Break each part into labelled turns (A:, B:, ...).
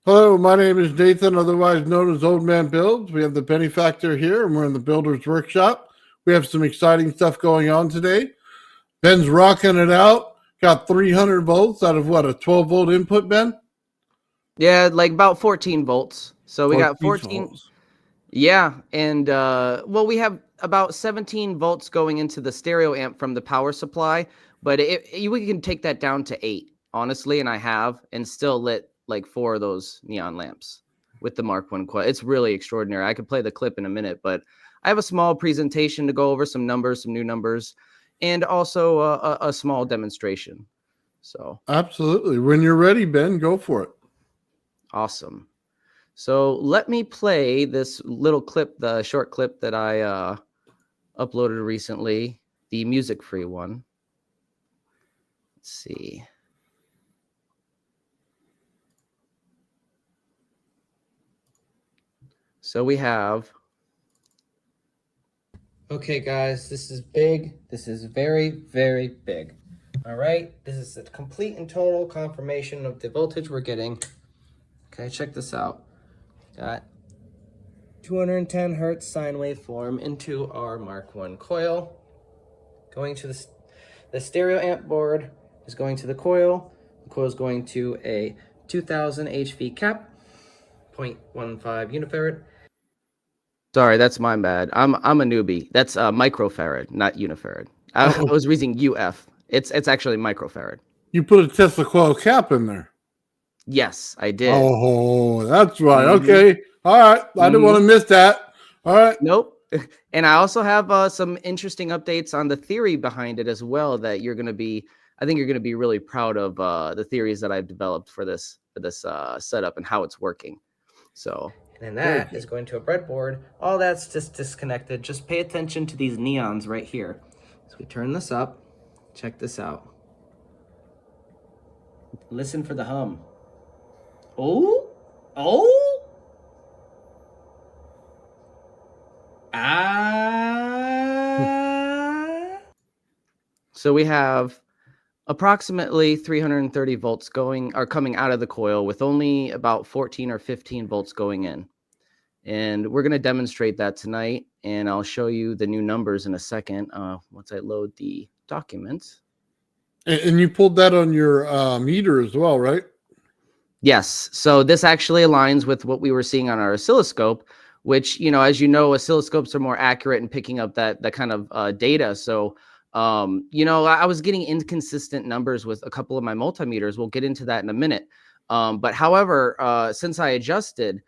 A: Hello, my name is Nathan, otherwise known as Old Man Builds. We have the Benefactor here, and we're in the Builder's Workshop. We have some exciting stuff going on today. Ben's rocking it out. Got 300 volts out of what, a 12-volt input, Ben?
B: Yeah, like about 14 volts. So we got
A: 14
B: 14.
A: volts.
B: Yeah, and well, we have about 17 volts going into the stereo amp from the power supply, but we can take that down to 8, honestly, and I have, and still lit like 4 of those neon lamps with the Mark 1 coil. It's really extraordinary. I could play the clip in a minute, but I have a small presentation to go over some numbers, some new numbers, and also a small demonstration. So
A: Absolutely. When you're ready, Ben, go for it.
B: awesome. So let me play this little clip, the short clip that I uploaded recently, the music-free one. Let's see. So we have... Okay, guys, this is big. This is very, very big. All right? This is a complete and total confirmation of the voltage we're getting. Okay, check this out. Got 210 hertz sine waveform into our Mark 1 coil. Going to the stereo amp board is going to the coil. The coil is going to a 2000 HV cap, 0.15 unifarad. Sorry, that's my bad. I'm a newbie. That's microfarad, not unifarad. I was reading UF. It's actually microfarad.
A: You put a Tesla coil cap in there.
B: Yes, I did.
A: Oh, that's right. Okay. All right. I didn't want to miss that. All right.
B: Nope. And I also have some interesting updates on the theory behind it as well that I think you're going to be really proud of the theories that I've developed for this setup and how it's working. So, and that is going to a breadboard. All that's just disconnected. Just pay attention to these neons right here. So we turn this up. Check this out. Listen for the hum. Oh. So we have approximately 330 volts coming out of the coil with only about 14 or 15 volts going in. And we're going to demonstrate that tonight, and I'll show you the new numbers in a second once I load the documents.
A: And you pulled that on your meter as well, right?
B: Yes. So this actually aligns with what we were seeing on our oscilloscope, which, as you know, oscilloscopes are more accurate in picking up that kind of data. So, I was getting inconsistent numbers with a couple of my multimeters. We'll get into that in a minute. But however, since I adjusted,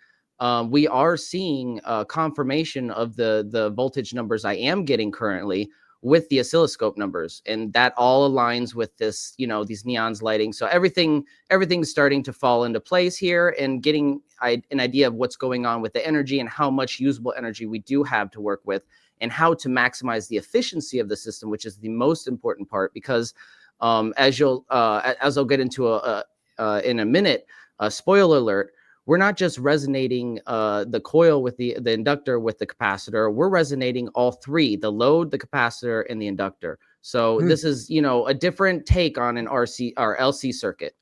B: we are seeing confirmation of the voltage numbers I am getting currently with the oscilloscope numbers, and that all aligns with this, these neons lighting. So everything's starting to fall into place here, and getting an idea of what's going on with the energy and how much usable energy we do have to work with, and how to maximize the efficiency of the system, which is the most important part. Because as I'll get into in a minute, spoiler alert, we're not just resonating the coil with the inductor with the capacitor. We're resonating all three: the load, the capacitor, and the inductor. So this is, a different take on an RC or LC circuit.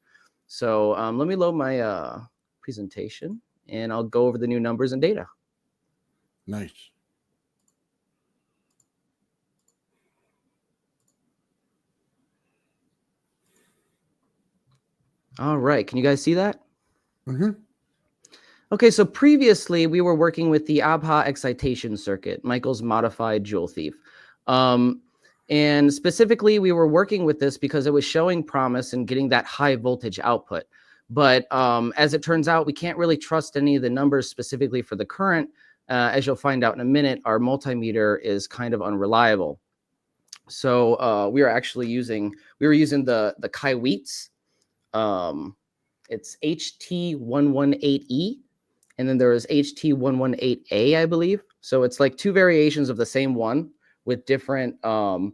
B: So let me load my presentation, and I'll go over the new numbers and data.
A: Nice.
B: All right. Can you guys see that? Okay, so previously we were working with the ABHA excitation circuit, Michael's modified Joule Thief. And specifically, we were working with this because it was showing promise in getting that high voltage output. But as it turns out, we can't really trust any of the numbers specifically for the current. As you'll find out in a minute, our multimeter is kind of unreliable. So we were using the Kaiweets. It's HT118E. And then there is HT118A, I believe. So it's like two variations of the same one with different milliamp.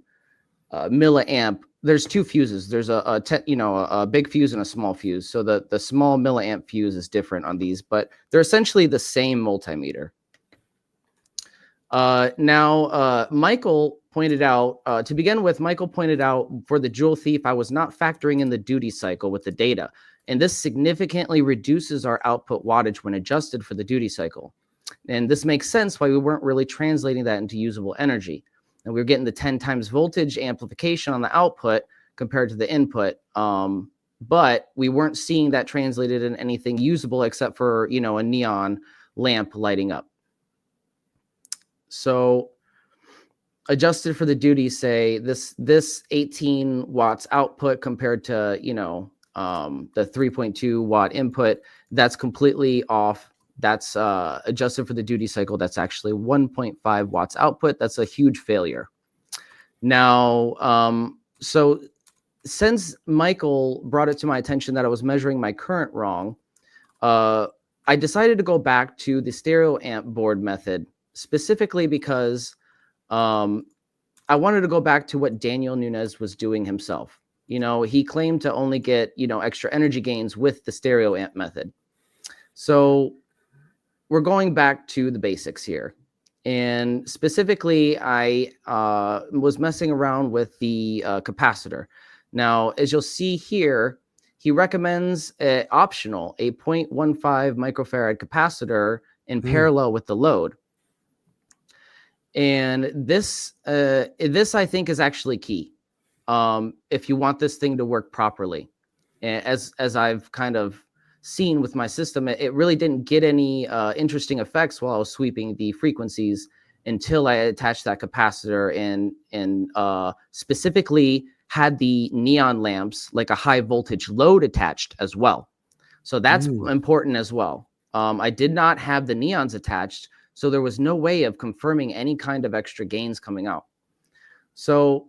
B: There's two fuses. There's a big fuse and a small fuse. So the small milliamp fuse is different on these, but they're essentially the same multimeter. Michael pointed out, to begin with, Michael pointed out for the Jewel Thief, I was not factoring in the duty cycle with the data. And this significantly reduces our output wattage when adjusted for the duty cycle. And this makes sense why we weren't really translating that into usable energy. And we were getting the 10 times voltage amplification on the output compared to the input. But we weren't seeing that translated in anything usable except for, a neon lamp lighting up. So adjusted for the duty, say this 18 watts output compared to, the 3.2 watt input, that's completely off. That's adjusted for the duty cycle. That's actually 1.5 watts output. That's a huge failure. Now, so since Michael brought it to my attention that I was measuring my current wrong, I decided to go back to the stereo amp board method, specifically because I wanted to go back to what Daniel Nunes was doing himself. He claimed to only get, extra energy gains with the stereo amp method. So we're going back to the basics here. And specifically, I was messing around with the capacitor. Now, as you'll see here, he recommends optional, a 0.15 microfarad capacitor in parallel with the load. And this I think is actually key if you want this thing to work properly. As I've kind of seen with my system, it really didn't get any interesting effects while I was sweeping the frequencies until I attached that capacitor and specifically had the neon lamps, like a high voltage load attached as well. So that's important as well. I did not have the neons attached, so there was no way of confirming any kind of extra gains coming out. So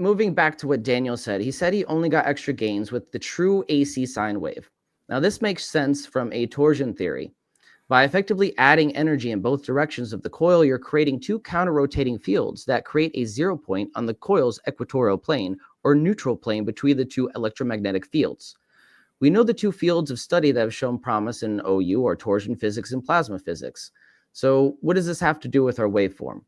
B: moving back to what Daniel said, he said he only got extra gains with the true AC sine wave. Now, this makes sense from a torsion theory. By effectively adding energy in both directions of the coil, you're creating two counter-rotating fields that create a 0 point on the coil's equatorial plane or neutral plane between the two electromagnetic fields. We know the two fields of study that have shown promise in OU are torsion physics and plasma physics. So what does this have to do with our waveform?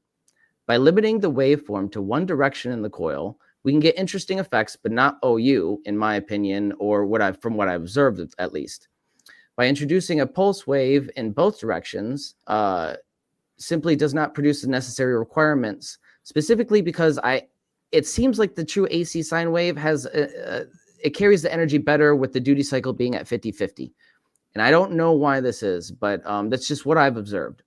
B: By limiting the waveform to one direction in the coil, we can get interesting effects, but not OU, in my opinion, or from what I've observed at least. By introducing a pulse wave in both directions, simply does not produce the necessary requirements, specifically because it seems like the true AC sine wave has it carries the energy better with the duty cycle being at 50-50. And I don't know why this is, but that's just what I've observed.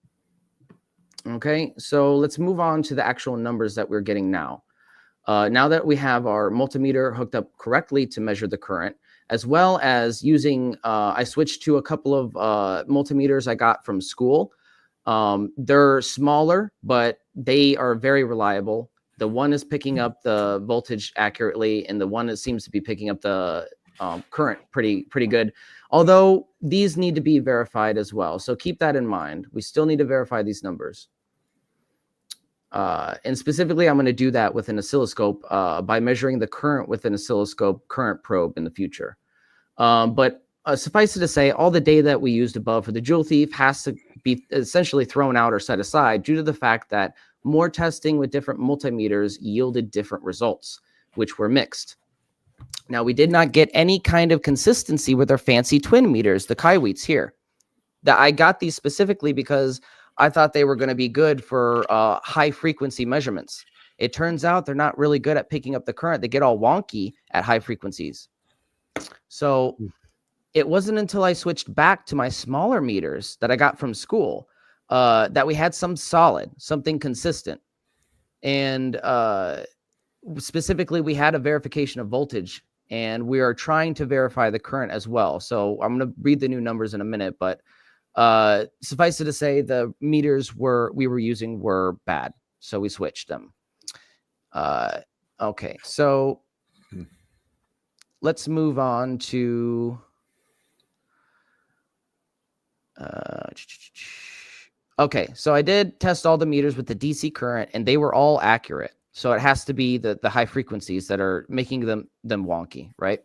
B: Okay, so let's move on to the actual numbers that we're getting now. Now that we have our multimeter hooked up correctly to measure the current, as well as using, I switched to a couple of multimeters I got from school. They're smaller, but they are very reliable. The one is picking up the voltage accurately, and the one that seems to be picking up the current pretty good. Although these need to be verified as well. So keep that in mind. We still need to verify these numbers. And specifically, I'm going to do that with an oscilloscope by measuring the current with an oscilloscope current probe in the future. But suffice it to say, all the data that we used above for the Jewel Thief has to be essentially thrown out or set aside due to the fact that more testing with different multimeters yielded different results, which were mixed. Now, we did not get any kind of consistency with our fancy twin meters, the Kaiweets here. I got these specifically because I thought they were going to be good for high frequency measurements. It turns out they're not really good at picking up the current. They get all wonky at high frequencies. So it wasn't until I switched back to my smaller meters that I got from school that we had something consistent. And specifically, we had a verification of voltage, and we are trying to verify the current as well. So I'm going to read the new numbers in a minute, but suffice it to say, the meters we were using were bad, so we switched them. Okay, so let's move on to okay, so I did test all the meters with the DC current, and they were all accurate. So it has to be the high frequencies that are making them wonky, right?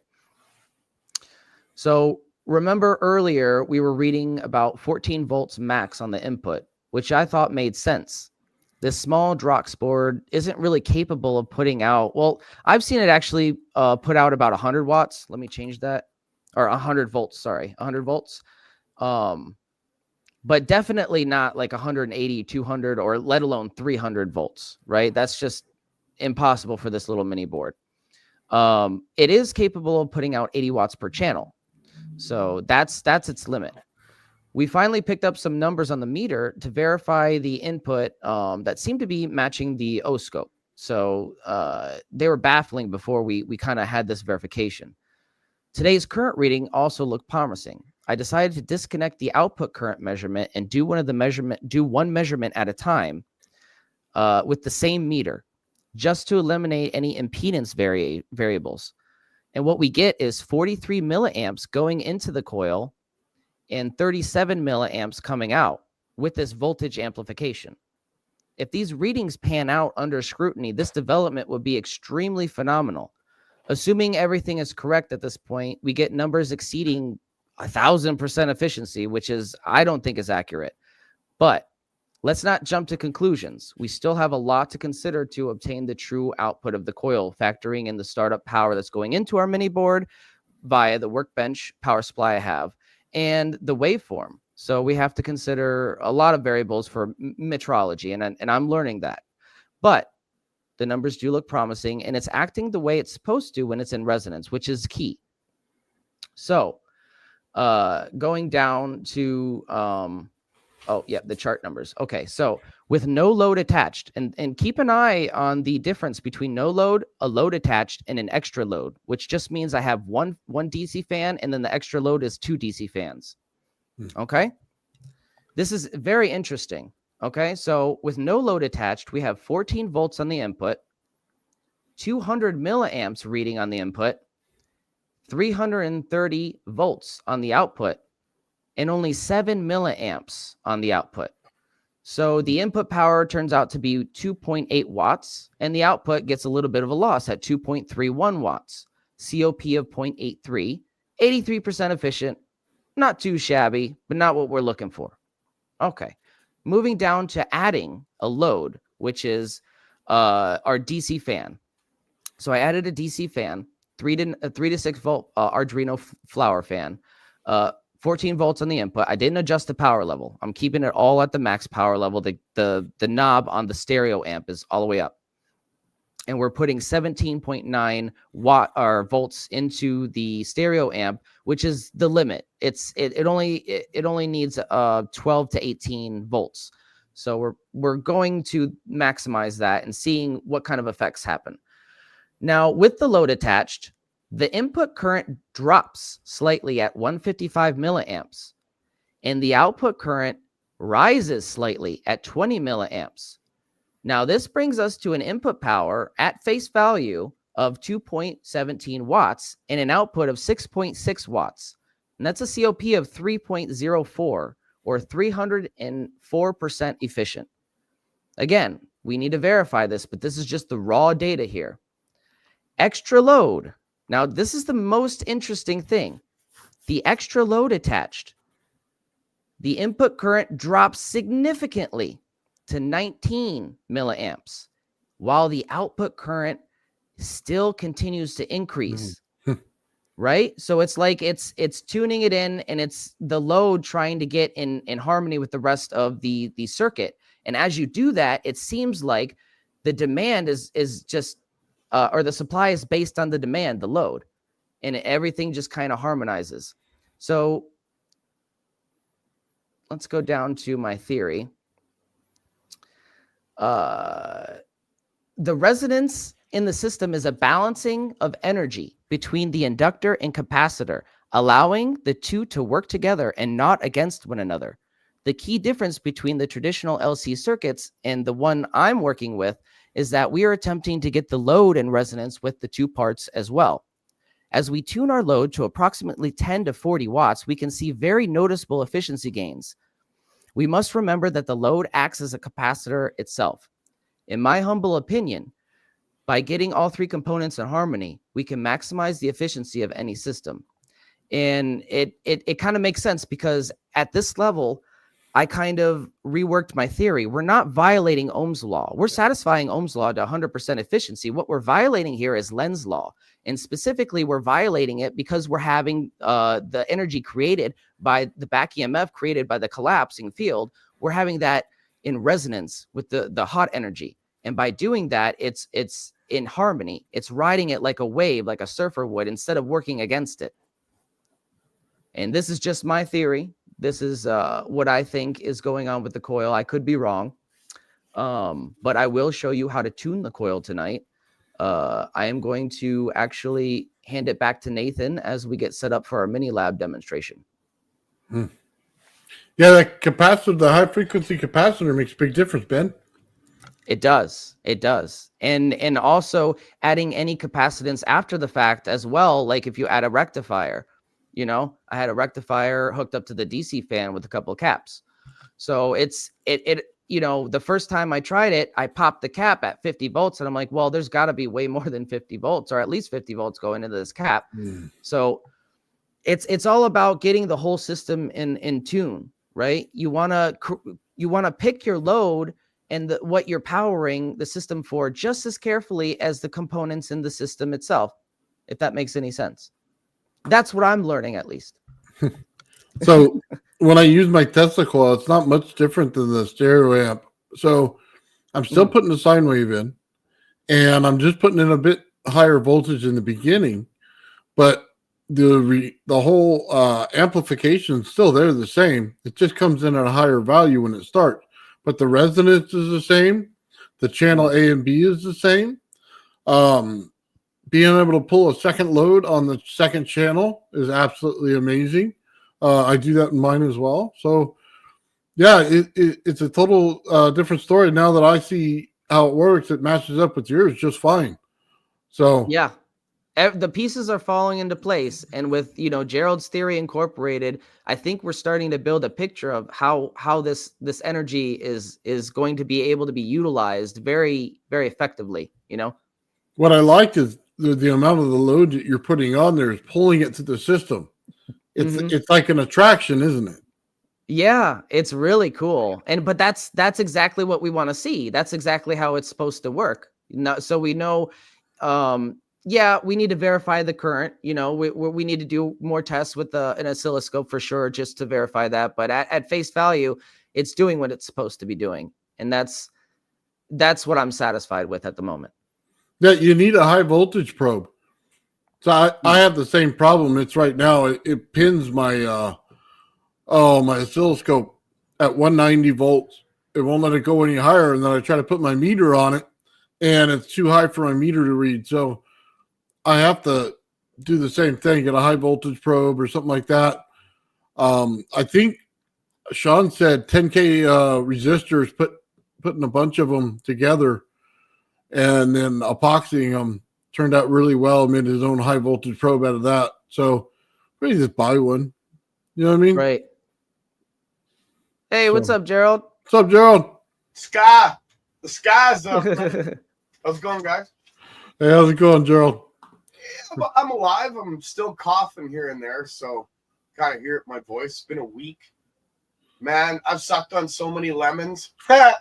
B: So remember earlier we were reading about 14 volts max on the input, which I thought made sense. This small Drox board isn't really capable of putting out, well, I've seen it actually put out about 100 watts. Let me change that. Or 100 volts, sorry, 100 volts. But definitely not like 180, 200, or let alone 300 volts, right? That's just impossible for this little mini board. It is capable of putting out 80 watts per channel. So that's its limit. We finally picked up some numbers on the meter to verify the input that seemed to be matching the O-scope. So they were baffling before we kind of had this verification. Today's current reading also looked promising. I decided to disconnect the output current measurement and do one measurement at a time with the same meter, just to eliminate any impedance variables. And what we get is 43 milliamps going into the coil and 37 milliamps coming out with this voltage amplification. If these readings pan out under scrutiny, this development would be extremely phenomenal. Assuming everything is correct at this point, we get numbers exceeding 1,000% efficiency, which I don't think is accurate. But let's not jump to conclusions. We still have a lot to consider to obtain the true output of the coil, factoring in the startup power that's going into our mini board via the workbench power supply I have, and the waveform. So we have to consider a lot of variables for metrology, and I'm learning that. But the numbers do look promising, and it's acting the way it's supposed to when it's in resonance, which is key. So going down to, the chart numbers. Okay, so with no load attached, and keep an eye on the difference between no load, a load attached, and an extra load, which just means I have one DC fan, and then the extra load is 2 DC fans. Okay? This is very interesting. Okay, so with no load attached, we have 14 volts on the input, 200 milliamps reading on the input, 330 volts on the output, and only 7 milliamps on the output. So the input power turns out to be 2.8 watts, and the output gets a little bit of a loss at 2.31 watts. COP of 0.83, 83% efficient, not too shabby, but not what we're looking for. Okay. Moving down to adding a load, which is our DC fan. So I added a DC fan, 3 to 6 volt Arduino flower fan, 14 volts on the input. I didn't adjust the power level. I'm keeping it all at the max power level. The knob on the stereo amp is all the way up. And we're putting 17.9 volts into the stereo amp, which is the limit. It only needs 12 to 18 volts. So we're going to maximize that and seeing what kind of effects happen. Now, with the load attached, the input current drops slightly at 155 milliamps, and the output current rises slightly at 20 milliamps. Now, this brings us to an input power at face value of 2.17 watts and an output of 6.6 watts. And that's a COP of 3.04, or 304% efficient. Again, we need to verify this, but this is just the raw data here. Extra load. Now, this is the most interesting thing. The extra load attached. The input current drops significantly to 19 milliamps, while the output current still continues to increase. Right? So it's like it's tuning it in, and it's the load trying to get in harmony with the rest of the circuit. And as you do that, it seems like the demand is just or the supply is based on the demand, the load, and everything just kind of harmonizes. So let's go down to my theory. The resonance in the system is a balancing of energy between the inductor and capacitor, allowing the two to work together and not against one another. The key difference between the traditional LC circuits and the one I'm working with is that we are attempting to get the load in resonance with the two parts as well. As we tune our load to approximately 10 to 40 watts, we can see very noticeable efficiency gains. We must remember that the load acts as a capacitor itself. In my humble opinion, by getting all three components in harmony, we can maximize the efficiency of any system. And it kind of makes sense because at this level, I kind of reworked my theory. We're not violating Ohm's law. We're satisfying Ohm's law to 100% efficiency. What we're violating here is Lenz's law. And specifically, we're violating it because we're having the energy created by the back EMF created by the collapsing field. We're having that in resonance with the hot energy. And by doing that, it's in harmony. It's riding it like a wave, like a surfer would, instead of working against it. And this is just my theory. This is what I think is going on with the coil. I could be wrong, but I will show you how to tune the coil tonight. I am going to actually hand it back to Nathan as we get set up for our mini lab demonstration.
A: Yeah, that capacitor, the high frequency capacitor makes a big difference, Ben.
B: It does. It does. And also adding any capacitance after the fact as well. Like if you add a rectifier, you know, I had a rectifier hooked up to the DC fan with a couple of caps. So it, you know, the first time I tried it, I popped the cap at 50 volts and I'm like, well, there's got to be way more than 50 volts or at least 50 volts going into this cap. So it's all about getting the whole system in tune, right? You want to pick your load and what you're powering the system for just as carefully as the components in the system itself, if that makes any sense. That's what I'm learning, at least.
A: So when I use my Tesla coil, it's not much different than the stereo amp. So I'm still putting the sine wave in, and I'm just putting in a bit higher voltage in the beginning, but the whole amplification is still there the same. It just comes in at a higher value when it starts. But the resonance is the same. The channel A and B is the same. Being able to pull a second load on the second channel is absolutely amazing. I do that in mine as well. So, yeah, it's a total different story. Now that I see how it works, it matches up with yours just fine. So,
B: yeah, the pieces are falling into place. And with, you know, Gerald's theory incorporated, I think we're starting to build a picture of how this energy is going to be able to be utilized very, very effectively, you know?
A: What I like is the amount of the load that you're putting on there is pulling it to the system. It's like an attraction, isn't it?
B: Yeah, it's really cool. But that's exactly what we want to see. That's exactly how it's supposed to work. So we know, yeah, we need to verify the current. You know, we need to do more tests with an oscilloscope for sure, just to verify that. But at face value, it's doing what it's supposed to be doing, and that's what I'm satisfied with at the moment.
A: Yeah, you need a high voltage probe. So I have the same problem. It's right now. It pins my my oscilloscope at 190 volts. It won't let it go any higher. And then I try to put my meter on it, and it's too high for my meter to read. So I have to do the same thing, get a high voltage probe or something like that. I think Shawn said 10K resistors, putting a bunch of them together and then epoxying them turned out really well, made his own high voltage probe out of that. So maybe just buy one. You know what I mean?
B: Right. Hey, what's up, Gerald?
A: What's up, Gerald?
C: The sky's up. How's it going, guys?
A: Hey, how's it going, Gerald?
C: Yeah, I'm alive. I'm still coughing here and there, so kind of hear my voice. It's been a week. Man, I've sucked on so many lemons. I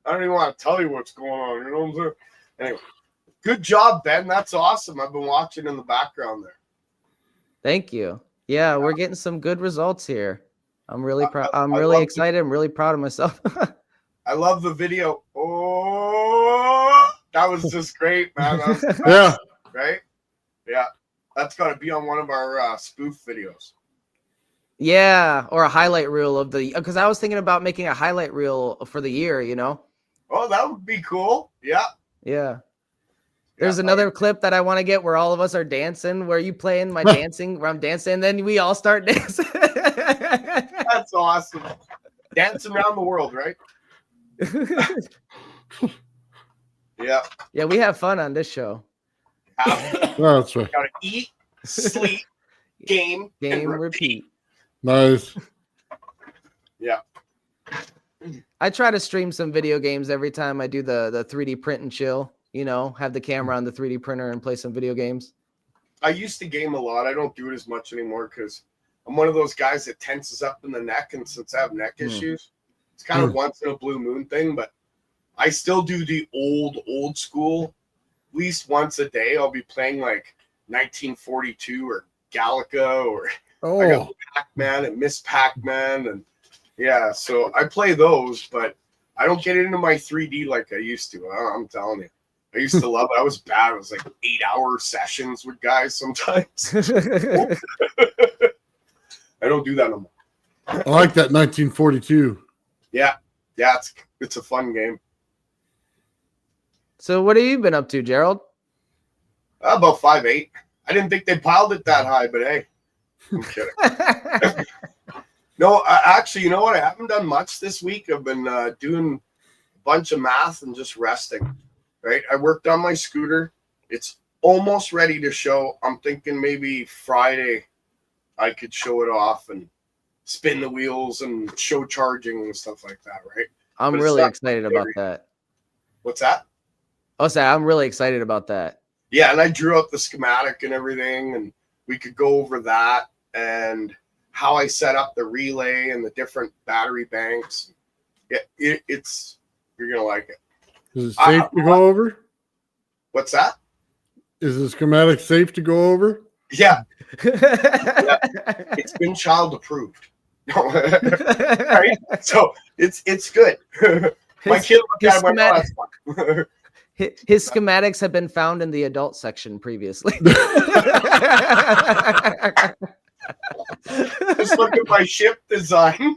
C: don't even want to tell you what's going on. You know what I'm saying? Anyway, good job, Ben. That's awesome. I've been watching in the background there.
B: Thank you. Yeah, we're getting some good results here. I'm really proud. I'm really excited. I'm really proud of myself.
C: I love the video. Oh, that was just great, man.
A: Yeah.
C: Right? Yeah. That's got to be on one of our spoof videos.
B: Yeah, or a highlight reel of because I was thinking about making a highlight reel for the year, you know?
C: Oh, that would be cool. Yeah.
B: Yeah. There's another clip that I want to get where all of us are dancing, where you playing my dancing, where I'm dancing, and then we all start dancing.
C: That's awesome. Dancing around the world, right? Yeah.
B: Yeah, we have fun on this show.
A: That's right.
C: Gotta eat, sleep, game,
B: repeat.
A: Nice.
C: Yeah.
B: I try to stream some video games every time I do the 3D print and chill, you know, have the camera on the 3D printer and play some video games.
C: I used to game a lot. I don't do it as much anymore because I'm one of those guys that tenses up in the neck, and since I have neck issues, it's kind of once in a blue moon thing. But I still do the old school. At least once a day, I'll be playing like 1942 or Galaga, or I got Pac-Man and Miss Pac-Man, and yeah. So I play those, but I don't get into my 3D like I used to. I'm telling you. I used to love it. I was bad. It was like 8-hour sessions with guys sometimes. I don't do that no more.
A: I like that 1942.
C: Yeah, it's a fun game.
B: So what have you been up to, Gerald?
C: About 5'8". I didn't think they piled it that high, but hey, I'm kidding. No, actually, you know what? I haven't done much this week. I've been doing a bunch of math and just resting. Right, I worked on my scooter. It's almost ready to show. I'm thinking maybe Friday I could show it off and spin the wheels and show charging and stuff like that, right?
B: I'm really excited about that.
C: What's that?
B: I'm really excited about that.
C: Yeah, and I drew up the schematic and everything, and we could go over that and how I set up the relay and the different battery banks. Yeah, it's you're gonna like it.
A: Is it safe to go over?
C: What's that?
A: Is the schematic safe to go over?
C: Yeah. Yeah. It's been child approved. Right? So it's good. My kid looked at it and went, "Oh, that's fun."
B: His schematics have been found in the adult section previously.
C: Just look at my ship design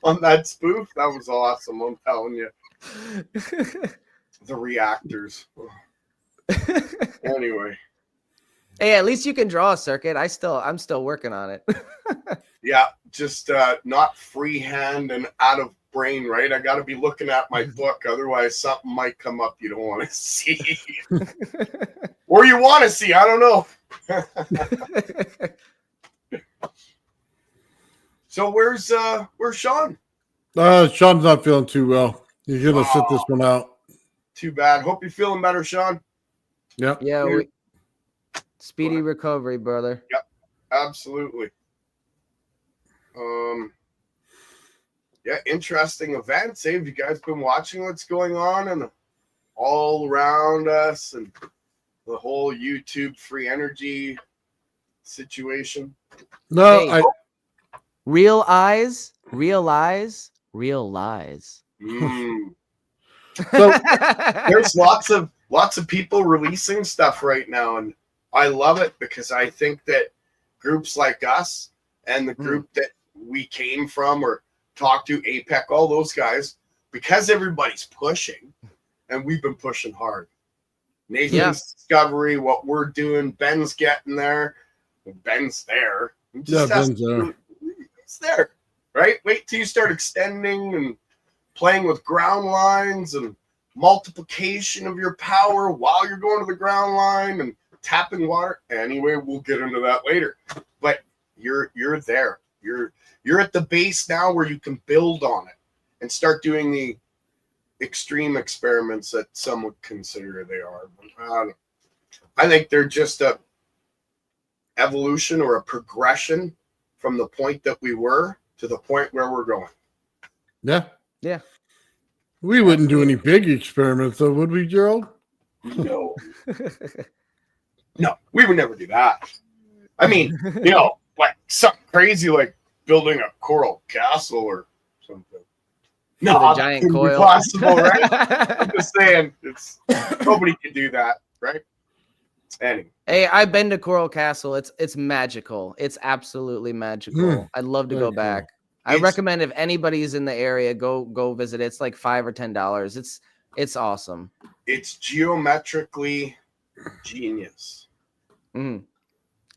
C: on that spoof. That was awesome, I'm telling you. The reactors. Anyway.
B: Hey, at least you can draw a circuit. I'm still working on it.
C: Yeah, just not freehand and out of brain, right? I got to be looking at my book, otherwise something might come up you don't want to see, or you want to see. I don't know. So where's Shawn?
A: Sean's not feeling too well. He's gonna sit this one out.
C: Too bad. Hope you're feeling better, Shawn.
A: Yep.
B: Yeah. Speedy recovery, brother.
C: Yep. Absolutely. Yeah, interesting events. Have you guys been watching what's going on and all around us and the whole YouTube free energy situation?
A: No,
B: Hey, real eyes, real lies, real lies.
A: So
C: There's lots of people releasing stuff right now, and I love it because I think that groups like us and the group that we came from or talked to, APEC, all those guys, because everybody's pushing, and we've been pushing hard. Nathan's discovery, what we're doing, Ben's getting there. Ben's there.
A: Ben's there.
C: It's there, right? Wait till you start extending and playing with ground lines and multiplication of your power while you're going to the ground line and tapping water. Anyway, we'll get into that later. But you're there. You're at the base now where you can build on it and start doing the extreme experiments that some would consider they are. I think they're just a evolution or a progression from the point that we were to the point where we're going.
A: Yeah.
B: Yeah.
A: We wouldn't do any big experiments, though, would we, Gerald?
C: No. No, we would never do that. I mean, like something crazy like building a coral castle or something. No,
B: a giant coil.
C: Possible, right? I'm just saying, nobody can do that, right? Anyway.
B: Hey, I've been to Coral Castle. It's magical. It's absolutely magical. I'd love to go back. I recommend if anybody's in the area, go visit it. It's like $5 or $10. It's awesome. It's
C: geometrically genius.
B: And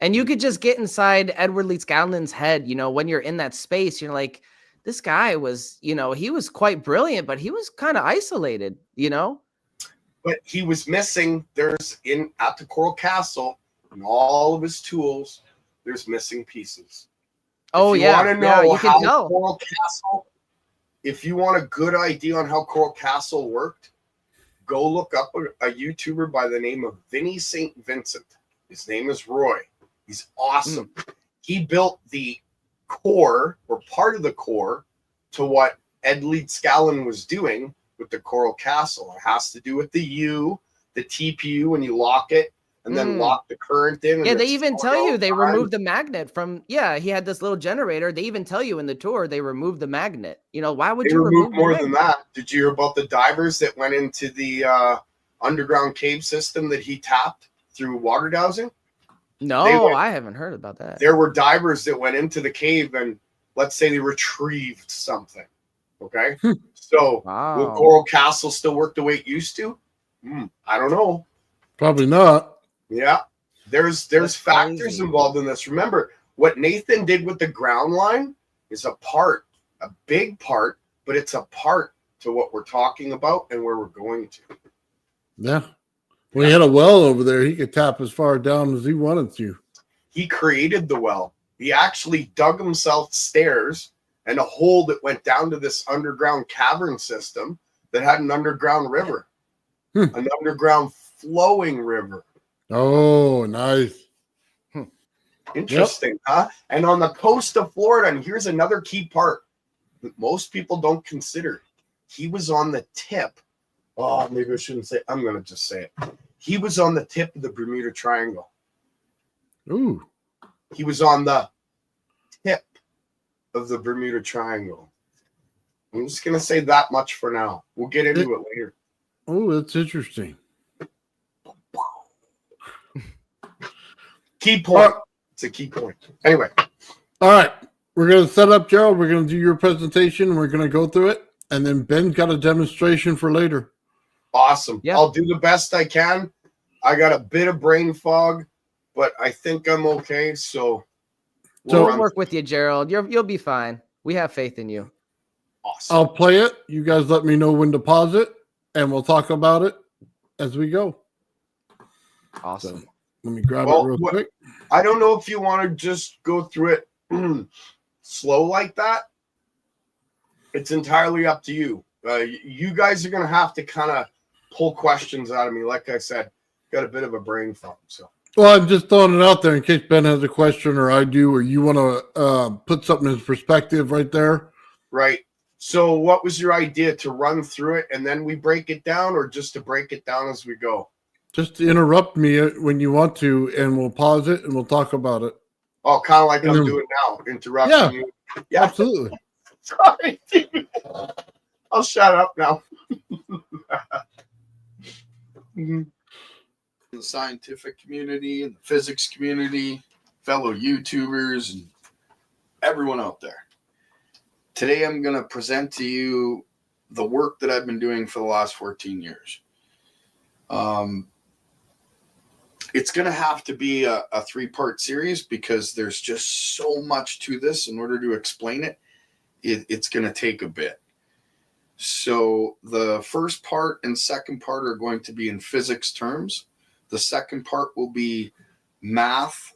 B: you could just get inside Edward Lee Scanlon's head. When you're in that space, you're like, this guy was, he was quite brilliant, but he was kind of isolated,
C: But he was missing. At the Coral Castle and all of his tools, there's missing pieces.
B: Oh, yeah. You can tell.
C: Coral Castle, if you want a good idea on how Coral Castle worked, go look up a YouTuber by the name of Vinny St. Vincent. His name is Roy. He's awesome. He built the core or part of the core to what Ed Leedskallen was doing with the Coral Castle. It has to do with the U, the TPU, when you lock it and then lock the current in.
B: Yeah, they even tell you they removed the magnet from, he had this little generator. They even tell you in the tour they removed the magnet. You know, why would you remove
C: more than that? Did you hear about the divers that went into the underground cave system that he tapped through water dowsing?
B: No, I haven't heard about that.
C: There were divers that went into the cave and let's say they retrieved something. Okay. So will Coral Castle still work the way it used to? I don't know.
A: Probably not.
C: Yeah. There's factors involved in this. Remember, what Nathan did with the ground line is a big part, but it's a part to what we're talking about and where we're going to.
A: Yeah. Well, he had a well over there. He could tap as far down as he wanted to.
C: He created the well. He actually dug himself stairs and a hole that went down to this underground cavern system that had an underground river, an underground flowing river.
A: Oh, nice.
C: Interesting, huh? And on the coast of Florida, and here's another key part that most people don't consider. He was on the tip. Oh, maybe I shouldn't say. I'm going to just say it. He was on the tip of the Bermuda Triangle.
A: Ooh.
C: He was on the tip of the Bermuda Triangle. I'm just going to say that much for now. We'll get into it later.
A: Oh, that's interesting.
C: Key point. It's a key point. Anyway.
A: All right. We're going to set up, Gerald. We're going to do your presentation. We're going to go through it. And then Ben's got a demonstration for later.
C: Awesome. Yeah. I'll do the best I can. I got a bit of brain fog, but I think I'm okay. So
B: we'll work with you, Gerald. You'll be fine. We have faith in you.
C: Awesome.
A: I'll play it. You guys let me know when to pause it, and we'll talk about it as we go.
B: Awesome.
A: So, let me grab it real quick.
C: I don't know if you want to just go through it slow like that. It's entirely up to you. You guys are going to have to kind of pull questions out of me. Like I said, got a bit of a brain fog. So.
A: Well, I'm just throwing it out there in case Ben has a question or I do, or you want to put something in perspective right there.
C: Right. So what was your idea, to run through it and then we break it down, or just to break it down as we go?
A: Just interrupt me when you want to, and we'll pause it and we'll talk about it.
C: Oh, kind of like I'm doing now, interrupting you.
A: Yeah, absolutely.
C: Sorry, dude. I'll shut up now.
D: In the scientific community and the physics community, fellow YouTubers, and everyone out there. Today I'm going to present to you the work that I've been doing for the last 14 years. It's going to have to be a 3-part series because there's just so much to this. In order to explain it, it's going to take a bit. So the first part and second part are going to be in physics terms. The second part will be math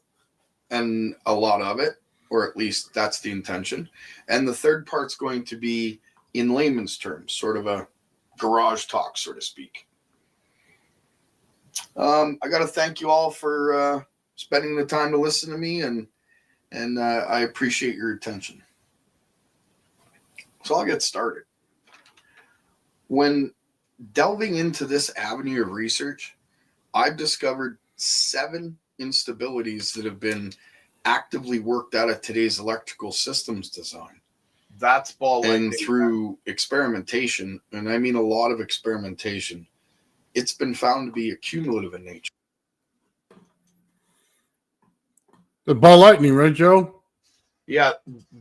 D: and a lot of it, or at least that's the intention. And the third part's going to be in layman's terms, sort of a garage talk, so to speak. I got to thank you all for spending the time to listen to me, and I appreciate your attention. So I'll get started. When delving into this avenue of research, I've discovered 7 instabilities that have been actively worked out of today's electrical systems design.
C: That's ball lightning.
D: And through experimentation, and I mean a lot of experimentation, it's been found to be accumulative in nature.
A: The ball lightning, right, Joe?
C: Yeah,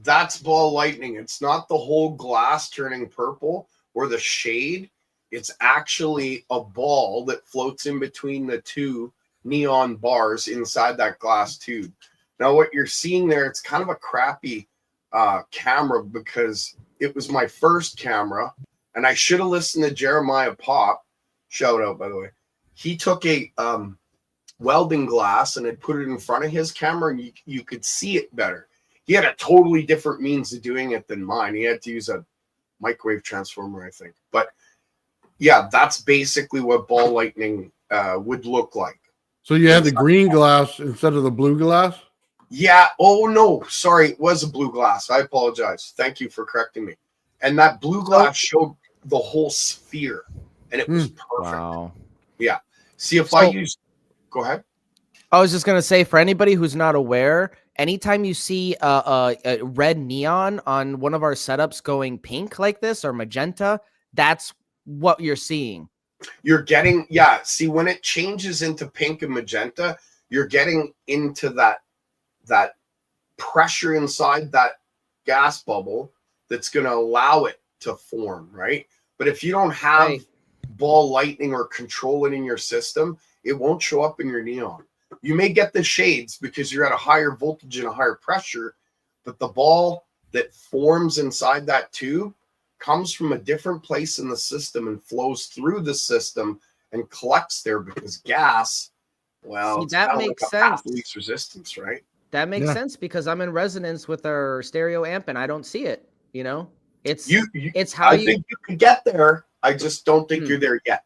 C: that's ball lightning. It's not the whole glass turning purple or the shade. It's actually a ball that floats in between the 2 neon bars inside that glass tube. Now, what you're seeing there, it's kind of a crappy camera because it was my first camera, and I should have listened to Jeremiah Pop. Shout out, by the way. He took a welding glass and had put it in front of his camera, and you could see it better. He had a totally different means of doing it than mine. He had to use a microwave transformer, I think. But yeah, that's basically what ball lightning would look like.
A: So you had the green glass instead of the blue glass?
C: Yeah. Oh no, sorry, it was a blue glass. I apologize. Thank you for correcting me. And that blue glass showed the whole sphere, and it was perfect.
B: Wow.
C: Yeah. See, if I use, go ahead.
B: I was just gonna say, for anybody who's not aware, anytime you see a red neon on one of our setups going pink like this or magenta, that's what you're seeing.
C: You're getting, see, when it changes into pink and magenta, you're getting into that pressure inside that gas bubble that's going to allow it to form, right? But if you don't have ball lightning or control it in your system, it won't show up in your neon. You may get the shades because you're at a higher voltage and a higher pressure, but the ball that forms inside that tube comes from a different place in the system and flows through the system and collects there because gas, well,
B: See, that makes sense.
C: Least resistance, right?
B: That makes sense because I'm in resonance with our stereo amp and I don't see it. You know, it's how
C: I think you can get there. I just don't think you're there yet.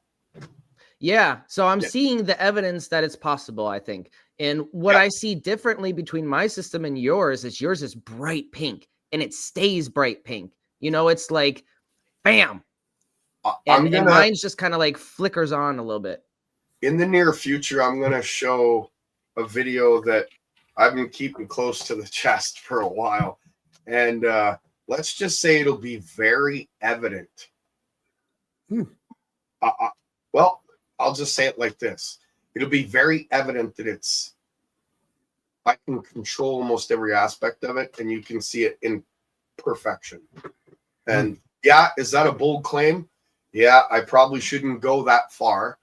B: Yeah. So I'm seeing the evidence that it's possible, I think. And what I see differently between my system and yours is bright pink and it stays bright pink. You know, it's like, bam. And mine's just kind of like flickers on a little bit.
C: In the near future, I'm going to show a video that I've been keeping close to the chest for a while. And let's just say it'll be very evident. Well, I'll just say it like this. It'll be very evident that I can control almost every aspect of it, and you can see it in perfection. And is that a bold claim? Yeah, I probably shouldn't go that far.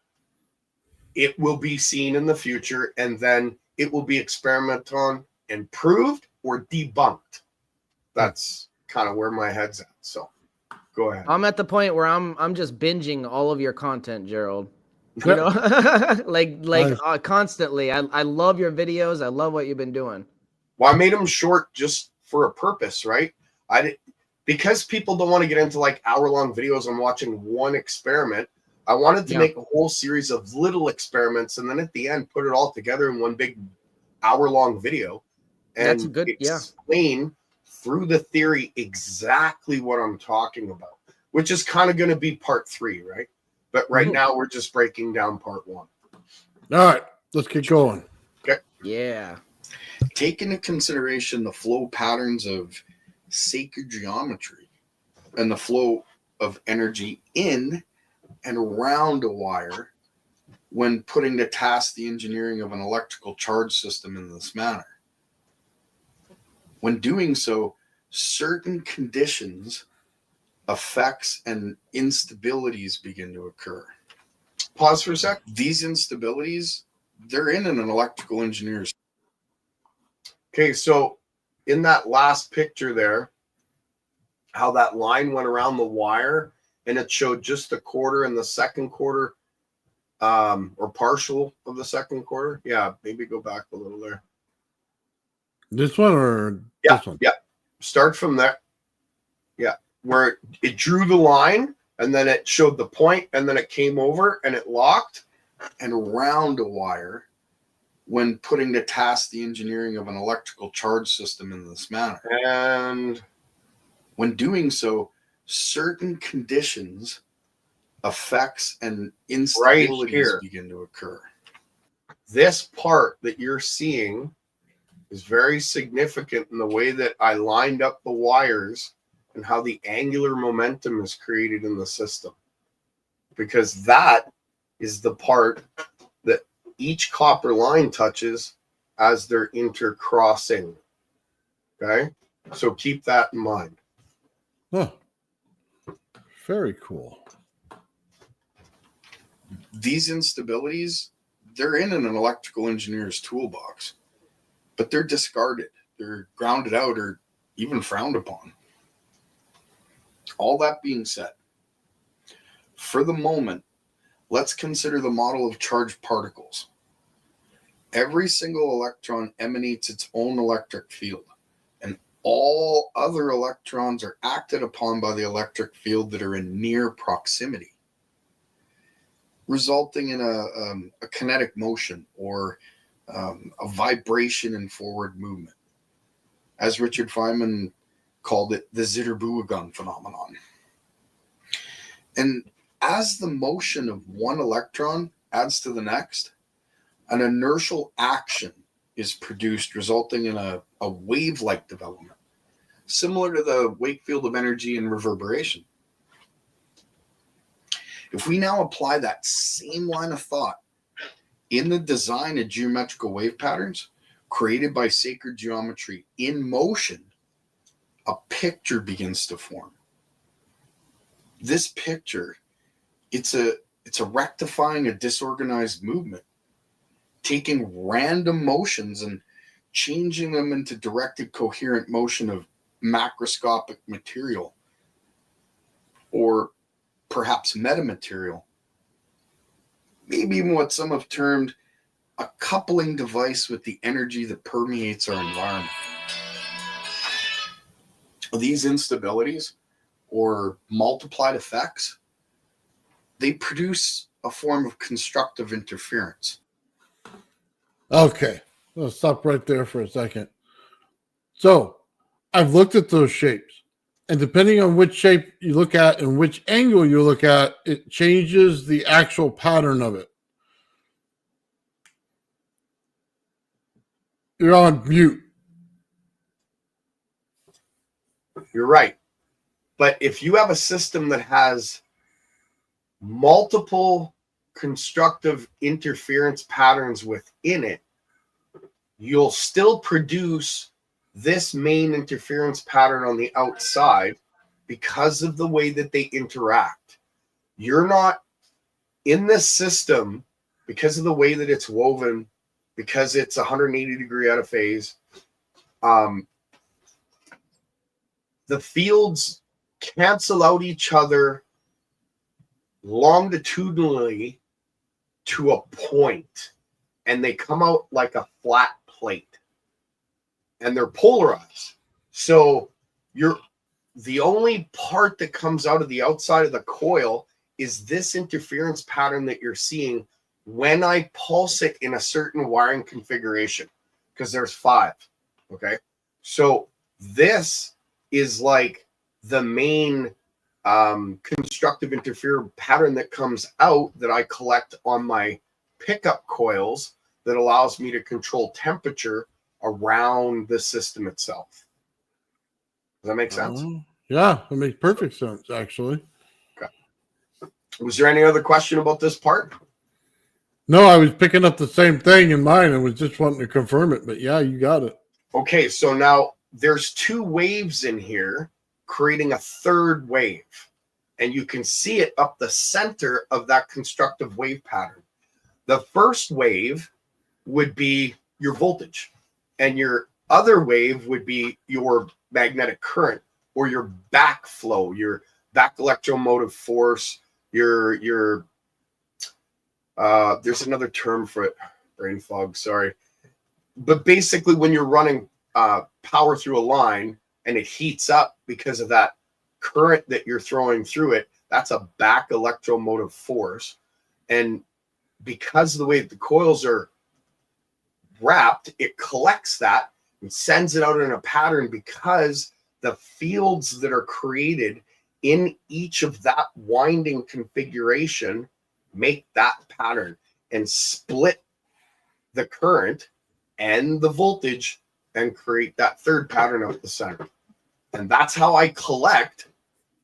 C: It will be seen in the future, and then it will be experimented on and proved or debunked. That's kind of where my head's at. So go ahead.
B: I'm at the point where I'm just binging all of your content, Gerald. You know, constantly. I love your videos. I love what you've been doing.
C: Well, I made them short just for a purpose, right? Because people don't want to get into like hour-long videos on watching one experiment. I wanted to make a whole series of little experiments, and then at the end, put it all together in one big hour-long video, and explain through the theory exactly what I'm talking about, which is kind of going to be part 3, right? But right now, we're just breaking down part 1.
A: All right, let's get going.
C: Okay.
B: Yeah.
D: Take into consideration the flow patterns of sacred geometry and the flow of energy in and around a wire when putting to task the engineering of an electrical charge system in this manner. When doing so, certain conditions, effects, and instabilities begin to occur.
C: Pause for a sec.
D: These instabilities, they're in an electrical engineer's.
C: Okay, so in that last picture there, how that line went around the wire and it showed just the quarter and the second quarter, or partial of the second quarter. Yeah, maybe go back a little there.
A: This one or this one?
C: Yeah. Start from there. Yeah, where it drew the line and then it showed the point and then it came over and it locked.
D: And around a wire when putting to task the engineering of an electrical charge system in this manner.
C: And
D: when doing so, certain conditions, effects, and instabilities begin to occur.
C: This part that you're seeing is very significant in the way that I lined up the wires and how the angular momentum is created in the system. Because that is the part that each copper line touches as they're intercrossing. Okay? So keep that in mind.
A: Oh, very cool.
D: These instabilities, they're in an electrical engineer's toolbox, but they're discarded. They're grounded out or even frowned upon. All that being said, for the moment, let's consider the model of charged particles. Every single electron emanates its own electric field, and all other electrons are acted upon by the electric field that are in near proximity. resulting in a kinetic motion or a vibration in forward movement. As Richard Feynman called it, the Zitterbuergung phenomenon. And as the motion of one electron adds to the next, an inertial action is produced, resulting in a wave-like development, similar to the wake field of energy and reverberation. If we now apply that same line of thought in the design of geometrical wave patterns created by sacred geometry in motion, a picture begins to form. This picture, it's a rectifying a disorganized movement, taking random motions and changing them into directed coherent motion of macroscopic material, or perhaps metamaterial. Maybe even what some have termed a coupling device with the energy that permeates our environment. These instabilities or multiplied effects, they produce a form of constructive interference.
A: Okay, let's stop right there for a second. So I've looked at those shapes, and depending on which shape you look at and which angle you look at, it changes the actual pattern of it. You're on mute.
C: You're right. But if you have a system that has multiple constructive interference patterns within it, you'll still produce this main interference pattern on the outside because of the way that they interact. You're not in this system because of the way that it's woven, because it's 180 degree out of phase. The fields cancel out each other longitudinally to a point, and they come out like a flat plate, and they're polarized. So the only part that comes out of the outside of the coil is this interference pattern that you're seeing when I pulse it in a certain wiring configuration, because there's 5. Okay, so this is like the main constructive interference pattern that comes out that I collect on my pickup coils that allows me to control temperature around the system itself. Does that make sense?
A: Yeah, it makes perfect sense, actually.
C: Okay. Was there any other question about this part?
A: No, I was picking up the same thing in mine. I was just wanting to confirm it, but yeah, you got it.
C: Okay, so now there's 2 waves in here creating a third wave, and you can see it up the center of that constructive wave pattern. The first wave would be your voltage, and your other wave would be your magnetic current or your backflow, your back electromotive force, your there's another term for it, brain fog, sorry. But basically when you're running power through a line and it heats up because of that current that you're throwing through it, that's a back electromotive force. And because of the way that the coils are wrapped, it collects that and sends it out in a pattern because the fields that are created in each of that winding configuration make that pattern and split the current and the voltage and create that third pattern out the center. And that's how I collect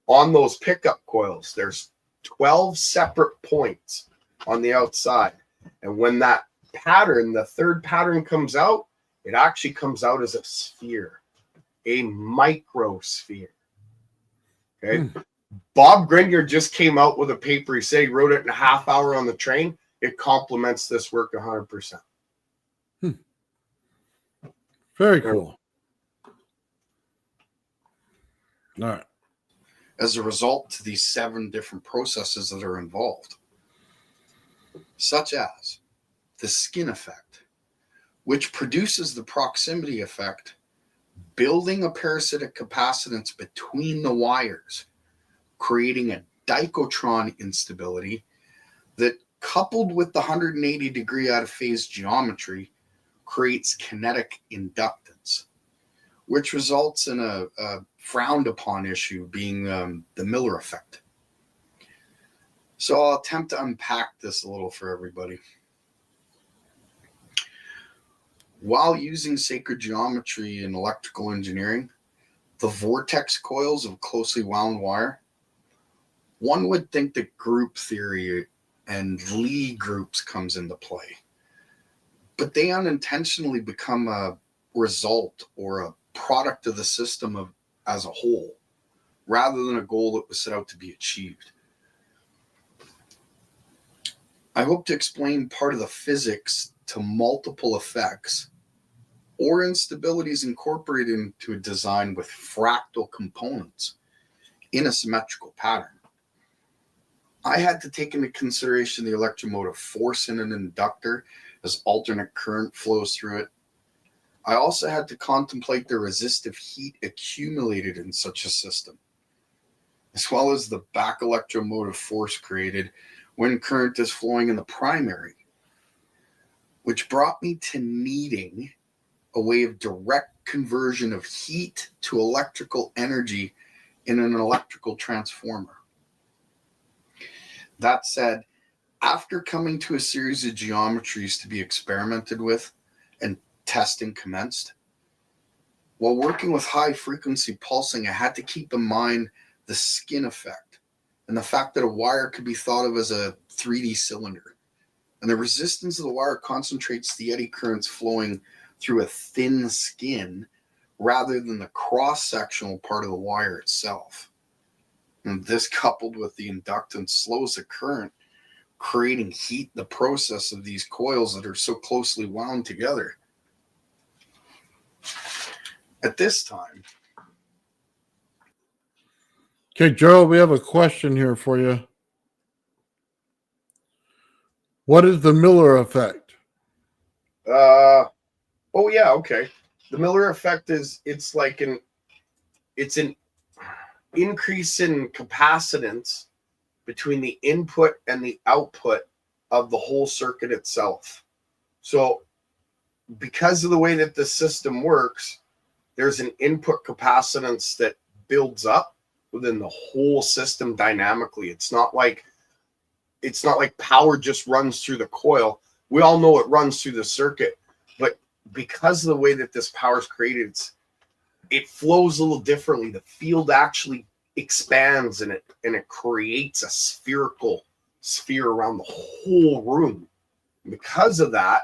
C: on those pickup coils. There's 12 separate points on the outside. And when that pattern, the third pattern comes out, it actually comes out as a sphere, a microsphere. Okay. Bob Grinder just came out with a paper. He said he wrote it in a half hour on the train. It complements this work 100%.
A: Very cool. All right.
D: As a result to these 7 different processes that are involved, such as the skin effect, which produces the proximity effect, building a parasitic capacitance between the wires, creating a dichotron instability that coupled with the 180-degree out of phase geometry, creates kinetic inductance, which results in a frowned upon issue being the Miller effect. So I'll attempt to unpack this a little for everybody. While using sacred geometry in electrical engineering, the vortex coils of closely wound wire, one would think that group theory and Lie groups comes into play. But they unintentionally become a result or a product of the system as a whole, rather than a goal that was set out to be achieved. I hope to explain part of the physics to multiple effects or instabilities incorporated into a design with fractal components in a symmetrical pattern. I had to take into consideration the electromotive force in an inductor as alternate current flows through it. I also had to contemplate the resistive heat accumulated in such a system, as well as the back electromotive force created when current is flowing in the primary, which brought me to needing a way of direct conversion of heat to electrical energy in an electrical transformer. That said, after coming to a series of geometries to be experimented with and testing commenced, while working with high frequency pulsing, I had to keep in mind the skin effect and the fact that a wire could be thought of as a 3D cylinder, and the resistance of the wire concentrates the eddy currents flowing through a thin skin rather than the cross-sectional part of the wire itself. And this, coupled with the inductance, slows the current, creating heat in the process of these coils that are so closely wound together. At this time,
A: Okay, Gerald, we have a question here for you. What is the Miller effect?
C: Oh yeah, okay. The Miller effect it's an increase in capacitance between the input and the output of the whole circuit itself. So because of the way that the system works, there's an input capacitance that builds up within the whole system dynamically. It's not like power just runs through the coil. We all know it runs through the circuit, but because of the way that this power is created, it flows a little differently. The field actually expands and it creates a spherical sphere around the whole room. And because of that,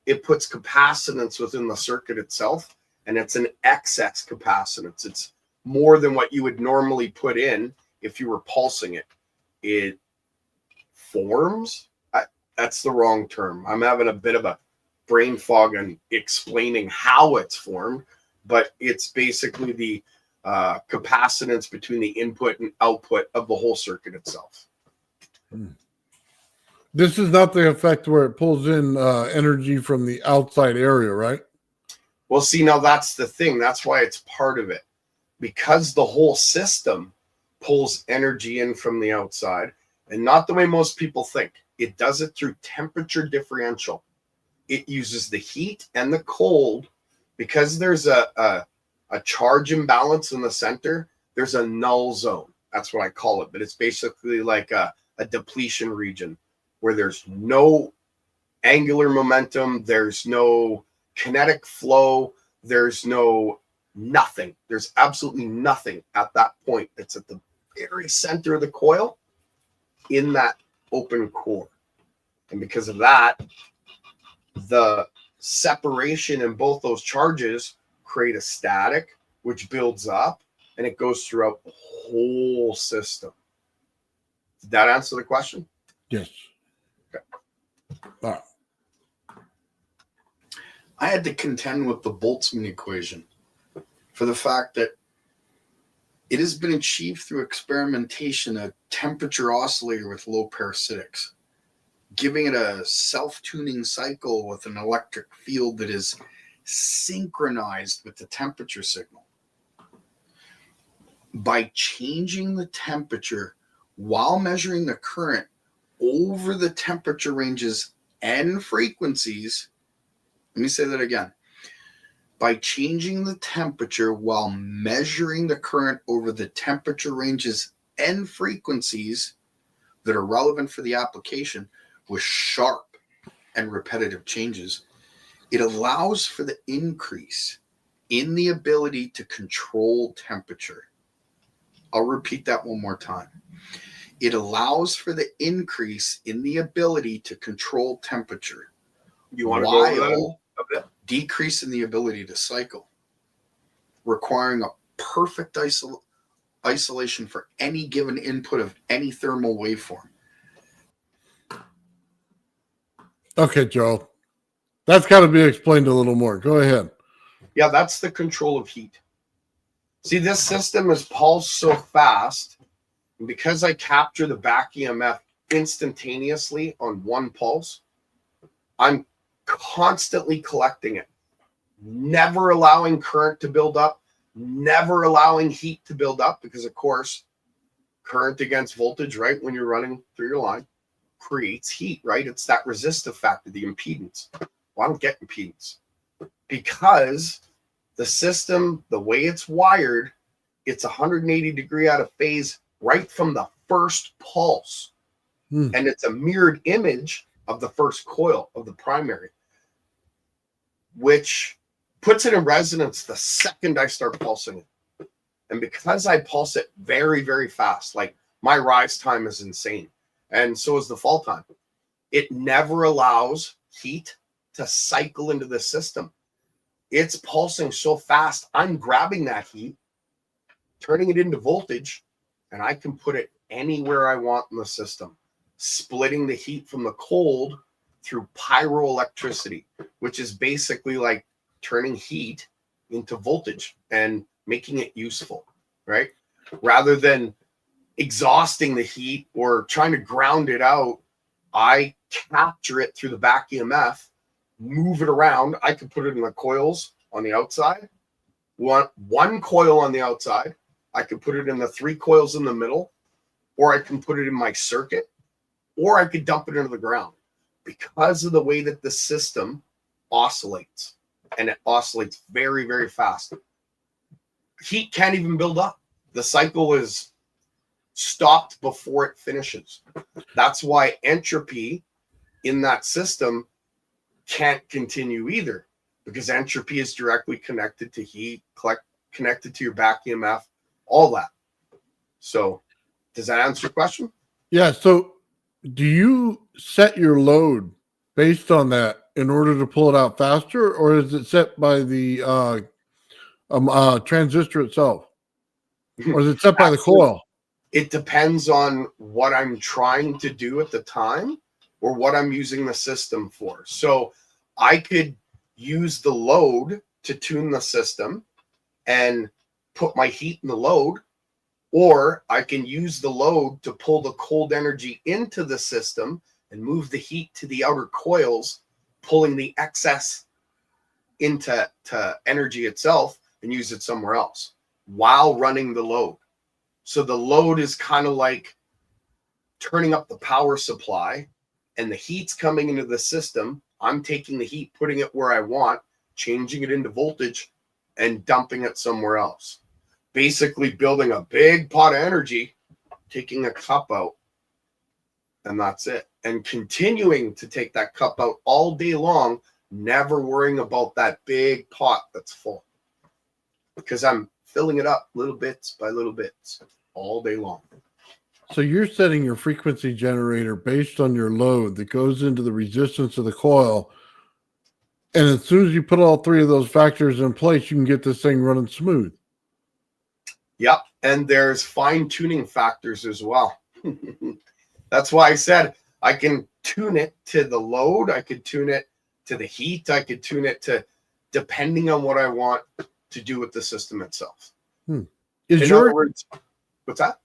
C: it puts capacitance within the circuit itself, and it's an excess capacitance. It's more than what you would normally put in if you were pulsing it. It forms. That's the wrong term. I'm having a bit of a brain fog on explaining how it's formed, but it's basically the capacitance between the input and output of the whole circuit itself.
A: This is not the effect where it pulls in energy from the outside area, right?
C: Well, see, now that's the thing. That's why it's part of it. Because the whole system pulls energy in from the outside, and not the way most people think. It does it through temperature differential. It uses the heat and the cold. Because there's a charge imbalance in the center, there's a null zone. That's what I call it. But it's basically like a depletion region where there's no angular momentum, there's no kinetic flow, there's no nothing. There's absolutely nothing at that point. It's at the very center of the coil in that open core. And because of that, the separation in both those charges create a static, which builds up, and it goes throughout the whole system. Did that answer the question?
A: Yes.
C: Okay.
A: All right.
D: I had to contend with the Boltzmann equation for the fact that it has been achieved through experimentation, a temperature oscillator with low parasitics, giving it a self-tuning cycle with an electric field that is synchronized with the temperature signal. By changing the temperature while measuring the current, over the temperature ranges and frequencies. Let me say that again. By changing the temperature while measuring the current over the temperature ranges and frequencies that are relevant for the application with sharp and repetitive changes, it allows for the increase in the ability to control temperature. I'll repeat that one more time. It allows for the increase in the ability to control temperature.
C: You want to go over that
D: while
C: a bit?
D: decrease in the ability to cycle, requiring a perfect isolation for any given input of any thermal waveform.
A: Okay, Joe. That's got to be explained a little more. Go ahead.
C: Yeah, that's the control of heat. See, this system is pulsed so fast, and because I capture the back EMF instantaneously on one pulse, I'm constantly collecting it, never allowing current to build up, never allowing heat to build up, because of course, current against voltage, right, when you're running through your line, creates heat, right? It's that resistive factor, the impedance. Well, I don't get impedance because the system, the way it's wired, it's 180 degree out of phase right from the first pulse. And it's a mirrored image of the first coil of the primary, which puts it in resonance the second I start pulsing it. And because I pulse it very, very fast, like my rise time is insane, and so is the fall time, it never allows heat to cycle into the system. It's pulsing so fast, I'm grabbing that heat, turning it into voltage, and I can put it anywhere I want in the system, splitting the heat from the cold through pyroelectricity, which is basically like turning heat into voltage and making it useful, right? Rather than exhausting the heat or trying to ground it out, I capture it through the back EMF, move it around. I could put it in the coils on the outside, one coil on the outside. I could put it in the 3 coils in the middle, or I can put it in my circuit, or I could dump it into the ground because of the way that the system oscillates, and it oscillates very, very fast. Heat can't even build up. The cycle is stopped before it finishes. That's why entropy in that system can't continue either, because entropy is directly connected to heat, connected to your back EMF, all that. So does that answer your question?
A: Yeah. So do you set your load based on that in order to pull it out faster, or is it set by the transistor itself? Or is it set by the coil?
C: It depends on what I'm trying to do at the time or what I'm using the system for. So I could use the load to tune the system and put my heat in the load, or I can use the load to pull the cold energy into the system and move the heat to the outer coils, pulling the excess into energy itself and use it somewhere else while running the load. So the load is kind of like turning up the power supply, and the heat's coming into the system. I'm taking the heat, putting it where I want, changing it into voltage, and dumping it somewhere else. Basically building a big pot of energy, taking a cup out, and that's it. And continuing to take that cup out all day long, never worrying about that big pot that's full, because I'm filling it up little bits by little bits all day long.
A: So you're setting your frequency generator based on your load that goes into the resistance of the coil. And as soon as you put all 3 of those factors in place, you can get this thing running smooth.
C: Yep. And there's fine tuning factors as well. That's why I said I can tune it to the load. I could tune it to the heat. I could tune it to, depending on what I want to do with the system itself. In other words, what's that?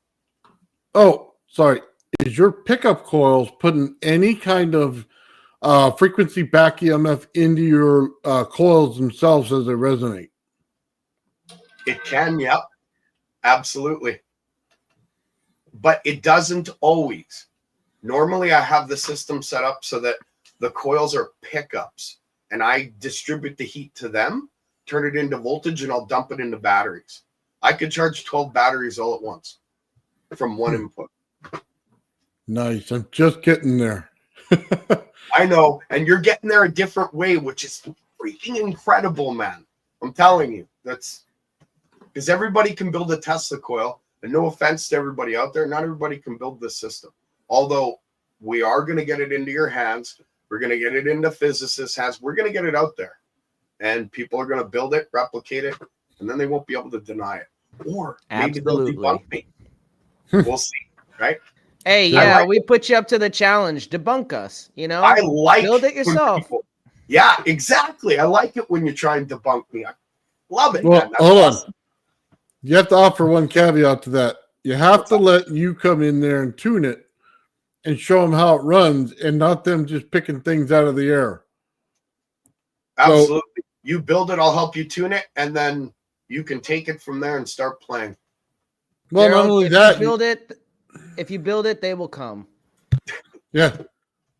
A: Oh, sorry. Is your pickup coils putting any kind of frequency back EMF into your coils themselves as they resonate?
C: It can, yep. Absolutely. But it doesn't always. Normally, I have the system set up so that the coils are pickups, and I distribute the heat to them, turn it into voltage, and I'll dump it into batteries. I could charge 12 batteries all at once from one input.
A: Nice. I'm just getting there.
C: I know, and you're getting there a different way, which is freaking incredible, man. I'm telling you, that's because everybody can build a Tesla coil, and no offense to everybody out there, not everybody can build this system. Although we are going to get it into your hands, we're going to get it into physicists' hands, we're going to get it out there, and people are going to build it, replicate it, and then they won't be able to deny it, or maybe they'll debunk me. We'll see, right?
B: Hey, yeah, we put you up to the challenge. Debunk us, you know?
C: I like
B: build it yourself.
C: Yeah, exactly. I like it when you try and debunk me. I love it.
A: Well,
C: man.
A: hold on. You have to offer one caveat to that. You have to let you come in there and tune it and show them how it runs, and not them just picking things out of the air.
C: Absolutely. So, you build it, I'll help you tune it, and then you can take it from there and start playing.
A: Well, Gerald, not only that,
B: if you build it, they will come.
A: Yeah,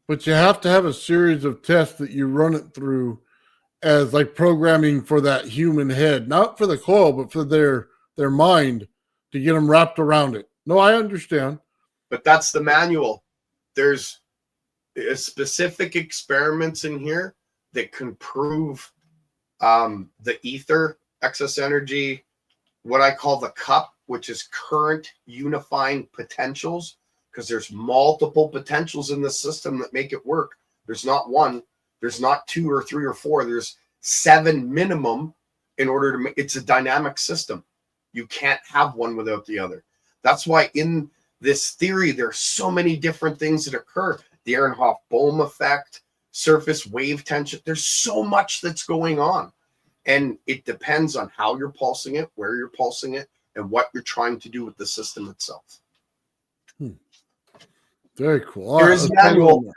A: but you have to have a series of tests that you run it through as like programming for that human head, not for the coil, but for their mind to get them wrapped around it. No, I understand.
C: But that's the manual. There's specific experiments in here that can prove the ether, excess energy, what I call the cup, which is current unifying potentials, because there's multiple potentials in the system that make it work. There's not one, there's not 2 or 3 or 4, there's 7 minimum in order to make it's a dynamic system. You can't have one without the other. That's why in this theory, there's so many different things that occur. The Ehrenhoff-Bohm effect, surface wave tension. There's so much that's going on. And it depends on how you're pulsing it, where you're pulsing it, and what you're trying to do with the system itself.
A: Very cool.
C: Here's a manual.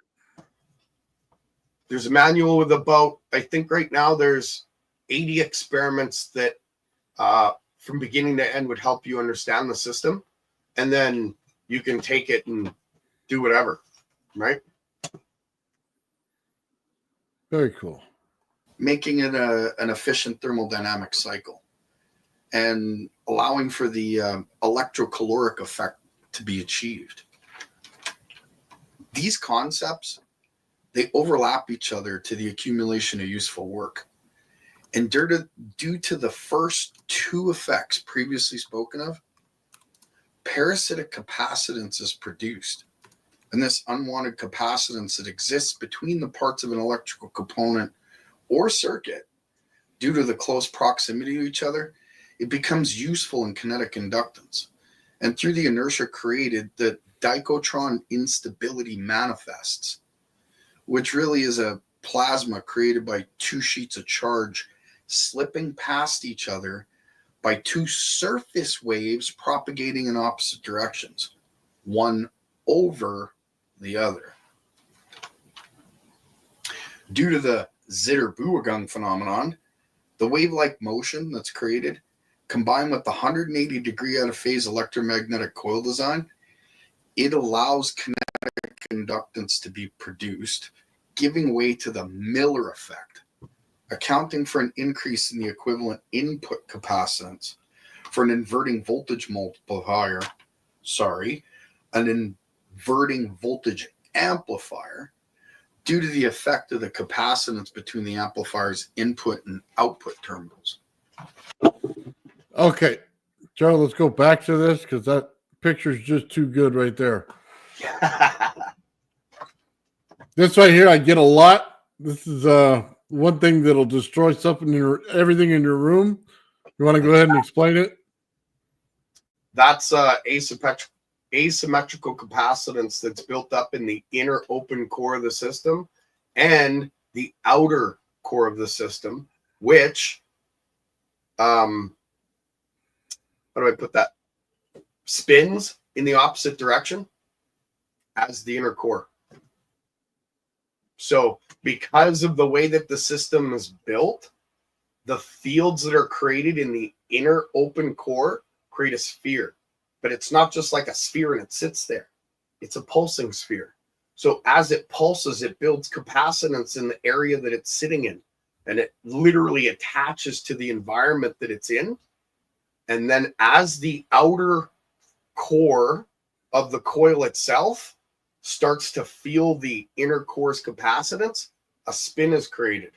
C: There's a manual with about, I think right now there's 80 experiments that from beginning to end would help you understand the system. And then you can take it and do whatever, right?
A: Very cool.
D: Making it an efficient thermodynamic cycle and allowing for the electrocaloric effect to be achieved. These concepts, they overlap each other to the accumulation of useful work. And due to the first 2 effects previously spoken of, parasitic capacitance is produced. And this unwanted capacitance that exists between the parts of an electrical component or circuit, due to the close proximity to each other, it becomes useful in kinetic inductance. And through the inertia created, the dichotron instability manifests, which really is a plasma created by 2 sheets of charge slipping past each other by 2 surface waves propagating in opposite directions, one over the other. Due to the Zitter-Buergung phenomenon, the wave-like motion that's created, combined with the 180-degree out-of-phase electromagnetic coil design, it allows kinetic inductance to be produced, giving way to the Miller effect, accounting for an increase in the equivalent input capacitance for an inverting voltage multiplier, an inverting voltage amplifier, due to the effect of the capacitance between the amplifier's input and output terminals.
A: Okay, Gerald, let's go back to this because that picture's just too good right there. This right here, I get a lot. This is one thing that'll destroy everything in your room. You want to go ahead and explain it?
C: That's asymmetrical capacitance that's built up in the inner open core of the system and the outer core of the system, which, how do I put that? Spins in the opposite direction as the inner core. So because of the way that the system is built, the fields that are created in the inner open core create a sphere. But it's not just like a sphere and it sits there. It's a pulsing sphere. So as it pulses, it builds capacitance in the area that it's sitting in. And it literally attaches to the environment that it's in. And then as the outer core of the coil itself starts to feel the inner core's capacitance, a spin is created.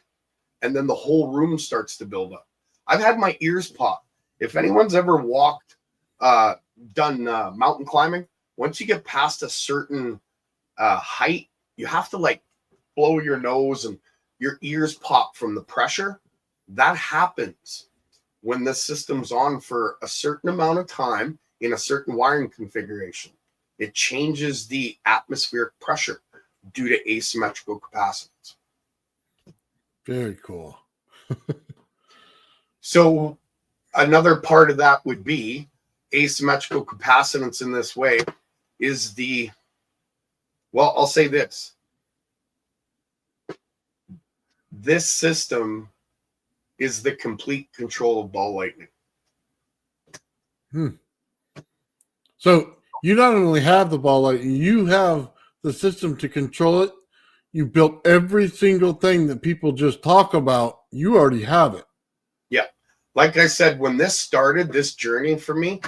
C: And then the whole room starts to build up. I've had my ears pop. If anyone's ever done mountain climbing, once you get past a certain height, you have to like blow your nose and your ears pop from the pressure. That happens when the system's on for a certain amount of time in a certain wiring configuration. It changes the atmospheric pressure due to asymmetrical capacitance.
A: Very cool.
C: So another part of that would be asymmetrical capacitance in this way is well, I'll say this. This system is the complete control of ball lightning.
A: So you not only have the ball lightning, you have the system to control it. You built every single thing that people just talk about. You already have it.
C: Yeah. Like I said, when this started, this journey for me,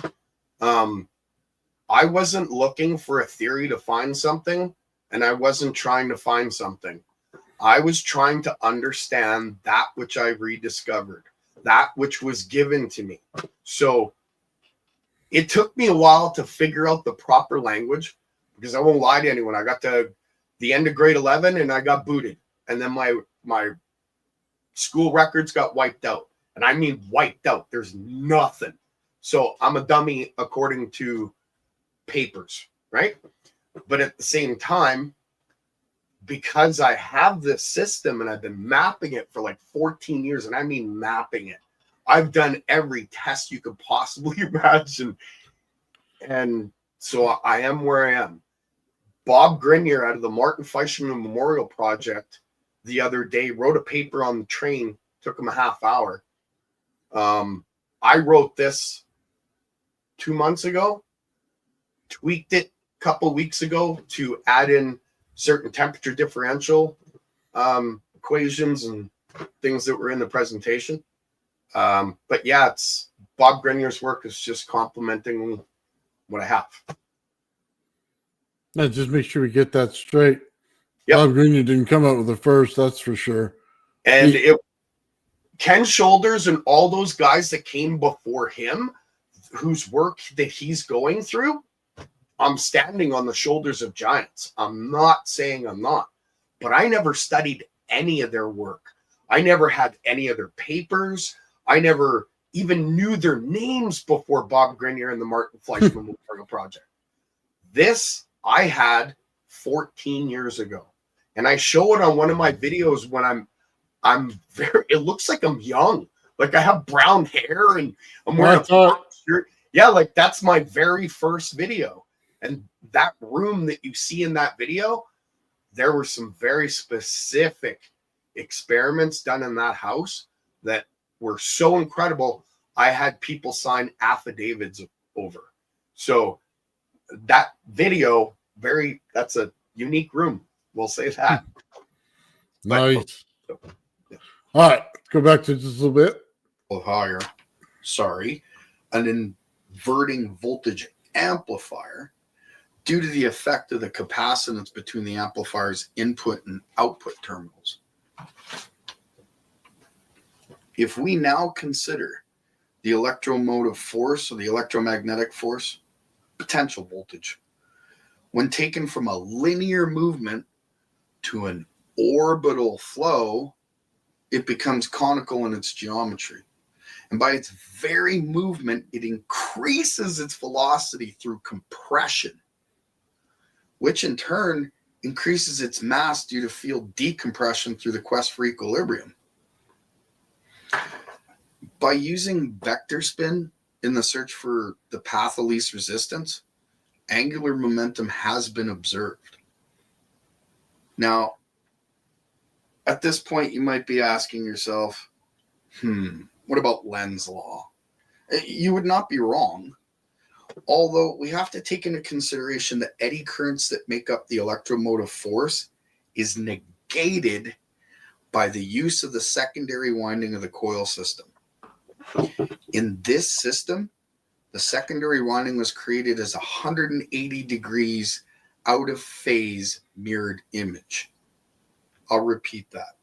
C: I wasn't looking for a theory to find something, and I wasn't trying to find something. I was trying to understand that which I rediscovered, that which was given to me. So it took me a while to figure out the proper language, because I won't lie to anyone. I got to the end of grade 11 and I got booted. And then my school records got wiped out. And I mean wiped out. There's nothing. So I'm a dummy according to papers, right? But at the same time, because I have this system and I've been mapping it for like 14 years, and I mean mapping it, I've done every test you could possibly imagine. And so I am where I am. Bob Grenier out of the Martin Fleischman Memorial Project the other day wrote a paper on the train, took him a half hour. I wrote this 2 months ago, tweaked it a couple weeks ago to add in certain temperature differential equations and things that were in the presentation. But yeah, it's Bob Grenier's work is just complementing what I have.
A: Now, just make sure we get that straight.
C: Yep.
A: Bob Green didn't come up with the first, that's for sure.
C: And Ken Shoulders and all those guys that came before him, whose work that he's going through, I'm standing on the shoulders of giants. I'm not saying I'm not, but I never studied any of their work. I never had any of their papers. I never even knew their names before Bob Grenier and the Martin Fleischman Memorial Project. This I had 14 years ago. And I show it on one of my videos when I'm very, it looks like I'm young. Like I have brown hair and I'm wearing a black shirt. Yeah, like that's my very first video. And that room that you see in that video, there were some very specific experiments done in that house that were so incredible. I had people sign affidavits over. So that video, that's a unique room. We'll say that.
A: Nice.
C: But,
A: yeah. All right, go back to just a little bit.
D: Higher. Sorry. An inverting voltage amplifier, due to the effect of the capacitance between the amplifier's input and output terminals. If we now consider the electromotive force or the electromagnetic force, potential voltage, when taken from a linear movement to an orbital flow, it becomes conical in its geometry. And by its very movement, it increases its velocity through compression, which in turn increases its mass due to field decompression through the quest for equilibrium. By using vector spin in the search for the path of least resistance, angular momentum has been observed. Now, at this point, you might be asking yourself, what about Lenz's law? You would not be wrong. Although we have to take into consideration the eddy currents that make up the electromotive force is negated by the use of the secondary winding of the coil system. In this system, the secondary winding was created as a 180 degrees out of phase mirrored image. I'll repeat that.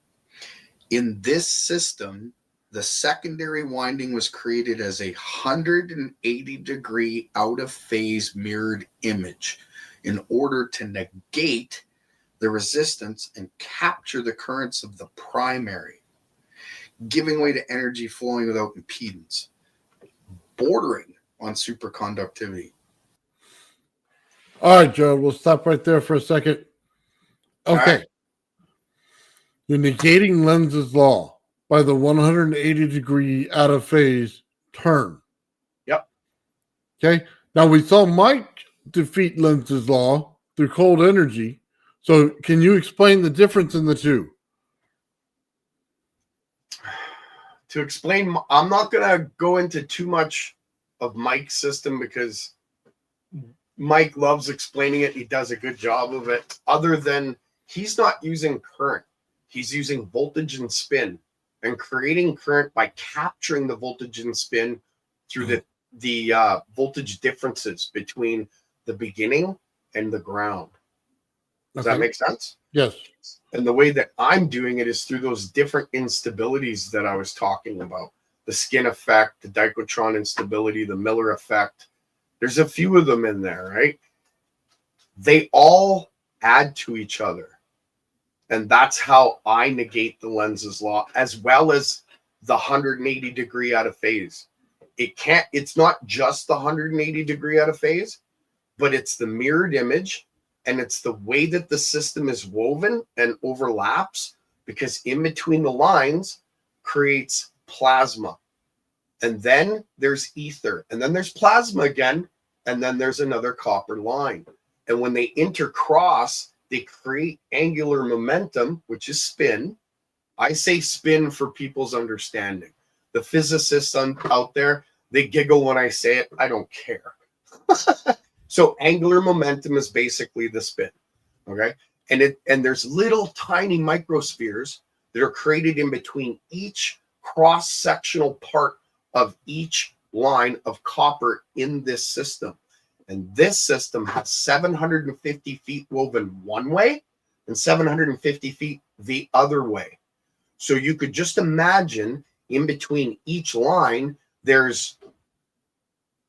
D: In this system, the secondary winding was created as a 180 degree out of phase mirrored image in order to negate the resistance and capture the currents of the primary, giving way to energy flowing without impedance, bordering on superconductivity.
A: All right, Gerald, we'll stop right there for a second. Okay.
C: right.
A: You're negating Lenz's law by the 180 degree out of phase turn.
C: Yep.
A: Okay. Now we saw Mike defeat Lenz's law through cold energy. So can you explain the difference in the two?
C: To explain, I'm not going to go into too much of Mike's system because Mike loves explaining it. He does a good job of it. Other than he's not using current, he's using voltage and spin and creating current by capturing the voltage and spin through the voltage differences between the beginning and the ground. Does that make sense?
A: Yes.
C: And the way that I'm doing it is through those different instabilities that I was talking about. The skin effect, the dichotron instability, the Miller effect. There's a few of them in there, right? They all add to each other. And that's how I negate the Lenz's law, as well as the 180 degree out of phase. It's not just the 180 degree out of phase, but it's the mirrored image. And it's the way that the system is woven and overlaps, because in between the lines creates plasma. And then there's ether. And then there's plasma again. And then there's another copper line. And when they intercross, they create angular momentum, which is spin. I say spin for people's understanding. The physicists out there, they giggle when I say it. I don't care. So angular momentum is basically the spin, okay? And there's little tiny microspheres that are created in between each cross-sectional part of each line of copper in this system. And this system has 750 feet woven one way and 750 feet the other way. So you could just imagine in between each line, there's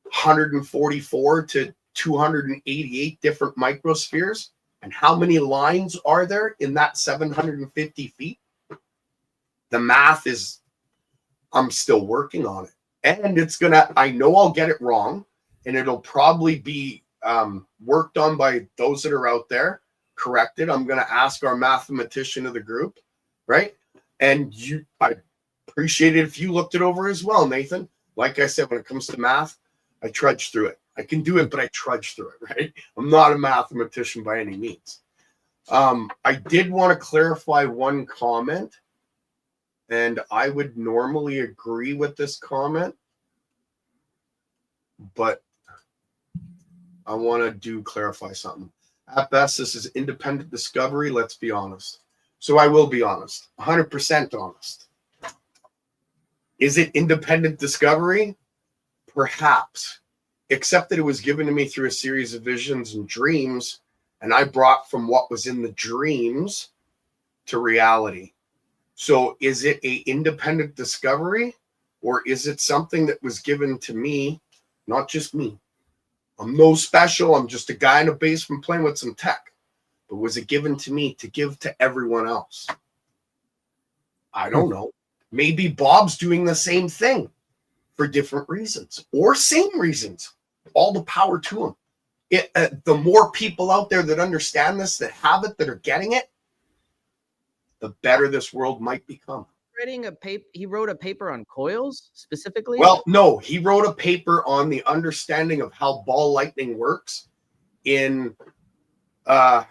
C: 144 to 288 different microspheres. And how many lines are there in that 750 feet? The math is, I'm still working on it. And I know I'll get it wrong, and it'll probably be worked on by those that are out there, corrected. I'm going to ask our mathematician of the group, right? And I appreciate it if you looked it over as well, Nathan. Like I said, when it comes to math, I trudge through it. I can do it, but I trudge through it, right? I'm not a mathematician by any means. I did want to clarify one comment, and I would normally agree with this comment, but I want to clarify something. At best, this is independent discovery. Let's be honest. So I will be honest, 100% honest. Is it independent discovery? Perhaps. Except that it was given to me through a series of visions and dreams, and I brought from what was in the dreams to reality. So is it an independent discovery, or is it something that was given to me, not just me? I'm no special. I'm just a guy in a basement playing with some tech. But was it given to me to give to everyone else? I don't know. Maybe Bob's doing the same thing for different reasons or same reasons. All the power to him. The more people out there that understand this, that have it, that are getting it, the better this world might become.
B: He wrote a paper on coils specifically?
C: Well, no, he wrote a paper on the understanding of how ball lightning works in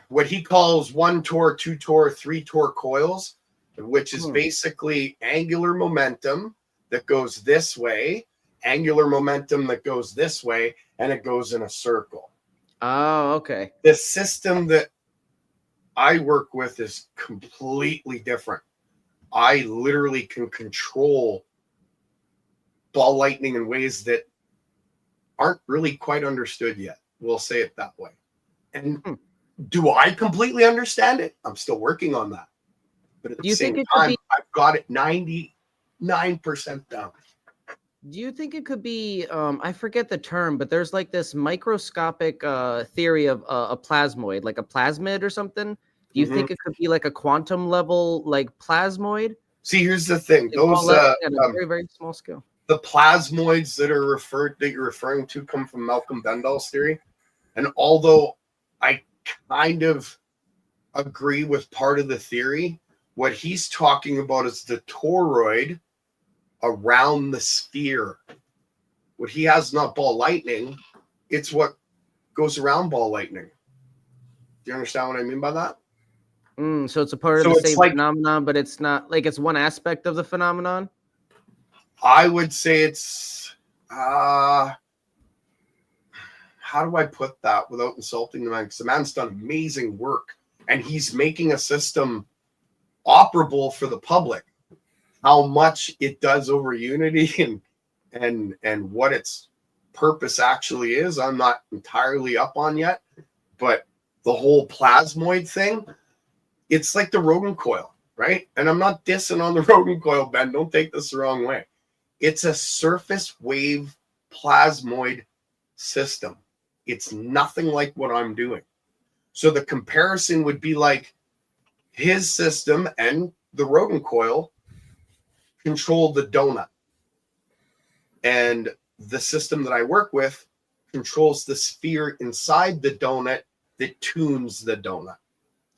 C: what he calls 1 torr, 2 torr, 3 torr coils, which is basically angular momentum that goes this way. angular momentum that goes this way, and it goes in a circle.
B: Oh, okay.
C: The system that I work with is completely different. I literally can control ball lightning in ways that aren't really quite understood yet. We'll say it that way. And do I completely understand it? I'm still working on that. But at the same time, I've got it 99% down.
B: Do you think it could be, I forget the term, but there's like this microscopic theory of a plasmoid, like a plasmid or something? Do you think it could be like a quantum level, like plasmoid?
C: See, here's the thing. Those
B: at a very, very small scale.
C: The plasmoids that you're referring to come from Malcolm Bendall's theory. And although I kind of agree with part of the theory, what he's talking about is the toroid around the sphere. What he has not ball lightning, it's what goes around ball lightning. Do you understand what I mean by that?
B: So it's a part of the same phenomenon, but it's not like it's one aspect of the phenomenon.
C: I would say it's how do I put that without insulting the man? Because the man's done amazing work and he's making a system operable for the public. How much it does over Unity and what its purpose actually is, I'm not entirely up on yet. But the whole plasmoid thing, it's like the Rogan coil, right? And I'm not dissing on the Rogan coil, Ben. Don't take this the wrong way. It's a surface wave plasmoid system. It's nothing like what I'm doing. So the comparison would be like his system and the Rogan coil control the donut. And the system that I work with controls the sphere inside the donut that tunes the donut.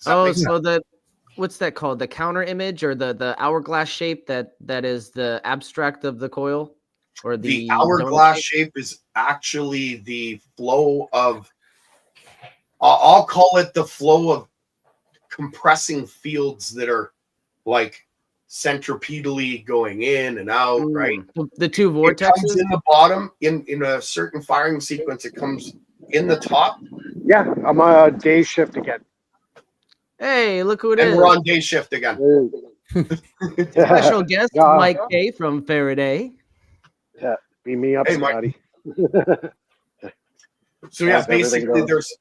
B: Oh, so what's that called? The counter image or the hourglass shape that is the abstract of the coil? Or
C: the hourglass shape is actually the flow of, I'll call it the flow of compressing fields that are like centripetally going in and out, right?
B: The two vortexes?
C: It comes in the bottom in a certain firing sequence. It comes in the top.
E: Yeah, I'm on day shift again.
B: Hey, look who it is.
C: And we're on day shift again.
B: Special guest, Mike K from Faraday.
E: Yeah, beat me up, Scotty.
C: So yeah, basically there's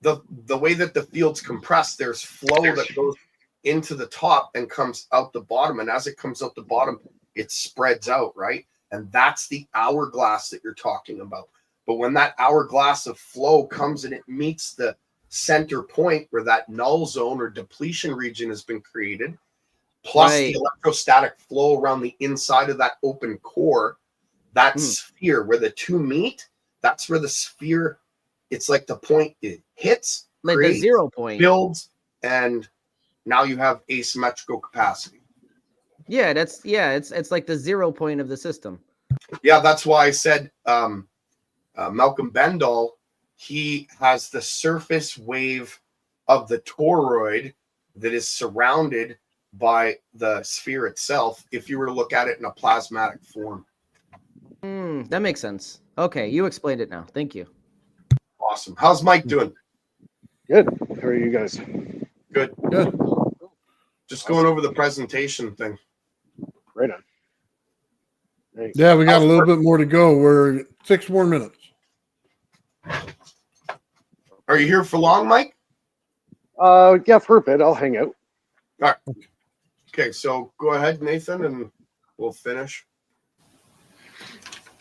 C: the way that the field's compressed, there's flow that goes into the top and comes out the bottom. And as it comes out the bottom, it spreads out, right? And that's the hourglass that you're talking about. But when that hourglass of flow comes and it meets the center point where that null zone or depletion region has been created, plus the electrostatic flow around the inside of that open core, that sphere where the two meet, that's where the sphere, it's like the point it hits,
B: like the 0 point,
C: builds, and now you have asymmetrical capacity.
B: Yeah, it's like the 0 point of the system.
C: Yeah, that's why I said Malcolm Bendall, he has the surface wave of the toroid that is surrounded by the sphere itself, if you were to look at it in a plasmatic form.
B: That makes sense. Okay, you explained it now. Thank you.
C: Awesome. How's Mike doing?
E: Good. How are you guys?
C: Good.
A: Good.
C: Just going over the presentation thing.
E: Right on. Thanks.
A: Yeah, we got a little bit more to go. We're 6 more minutes.
C: Are you here for long, Mike?
E: Yeah, for a bit. I'll hang out.
C: All right. Okay, so go ahead, Nathan, and we'll finish.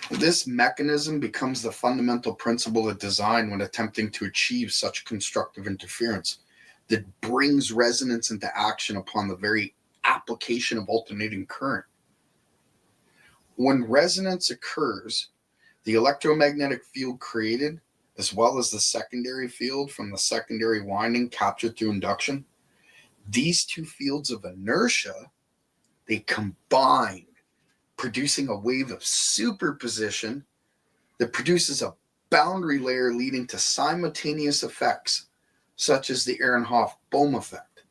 D: This mechanism becomes the fundamental principle of design when attempting to achieve such constructive interference that brings resonance into action upon the very application of alternating current. When resonance occurs, the electromagnetic field created, as well as the secondary field from the secondary winding captured through induction, these two fields of inertia, they combine, producing a wave of superposition that produces a boundary layer leading to simultaneous effects, such as the Ehrenhoff-Bohm effect.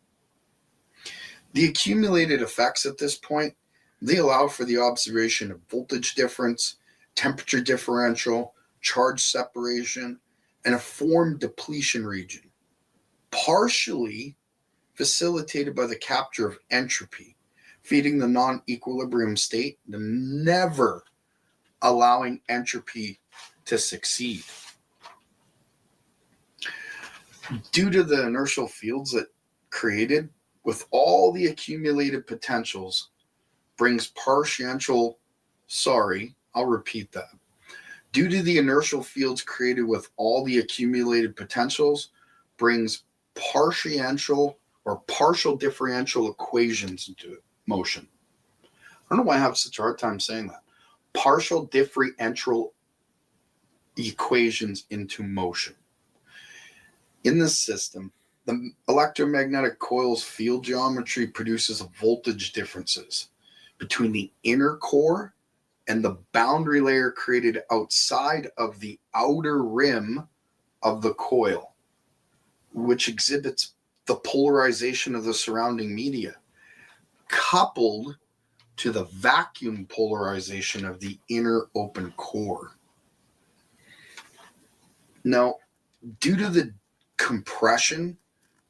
D: The accumulated effects at this point, they allow for the observation of voltage difference temperature differential, charge separation, and a form depletion region, partially facilitated by the capture of entropy, feeding the non-equilibrium state and never allowing entropy to succeed. Due to the inertial fields that created with all the accumulated potentials brings partial, I'll repeat that. Due to the inertial fields created with all the accumulated potentials brings partial or partial differential equations into motion. I don't know why I have such a hard time saying that. Partial differential equations into motion. In this system, the electromagnetic coil's field geometry produces voltage differences between the inner core and the boundary layer created outside of the outer rim of the coil, which exhibits the polarization of the surrounding media, coupled to the vacuum polarization of the inner open core. Now, due to the compression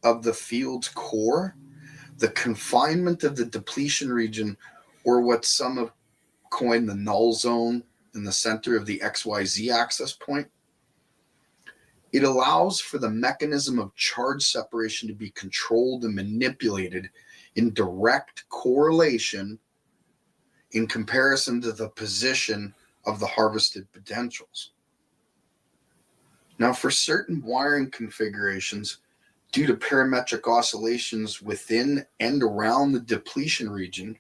D: of the field's core, the confinement of the depletion region, or what some have coined the null zone in the center of the XYZ axis point, it allows for the mechanism of charge separation to be controlled and manipulated in direct correlation in comparison to the position of the harvested potentials. Now, for certain wiring configurations, due to parametric oscillations within and around the depletion region,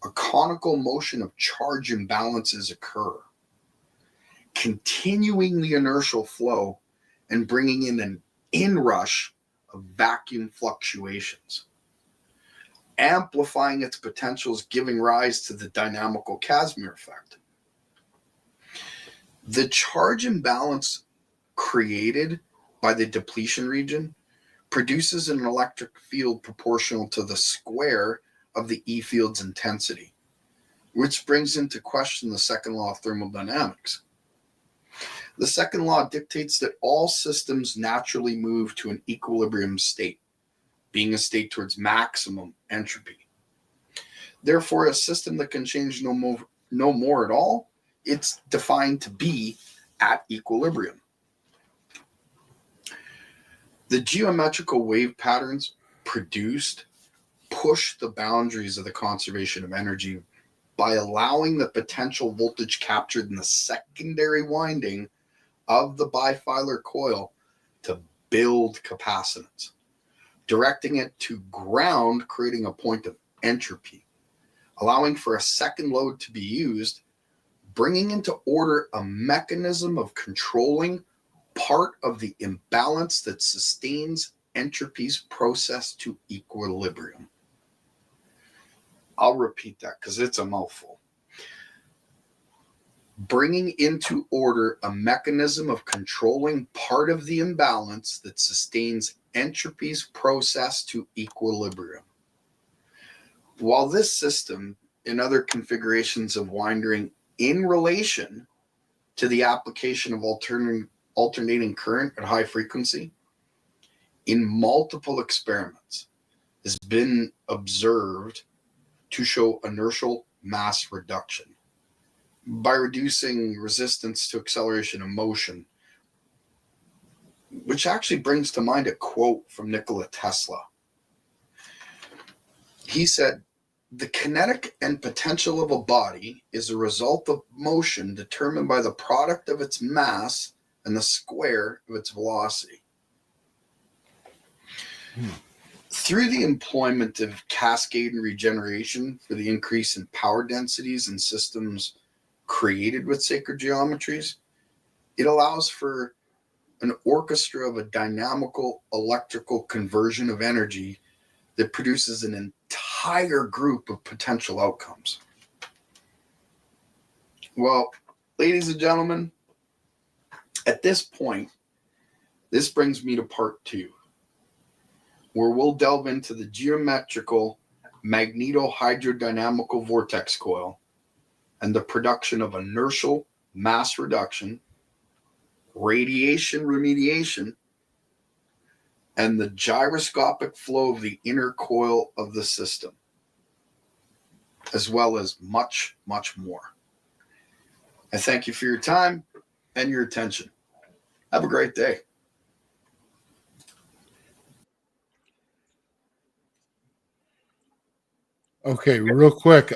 D: a conical motion of charge imbalances occur, continuing the inertial flow and bringing in an inrush of vacuum fluctuations, amplifying its potentials, giving rise to the dynamical Casimir effect. The charge imbalance created by the depletion region produces an electric field proportional to the square of the E field's intensity, which brings into question the second law of thermodynamics. The second law dictates that all systems naturally move to an equilibrium state, being a state towards maximum entropy. Therefore, a system that can change no more at all, it's defined to be at equilibrium. The geometrical wave patterns produced push the boundaries of the conservation of energy by allowing the potential voltage captured in the secondary winding of the bifilar coil to build capacitance, directing it to ground, creating a point of entropy, allowing for a second load to be used, bringing into order a mechanism of controlling part of the imbalance that sustains entropy's process to equilibrium. I'll repeat that because it's a mouthful. Bringing into order a mechanism of controlling part of the imbalance that sustains entropy's process to equilibrium. While this system and other configurations of winding in relation to the application of alternating current at high frequency in multiple experiments has been observed to show inertial mass reduction by reducing resistance to acceleration of motion, which actually brings to mind a quote from Nikola Tesla. He said, "The kinetic and potential of a body is a result of motion determined by the product of its mass and the square of its velocity." Through the employment of cascade and regeneration for the increase in power densities in systems created with sacred geometries, it allows for an orchestra of a dynamical electrical conversion of energy that produces an entire group of potential outcomes. Well, ladies and gentlemen, at this point, this brings me to part 2, where we'll delve into the geometrical magnetohydrodynamical vortex coil and the production of inertial mass reduction, radiation remediation, and the gyroscopic flow of the inner coil of the system, as well as much, much more. I thank you for your time and your attention. Have a great day.
A: Okay, real quick,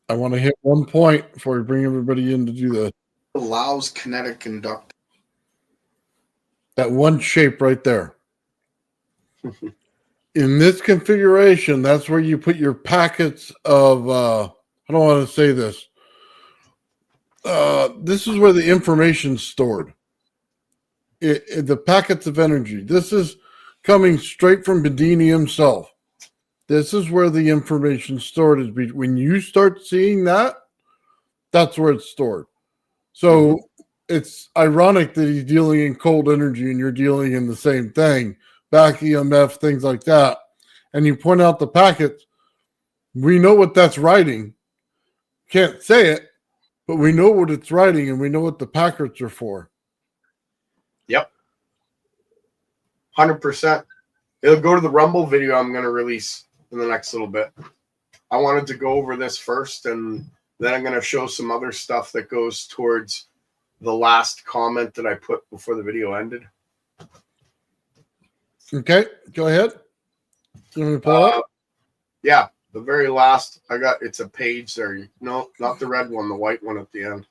A: I want to hit one point before we bring everybody in to do the
D: Allows kinetic conductivity.
A: that one shape right there. In this configuration, that's where you put your packets of I don't want to say this. This is where the information's stored. The packets of energy. This is coming straight from Bedini himself. This is where the information's stored. Is when you start seeing that, that's where it's stored. So it's ironic that he's dealing in cold energy and you're dealing in the same thing, back EMF, things like that. And you point out the packets. We know what that's writing. Can't say it, but we know what it's writing and we know what the packets are for.
C: Yep. 100%. It'll go to the Rumble video I'm going to release in the next little bit. I wanted to go over this first, and then I'm going to show some other stuff that goes towards the last comment that I put before the video ended.
A: Okay, go ahead. You want me to pull it up?
C: Yeah, the very last. It's a page there. No, not the red one, the white one at the end.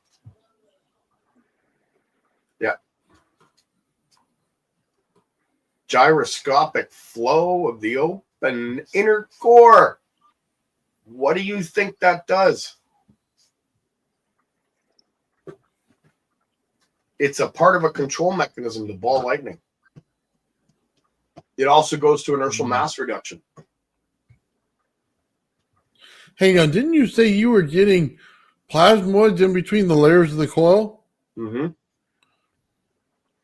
C: Yeah. Gyroscopic flow of the open inner core. What do you think that does? It's a part of a control mechanism to ball lightning. It also goes to inertial mass reduction.
A: Hang on, didn't you say you were getting plasmoids in between the layers of the coil?
C: Mm-hmm.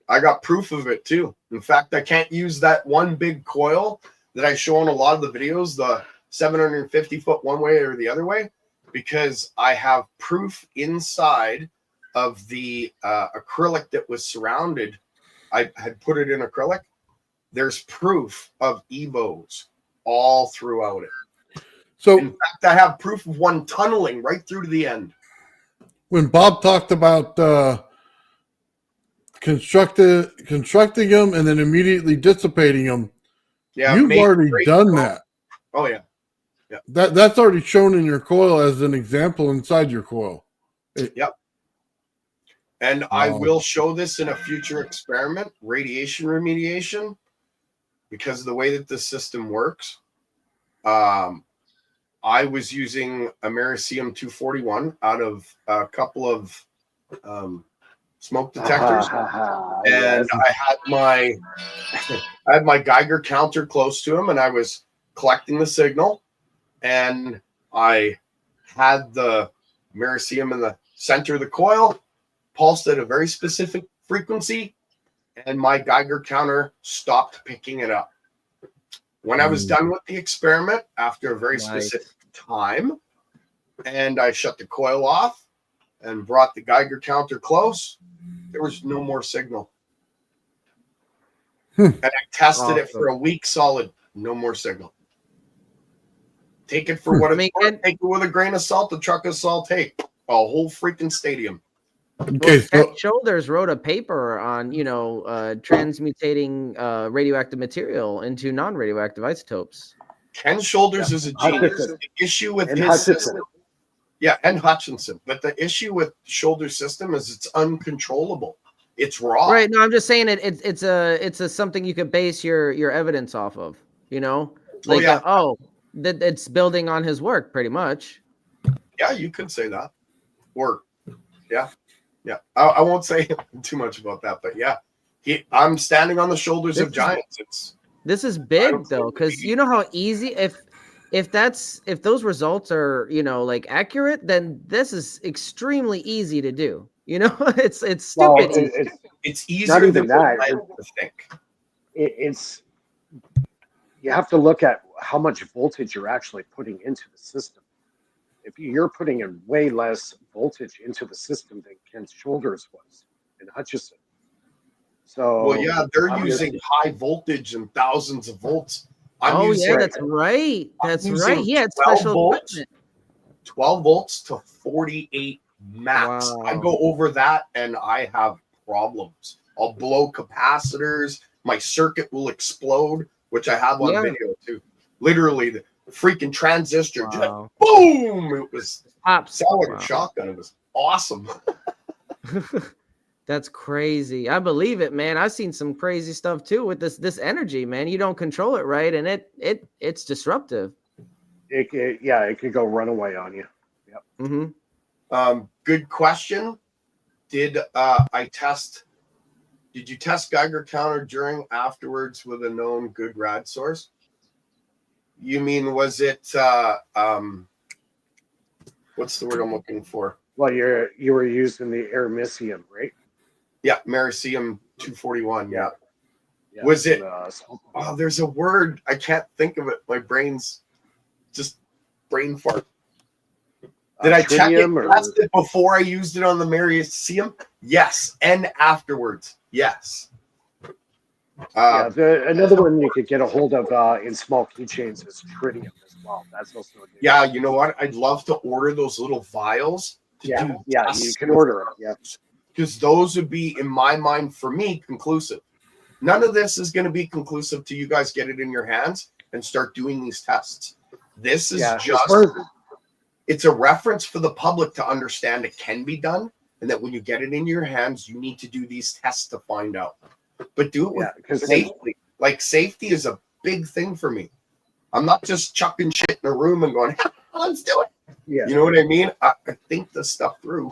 C: I got proof of it too. In fact, I can't use that one big coil that I show in a lot of the videos, the 750 foot one way or the other way, because I have proof inside of the acrylic that was surrounded. I had put it in acrylic. There's proof of EVOs all throughout it.
A: So
C: in fact, I have proof of one tunneling right through to the end.
A: When Bob talked about constructing them and then immediately dissipating them, you've already done that.
C: Oh yeah.
A: Yeah. That's already shown in your coil as an example inside your coil.
C: Yep. And I will show this in a future experiment, radiation remediation, because of the way that the system works. I was using Americium 241 out of a couple of smoke detectors, and I had my Geiger counter close to him, and I was collecting the signal, and I had the Americium in the center of the coil, pulsed at a very specific frequency, and my Geiger counter stopped picking it up. When I was done with the experiment, after a very specific time, and I shut the coil off and brought the Geiger counter close, there was no more signal. And I tested it for a week solid, no more signal. Take it for what it's worth. Take it with a grain of salt, a truck of salt, take a whole freaking stadium.
B: Okay, Ted Shoulders wrote a paper on, transmutating radioactive material into non-radioactive isotopes.
C: Ken Shoulders is a genius. The issue with his system, and Hutchinson. But the issue with Shoulders' system is it's uncontrollable. It's raw.
B: Right. No, I'm just saying it's a something you could base your evidence off of. That it's building on his work pretty much.
C: Yeah, you could say that. Or, yeah. I won't say too much about that, but yeah, I'm standing on the shoulders of giants.
B: This is big though, because you know how easy if those results are accurate, then this is extremely easy to do. It's stupid.
E: Well,
C: it's easier not even than that. I think.
E: It's you have to look at how much voltage you're actually putting into the system. if you're putting in way less voltage into the system than Kent's shoulders was in Hutchison. So
C: Well, yeah, they're
E: obviously-
C: using high voltage and thousands of volts. I'm
B: Oh
C: using
B: yeah, that's right.
C: I'm
B: That's
C: using
B: right. He had
C: 12
B: special
C: volts.
B: equipment.
C: 12 volts to 48 max. I
B: Wow.
C: go over that and I have problems. I'll blow capacitors. My circuit will explode, which I have on
B: Yeah.
C: video too. Literally, the freaking transistor just
B: Wow.
C: boom. It was
B: Pops.
C: sounded like
B: Wow.
C: a shotgun. It was awesome.
B: That's crazy. I believe it, man. I've seen some crazy stuff too with this energy, man. You don't control it right, and it's disruptive.
E: it could go runaway on you.
B: Mm-hmm.
C: Good question. Did you test Geiger counter during afterwards with a known good rad source? You mean, was it what's the word I'm looking for?
E: Well, you were using the Aramicium, right?
C: Yeah, Mericium 241. Yeah.
E: Yeah,
C: Was it-
E: so,
C: Oh, there's a word. I can't think of it. My brain's just brain fart. Did I check it,
E: tritium or-
C: test it before I used it on the Mericium? Yes. And afterwards. Yes.
E: another one you could get a hold of in small keychains is tritium as well. That's also a good
C: Yeah, you know what? I'd love to order those little vials.
E: yeah, you can order them. Yeah,
C: Because those would be, in my mind, for me, conclusive. None of this is going to be conclusive till you guys get it in your hands and start doing these tests. This is
E: yeah.
C: just,
E: As far as,
C: it's a reference for the public to understand it can be done, and that when you get it in your hands, you need to do these tests to find out. But do it with
E: yeah, because
C: safety. Like, safety is a big thing for me. I'm not just chucking shit in a room and going, let's do it.
E: yeah,
C: You know what I mean? I think this stuff through.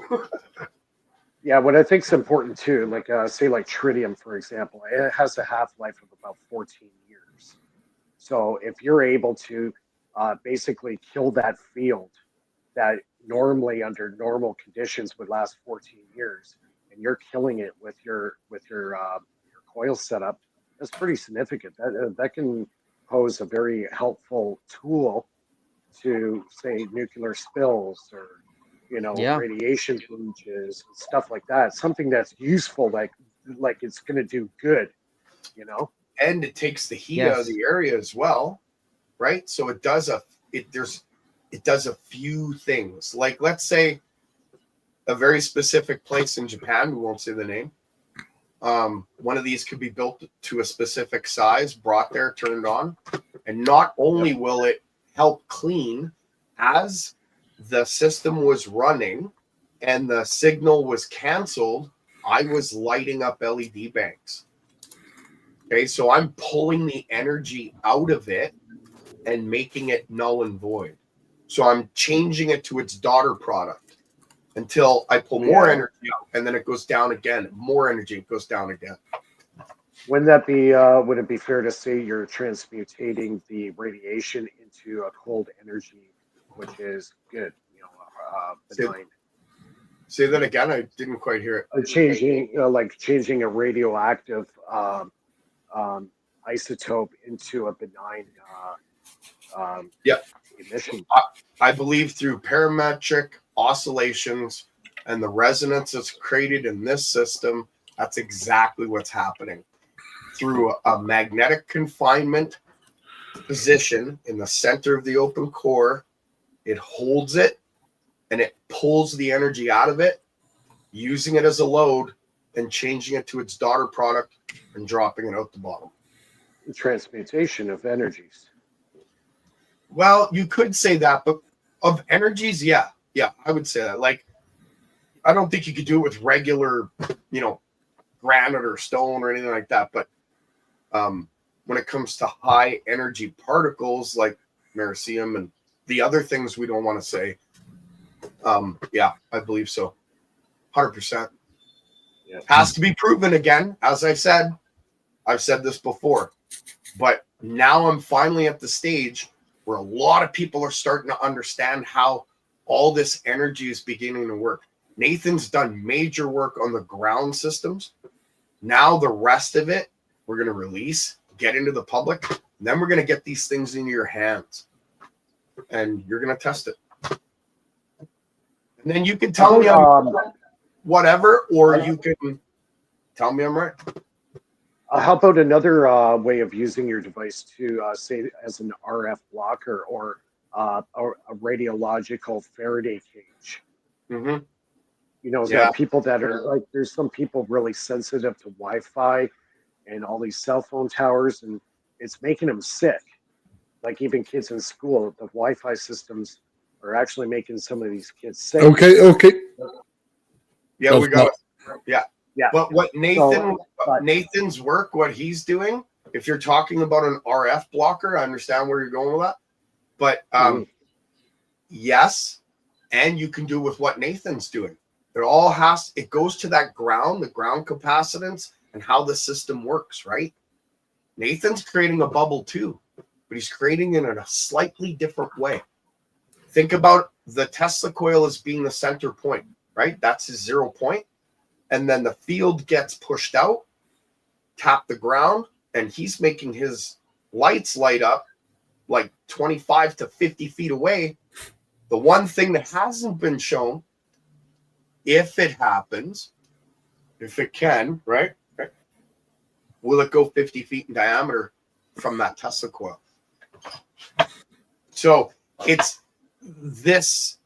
E: yeah. What I think is important too, like say like tritium, for example, it has a half-life of about 14 years. So if you're able to basically kill that field that normally under normal conditions would last 14 years, and you're killing it with your coil setup, that's pretty significant. That can pose a very helpful tool to say nuclear spills or
B: Yeah.
E: radiation breaches and stuff like that. Something that's useful, like it's going to do good.
C: And it takes the heat out of the area as well, right? So it does a few things. Like, let's say a very specific place in Japan, we won't say the name. One of these could be built to a specific size, brought there, turned on, and not only will it help clean, as the system was running and the signal was canceled, I was lighting up LED banks. Okay, so I'm pulling the energy out of it and making it null and void. So I'm changing it to its daughter product until I pull more energy out, and then it goes down again. More energy, it goes down again.
E: Wouldn't that be? Would it be fair to say you're transmutating the radiation into a cold energy, which is good? Benign.
C: Say that again. I didn't quite hear it.
E: Changing a radioactive isotope into a benign emission.
C: I believe through parametric oscillations and the resonance that's created in this system, that's exactly what's happening. Through a magnetic confinement position in the center of the open core, it holds it and it pulls the energy out of it, using it as a load and changing it to its daughter product and dropping it out the bottom.
E: The transmutation of energies.
C: Well, you could say that, but of energies, yeah, I would say that. Like, I don't think you could do it with regular, granite or stone or anything like that. But when it comes to high energy particles like Mericium and the other things we don't want to say, I believe so. 100%.
E: Yeah.
C: Has to be proven again. As I said, I've said this before, but now I'm finally at the stage where a lot of people are starting to understand how all this energy is beginning to work. Nathan's done major work on the ground systems. Now the rest of it, we're going to release, get into the public, and then we're going to get these things into your hands. And you're going to test it. And then you can tell me I'm whatever, or
E: I-
C: you can tell me I'm right.
E: How about another way of using your device to say as an RF blocker or a radiological Faraday cage?
C: Mm-hmm.
E: You know,
C: Yeah.
E: that people that are like, there's some people really sensitive to Wi-Fi and all these cell phone towers, and it's making them sick. Like even kids in school, the Wi-Fi systems are actually making some of these kids sick.
A: Okay.
C: Yeah,
A: That's
C: we got
A: not-
C: it. Yeah.
E: Yeah.
C: But what
E: but-
C: Nathan's work, what he's doing, if you're talking about an RF blocker, I understand where you're going with that. But yes, and you can do with what Nathan's doing. It goes to that ground, the ground capacitance, and how the system works, right? Nathan's creating a bubble too, but he's creating it in a slightly different way. Think about the Tesla coil as being the center point, right? That's his 0 point. And then the field gets pushed out, tap the ground, and he's making his lights light up like 25 to 50 feet away. The one thing that hasn't been shown, if it happens, if it can, right? Will it go 50 feet in diameter from that Tesla coil? So it's this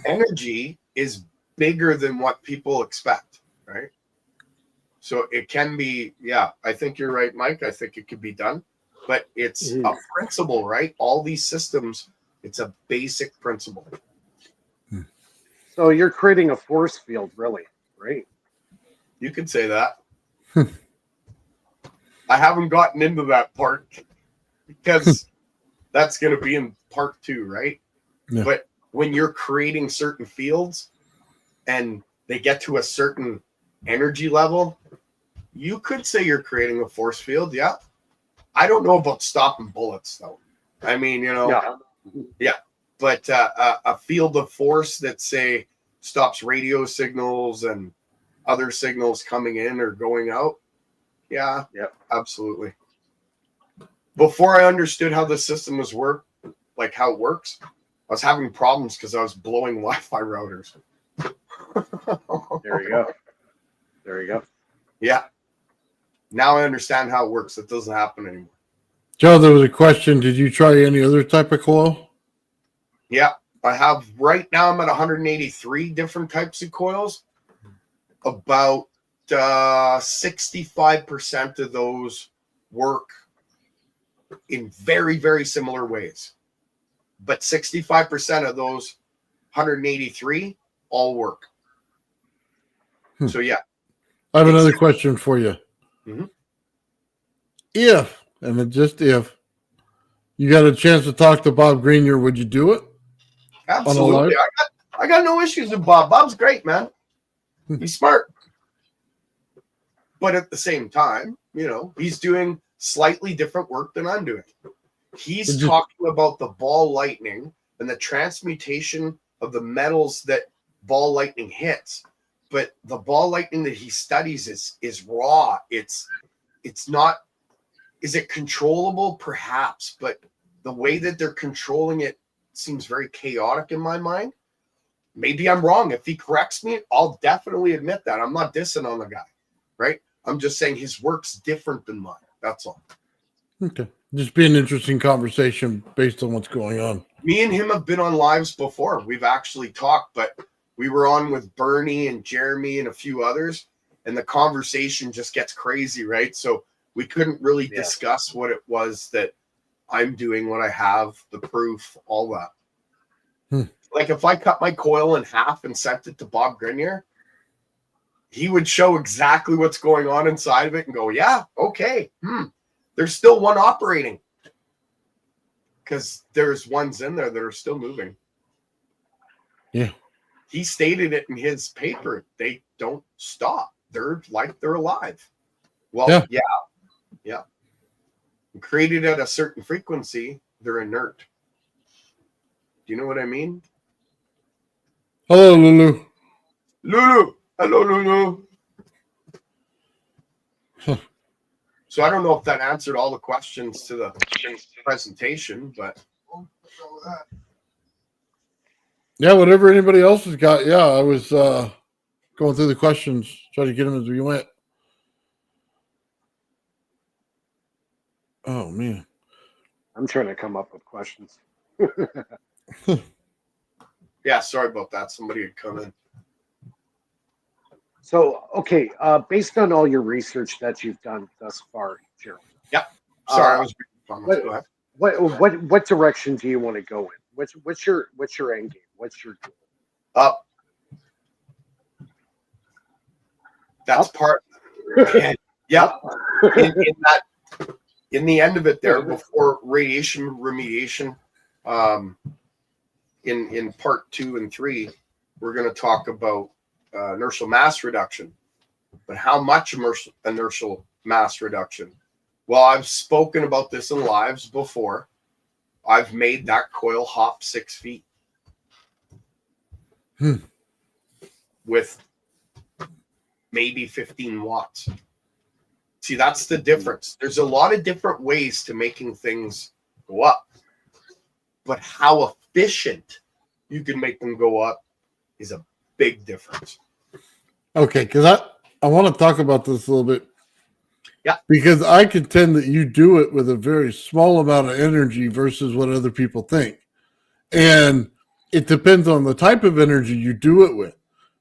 C: energy is bigger than what people expect, right? So it can be, yeah, I think you're right, Mike. I think it could be done, but it's a principle, right? All these systems, it's a basic principle.
E: So you're creating a force field, really, right?
C: You could say that. I haven't gotten into that part because that's going to be in part 2, right?
A: Yeah.
C: But when you're creating certain fields and they get to a certain energy level, you could say you're creating a force field. Yeah. I don't know about stopping bullets, though. I mean, yeah. But a field of force that, say, stops radio signals and other signals coming in or going out. Yeah, absolutely. Before I understood how the system was like how it works, I was having problems because I was blowing Wi-Fi routers.
E: There you go.
C: Yeah. Now I understand how it works. It doesn't happen anymore.
A: Joe, there was a question. Did you try any other type of coil?
C: Yeah. I have right now, I'm at 183 different types of coils. About 65% of those work in very, very similar ways. But 65% of those 183 all work. So, yeah.
A: I have another question for you.
C: Mm-hmm.
A: If, and it's just if, you got a chance to talk to Bob Greenyer, would you do it?
C: Absolutely. I got no issues with Bob. Bob's great, man. He's smart. But at the same time, he's doing slightly different work than I'm doing. He's talking about the ball lightning and the transmutation of the metals that ball lightning hits. But the ball lightning that he studies is raw. It's not. Is it controllable? Perhaps, but the way that they're controlling it seems very chaotic in my mind. Maybe I'm wrong. If he corrects me, I'll definitely admit that. I'm not dissing on the guy, right? I'm just saying his work's different than mine. That's all.
A: Okay. Just be an interesting conversation based on what's going on.
C: Me and him have been on lives before. We've actually talked, but we were on with Bernie and Jeremy and a few others, and the conversation just gets crazy, right? So we couldn't really discuss what it was that I'm doing, what I have, the proof, all that. Like if I cut my coil in half and sent it to Bob Grenier, he would show exactly what's going on inside of it and go, yeah, okay. There's still one operating. Because there's ones in there that are still moving.
A: Yeah.
C: He stated it in his paper. They don't stop. They're alive. Well, yeah. Created at a certain frequency, they're inert. Do you know what I mean?
A: Hello, Lulu.
C: Lulu. Hello, Lulu. So I don't know if that answered all the questions to the presentation, but
A: Yeah, whatever anybody else has got. Yeah, I was going through the questions, trying to get them as we went. Oh man,
E: I'm trying to come up with questions.
C: Yeah, sorry about that. Somebody had come in.
E: So, okay, based on all your research that you've done thus far, Gerald.
C: Yep. Sorry, I
E: Uh,
C: was reading comments. Go ahead.
E: what direction do you want to go in? What's your end game? What's your goal?
C: Up. That's
E: Up?
C: part. Yep. In the end of it there, before radiation remediation, in part 2 and 3, we're going to talk about inertial mass reduction. But how much inertial mass reduction? Well, I've spoken about this in lives before. I've made that coil hop 6 feet with maybe 15 watts. See, that's the difference. There's a lot of different ways to making things go up, but how efficient you can make them go up is a big difference.
A: okay, because I want to talk about this a little bit.
C: Yeah.
A: Because I contend that you do it with a very small amount of energy versus what other people think. And it depends on the type of energy you do it with.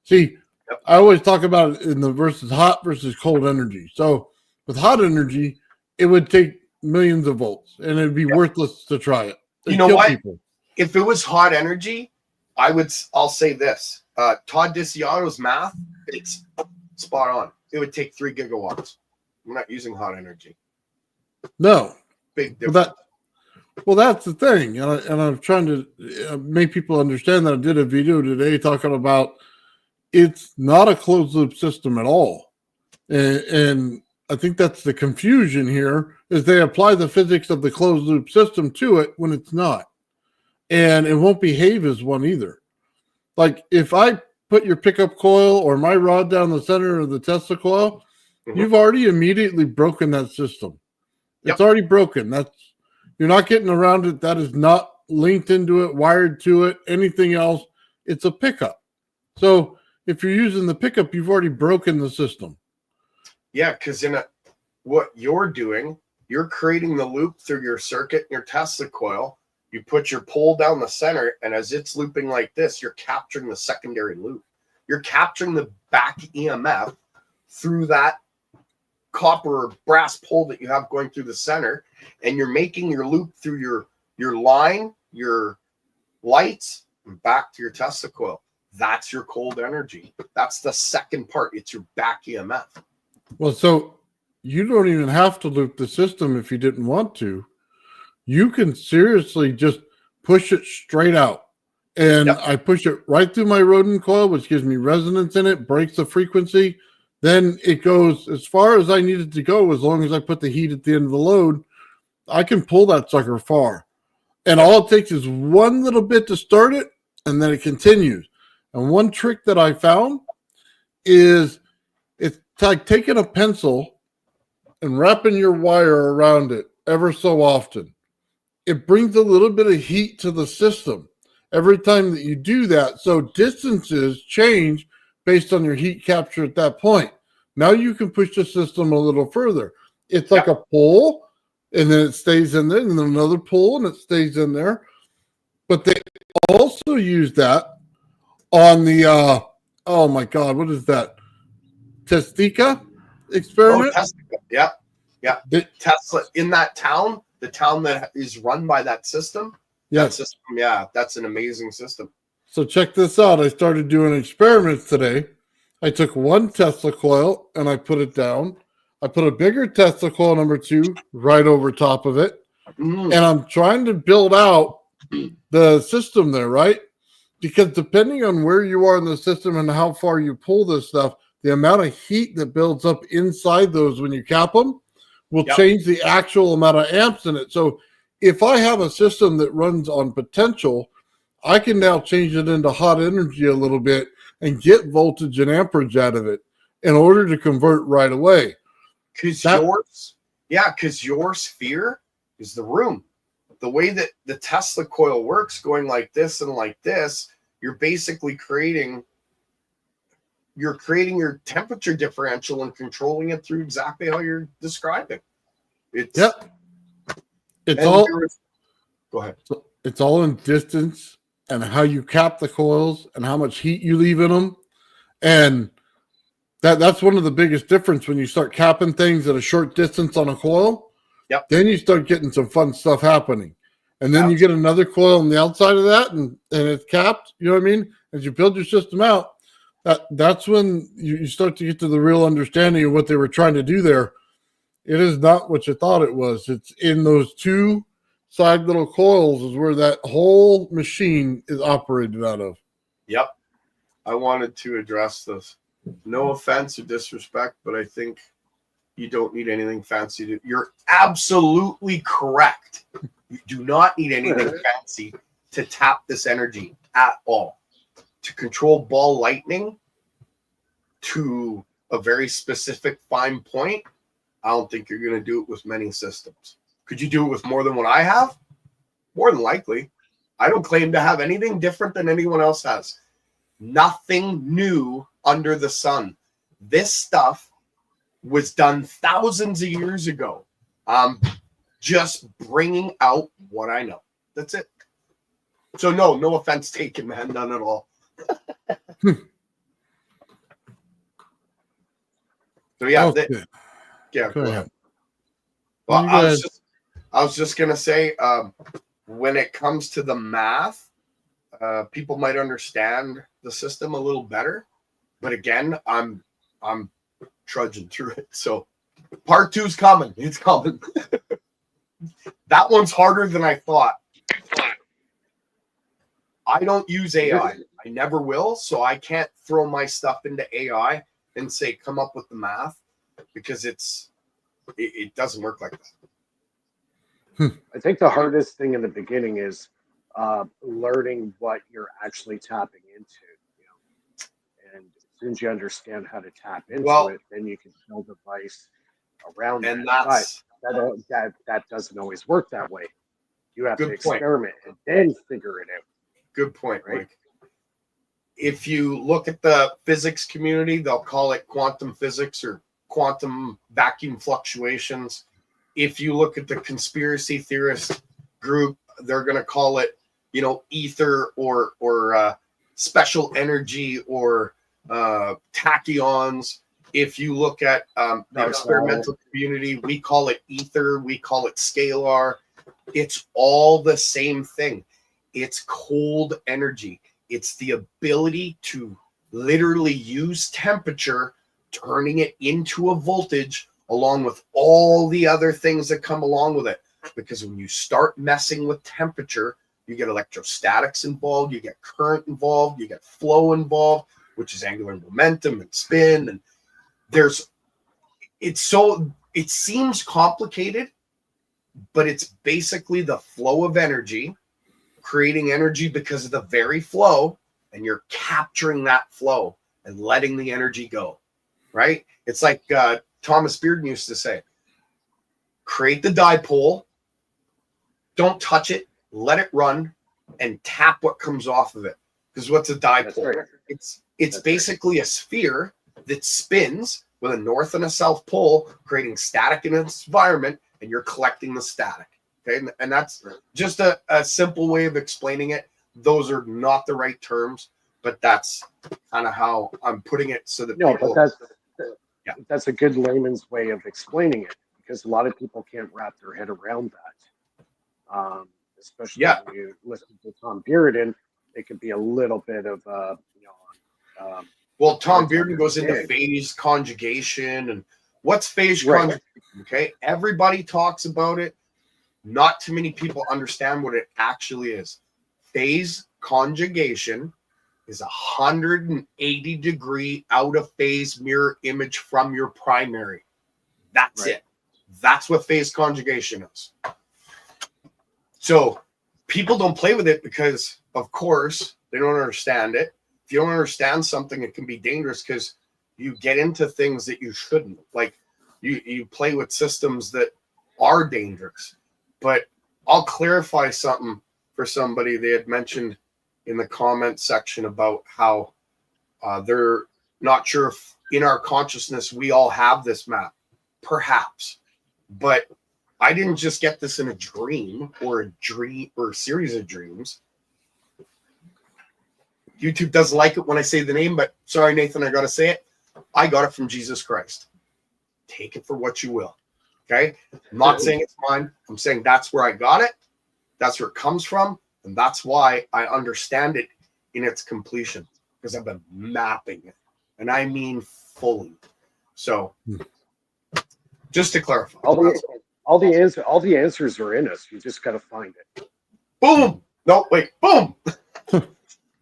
A: See,
C: Yep.
A: I always talk about it in the versus hot versus cold energy. So with hot energy, it would take millions of volts and it'd be worthless to try it. It'd
C: You know
A: kill
C: what?
A: people.
C: If it was hot energy, I'll say this. Todd DiCiano's math, it's spot on. It would take 3 gigawatts. We're not using hot energy.
A: No.
C: Big
A: Well,
C: difference.
A: that's the thing. And I'm trying to make people understand that I did a video today talking about it's not a closed loop system at all. And I think that's the confusion here is they apply the physics of the closed loop system to it when it's not. And it won't behave as one either. Like if I put your pickup coil or my rod down the center of the Tesla coil, you've already immediately broken that system. It's already broken. You're not getting around it. That is not linked into it, wired to it, anything else. It's a pickup. So if you're using the pickup, you've already broken the system.
C: Yeah, because what you're doing, you're creating the loop through your circuit, your Tesla coil. You put your pole down the center, and as it's looping like this, you're capturing the secondary loop. You're capturing the back EMF through that copper or brass pole that you have going through the center, and you're making your loop through your line, your lights, and back to your Tesla coil. That's your cold energy. That's the second part. It's your back EMF.
A: Well, so you don't even have to loop the system if you didn't want to. You can seriously just push it straight out. And I push it right through my rodent coil, which gives me resonance in it, breaks the frequency. Then it goes as far as I need it to go. As long as I put the heat at the end of the load, I can pull that sucker far. And all it takes is one little bit to start it, and then it continues. And one trick that I found is it's like taking a pencil and wrapping your wire around it ever so often. It brings a little bit of heat to the system every time that you do that. So distances change based on your heat capture at that point. Now you can push the system a little further. It's like a pull, and then it stays in there, and then another pull, and it stays in there. But they also use that on the, oh my God, what is that? Testica experiment?
C: Oh, Tesla. Yeah. Tesla in that town, the town that is run by that system.
A: Yes.
C: That system, yeah, that's an amazing system.
A: So check this out. I started doing experiments today. I took one Tesla coil and I put it down. I put a bigger Tesla coil number 2 right over top of it. And I'm trying to build out the system there, right? Because depending on where you are in the system and how far you pull this stuff, the amount of heat that builds up inside those when you cap them will change the actual amount of amps in it. So if I have a system that runs on potential, I can now change it into hot energy a little bit and get voltage and amperage out of it in order to convert right away.
C: Because your sphere is the room. The way that the Tesla coil works, going like this and like this, you're basically creating your temperature differential and controlling it through exactly how you're describing. It's
A: Yep. It's
C: and
A: all
C: go ahead.
A: it's all in distance and how you cap the coils and how much heat you leave in them. And that's one of the biggest difference when you start capping things at a short distance on a coil.
C: Yep.
A: Then you start getting some fun stuff happening. And then you get another coil on the outside of that and it's capped. You know what I mean? As you build your system out, that's when you start to get to the real understanding of what they were trying to do there. It is not what you thought it was. It's in those two side little coils is where that whole machine is operated out of.
C: Yep. I wanted to address this. No offense or disrespect, but I think you don't need anything fancy. You're absolutely correct. You do not need anything fancy to tap this energy at all. To control ball lightning to a very specific fine point, I don't think you're going to do it with many systems. Could you do it with more than what I have? More than likely. I don't claim to have anything different than anyone else has. Nothing new under the sun. This stuff was done thousands of years ago. Just bringing out what I know. That's it. So no offense taken, man. None at all. So yeah,
A: Okay.
C: Go
A: Go
C: ahead.
A: ahead.
C: Well,
A: You
C: I
A: guys-
C: was just gonna say, when it comes to the math, people might understand the system a little better, but again, I'm trudging through it. So part 2's coming. It's coming. That one's harder than I thought. I don't use AI. I never will, so I can't throw my stuff into AI and say come up with the math because it doesn't work like that.
E: I think the hardest thing in the beginning is learning what you're actually tapping into. You know? And as soon as you understand how to tap into it, then you can build a device around
C: And
E: it.
C: that's
E: But that doesn't always work that way. You have to
C: Good point.
E: experiment and then figure it out.
C: good point,
E: Right.
C: Mike. If you look at the physics community, they'll call it quantum physics or quantum vacuum fluctuations. If you look at the conspiracy theorist group, they're going to call it, ether or special energy or tachyons. If you look at the experimental community, we call it ether, we call it scalar. It's all the same thing. It's cold energy. It's the ability to literally use temperature, turning it into a voltage, along with all the other things that come along with it. Because when you start messing with temperature, you get electrostatics involved, you get current involved, you get flow involved, which is angular momentum and spin. And it seems complicated, but it's basically the flow of energy, creating energy because of the very flow, and you're capturing that flow and letting the energy go, right? It's like Thomas Bearden used to say, create the dipole, don't touch it, let it run, and tap what comes off of it. Because what's a dipole?
E: Right.
C: It's basically a sphere that spins with a north and a south pole, creating static in its environment, and you're collecting the static. Okay, and that's just a simple way of explaining it. Those are not the right terms, but that's kind of how I'm putting it so that people.
E: But that's a good layman's way of explaining it, because a lot of people can't wrap their head around that. Especially when you listen to Tom Bearden, it could be a little bit of
C: well, Tom Bearden goes into phase conjugation and what's phase conjugation. Okay, everybody talks about it. Not too many people understand what it actually is. Phase conjugation is 180-degree out of phase mirror image from your primary. That's it. That's what phase conjugation is. So people don't play with it because, of course, they don't understand it. If you don't understand something, it can be dangerous because you get into things that you shouldn't. Like you play with systems that are dangerous. But I'll clarify something for somebody. They had mentioned in the comment section about how they're not sure if in our consciousness we all have this map. Perhaps. But I didn't just get this in a dream or a series of dreams. YouTube doesn't like it when I say the name, but sorry, Nathan, I got to say it. I got it from Jesus Christ. Take it for what you will. Okay? I'm not saying it's mine. I'm saying that's where I got it. That's where it comes from. And that's why I understand it in its completion, because I've been mapping it. And I mean fully. So just to clarify.
E: All the answers are in us. You just got to find it.
C: Boom. No, wait. Boom.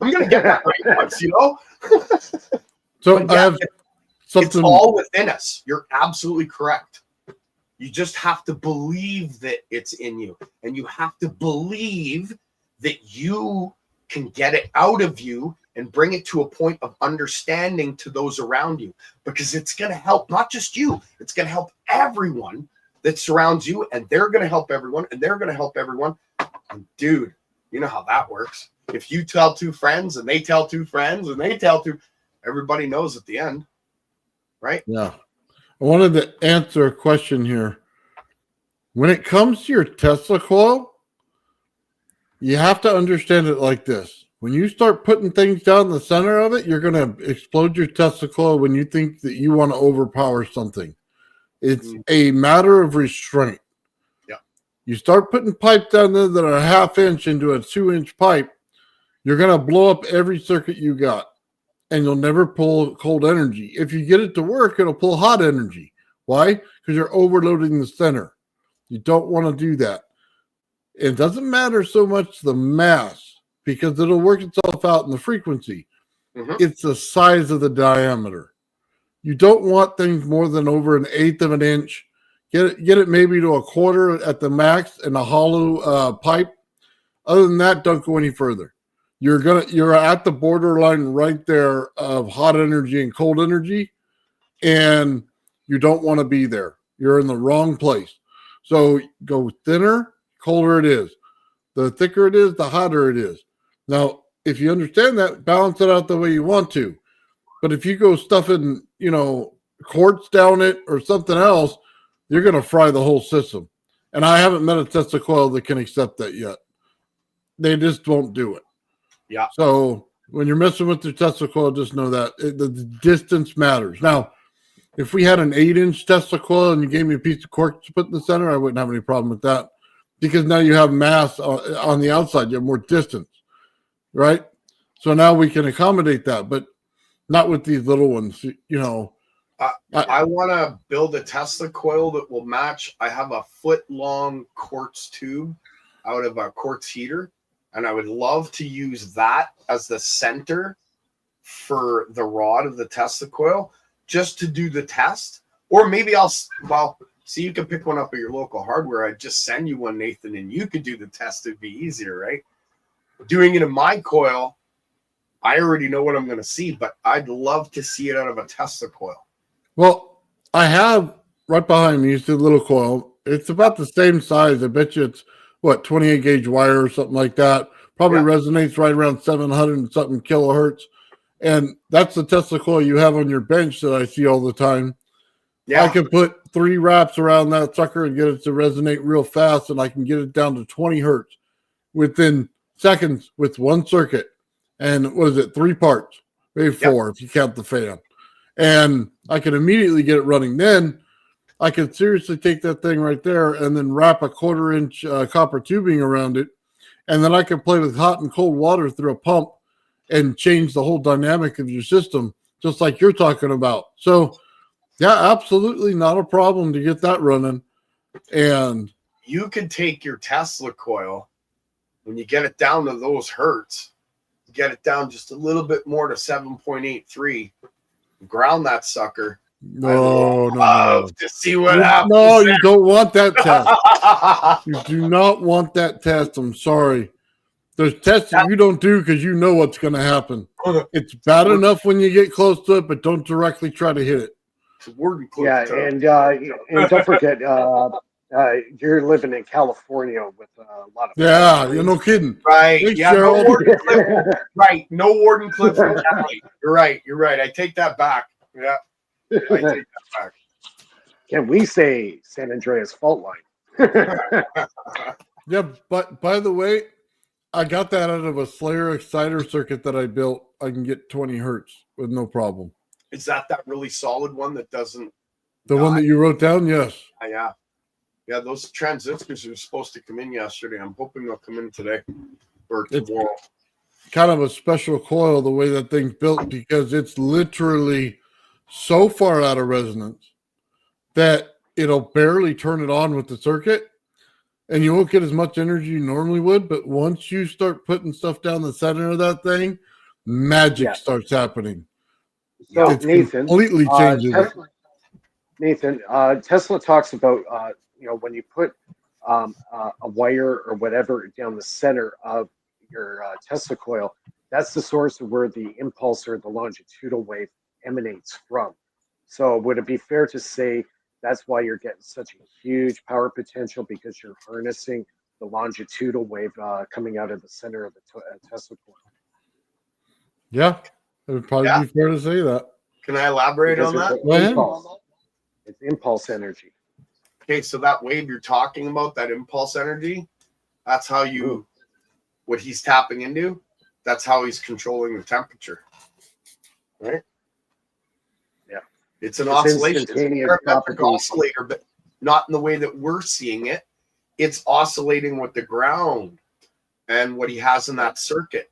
C: I'm going to get that right once, you know?
A: So I have something.
C: It's all within us. You're absolutely correct. You just have to believe that it's in you. And you have to believe that you can get it out of you and bring it to a point of understanding to those around you. Because it's going to help not just you. It's going to help everyone that surrounds you. And they're going to help everyone. And they're going to help everyone. And dude, you know how that works. If you tell two friends and they tell two friends and they tell two, everybody knows at the end, right?
A: Yeah. I wanted to answer a question here. When it comes to your Tesla coil, you have to understand it like this. When you start putting things down the center of it, you're going to explode your Tesla coil when you think that you want to overpower something. It's a matter of restraint.
C: Yeah.
A: You start putting pipe down there that are a half inch into a 2-inch pipe, you're going to blow up every circuit you got, and you'll never pull cold energy. If you get it to work, it'll pull hot energy. Why? Because you're overloading the center. You don't want to do that. It doesn't matter so much the mass, because it'll work itself out in the frequency.
C: Mm-hmm.
A: It's the size of the diameter. You don't want things more than over 1/8 of an inch. Get it maybe to 1/4 at the max in a hollow pipe. Other than that, don't go any further. You're at the borderline right there of hot energy and cold energy, and you don't want to be there. You're in the wrong place. So go thinner, colder it is. The thicker it is, the hotter it is. Now, if you understand that, balance it out the way you want to. But if you go stuffing, quartz down it or something else, you're going to fry the whole system. And I haven't met a Tesla coil that can accept that yet. They just won't do it.
C: Yeah.
A: So when you're messing with your Tesla coil, just know that the distance matters. Now, if we had an 8-inch Tesla coil and you gave me a piece of quartz to put in the center, I wouldn't have any problem with that, because now you have mass on the outside. You have more distance, right? So now we can accommodate that, but not with these little ones.
C: I want to build a Tesla coil that will match. I have a 1-foot-long quartz tube out of a quartz heater, and I would love to use that as the center for the rod of the Tesla coil, just to do the test. Or maybe you can pick one up at your local hardware. I'd just send you one, Nathan, and you could do the test. It'd be easier, right? Doing it in my coil, I already know what I'm going to see, but I'd love to see it out of a Tesla coil.
A: Well, I have right behind me, it's a little coil. It's about the same size. I bet you it's 28 gauge wire or something like that. Probably resonates right around 700 and something kilohertz. And that's the Tesla coil you have on your bench that I see all the time. Yeah. I can put 3 wraps around that sucker and get it to resonate real fast, and I can get it down to 20 hertz within seconds with one circuit. And 3 parts? Maybe 4 if you count the fan. And I can immediately get it running. Then I could seriously take that thing right there and then wrap a 1/4 inch copper tubing around it. And then I can play with hot and cold water through a pump and change the whole dynamic of your system, just like you're talking about. So, yeah, absolutely not a problem to get that running. And
C: you could take your Tesla coil, when you get it down to those hertz, get it down just a little bit more to 7.83, ground that sucker.
A: No.
C: To see what happens.
A: No, you don't want that test. You do not want that test. I'm sorry. There's tests that you don't do because you know what's going to happen. It's bad enough when you get close to it, but don't directly try to hit it.
E: Yeah, and don't forget, You're living in California with a lot of
A: Yeah, you're no kidding.
C: Right.
A: Thanks,
C: Yeah. No
A: Gerald.
C: Wardenclyffe. Right. No Wardenclyffe mentality. You're right. You're right. I take that back. Yeah. I take that back.
E: Can we say San Andreas fault line?
A: Yeah, but by the way, I got that out of a Slayer exciter circuit that I built. I can get 20 hertz with no problem.
C: Is that really solid one that doesn't?
A: The one that you wrote down, yes.
C: Yeah. Yeah, those transistors are supposed to come in yesterday. I'm hoping they'll come in today or tomorrow.
A: Kind of a special coil the way that thing's built because it's literally so far out of resonance that it'll barely turn it on with the circuit and you won't get as much energy you normally would. But once you start putting stuff down the center of that thing, magic starts happening.
E: So
A: It's
E: Nathan,
A: completely changes it.
E: Tesla talks about when you put a wire or whatever down the center of your Tesla coil, that's the source of where the impulse or the longitudinal wave emanates from. So would it be fair to say that's why you're getting such a huge power potential, because you're harnessing the longitudinal wave coming out of the center of the Tesla coil?
A: Yeah, it would probably be fair to say that.
C: Can I elaborate on that?
E: It's impulse energy.
C: Okay, so that wave you're talking about, that impulse energy, that's how what he's tapping into, that's how he's controlling the temperature. Right?
E: Yeah.
C: It's an oscillation. It's a parametric
E: propagation.
C: oscillator, but not in the way that we're seeing it. It's oscillating with the ground and what he has in that circuit.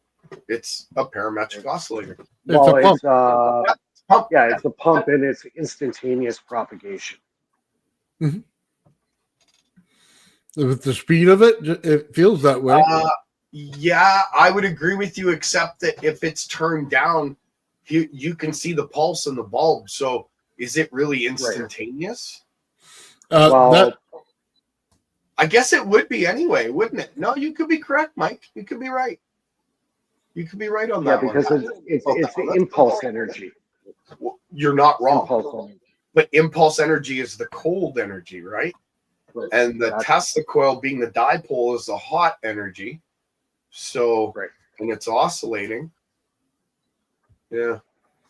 C: It's a parametric oscillator.
E: Well,
A: It's a pump.
E: it's a pump, and it's instantaneous propagation.
A: Mm-hmm. With the speed of it, it feels that way.
C: Yeah, I would agree with you, except that if it's turned down, you can see the pulse in the bulb. So is it really instantaneous?
E: Well,
C: I guess it would be anyway, wouldn't it? No, you could be correct, Mike. You could be right. You could be right on that.
E: Yeah, because it's the impulse energy.
C: Well, you're not wrong.
E: Impulse energy.
C: But impulse energy is the cold energy, right?
E: Right.
C: And the Tesla coil being the dipole is the hot energy. So, and it's oscillating. Yeah.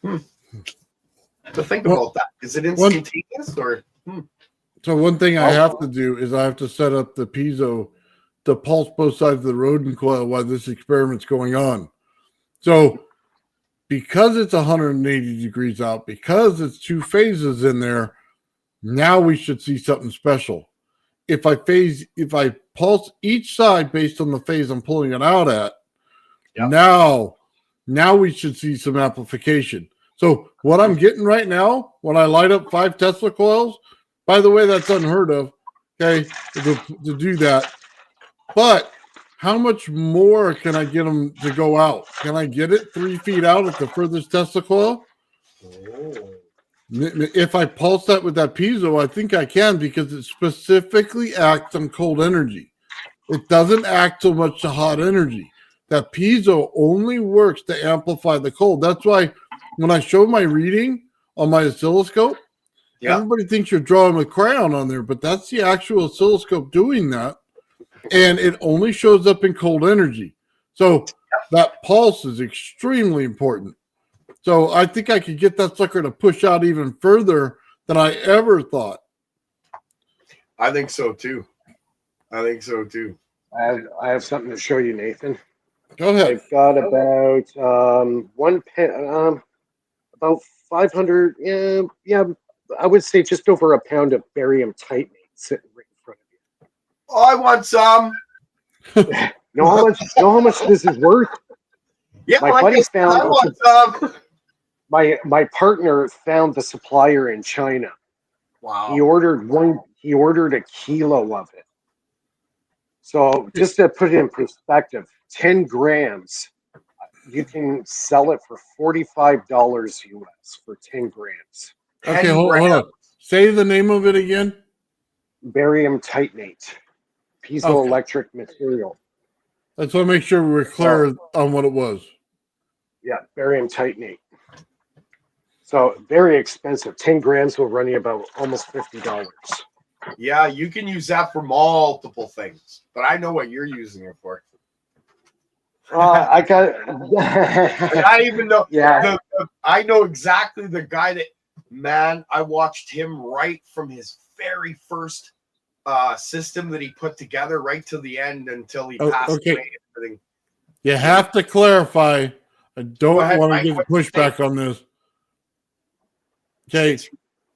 C: To think about that. Is it instantaneous or?
A: So one thing I have to do is I have to set up the piezo to pulse both sides of the rodent coil while this experiment's going on. So because it's 180 degrees out, because it's two phases in there, now we should see something special. If I pulse each side based on the phase I'm pulling it out at, now we should see some amplification. So what I'm getting right now, when I light up 5 Tesla coils, by the way, that's unheard of, okay, to do that. But how much more can I get them to go out? Can I get it 3 feet out at the furthest Tesla coil? If I pulse that with that piezo, I think I can, because it specifically acts on cold energy. It doesn't act so much to hot energy. That piezo only works to amplify the cold. That's why when I show my reading on my oscilloscope, everybody thinks you're drawing with crayon on there, but that's the actual oscilloscope doing that. And it only shows up in cold energy. So that pulse is extremely important. So I think I could get that sucker to push out even further than I ever thought.
C: I think so too.
E: I have something to show you, Nathan.
A: Go ahead.
E: I've got about about 500. I would say just over a pound of barium titanate sitting right in front of you.
C: Oh, I want some.
E: Know how much this is worth?
C: Yeah,
E: my buddy found.
C: I want some.
E: My partner found the supplier in China.
C: Wow.
E: He ordered a kilo of it. So just to put it in perspective, 10 grams, you can sell it for $45 US for 10 grams.
A: Okay, hold on. Say the name of it again.
E: Barium titanate, piezoelectric material.
A: Let's want to make sure we're clear on what it was.
E: Yeah, barium titanate. So very expensive. 10 grams will run you about almost $50.
C: Yeah, you can use that for multiple things, but I know what you're using it for.
E: I got.
C: I even know.
E: Yeah.
C: I know exactly the guy that. Man, I watched him right from his very first system that he put together right to the end until he passed
A: Okay.
C: away. And everything.
A: You have to clarify. I don't
C: ahead,
A: want to
C: Mike.
A: give
C: What's your
A: pushback on this. Okay.
C: It's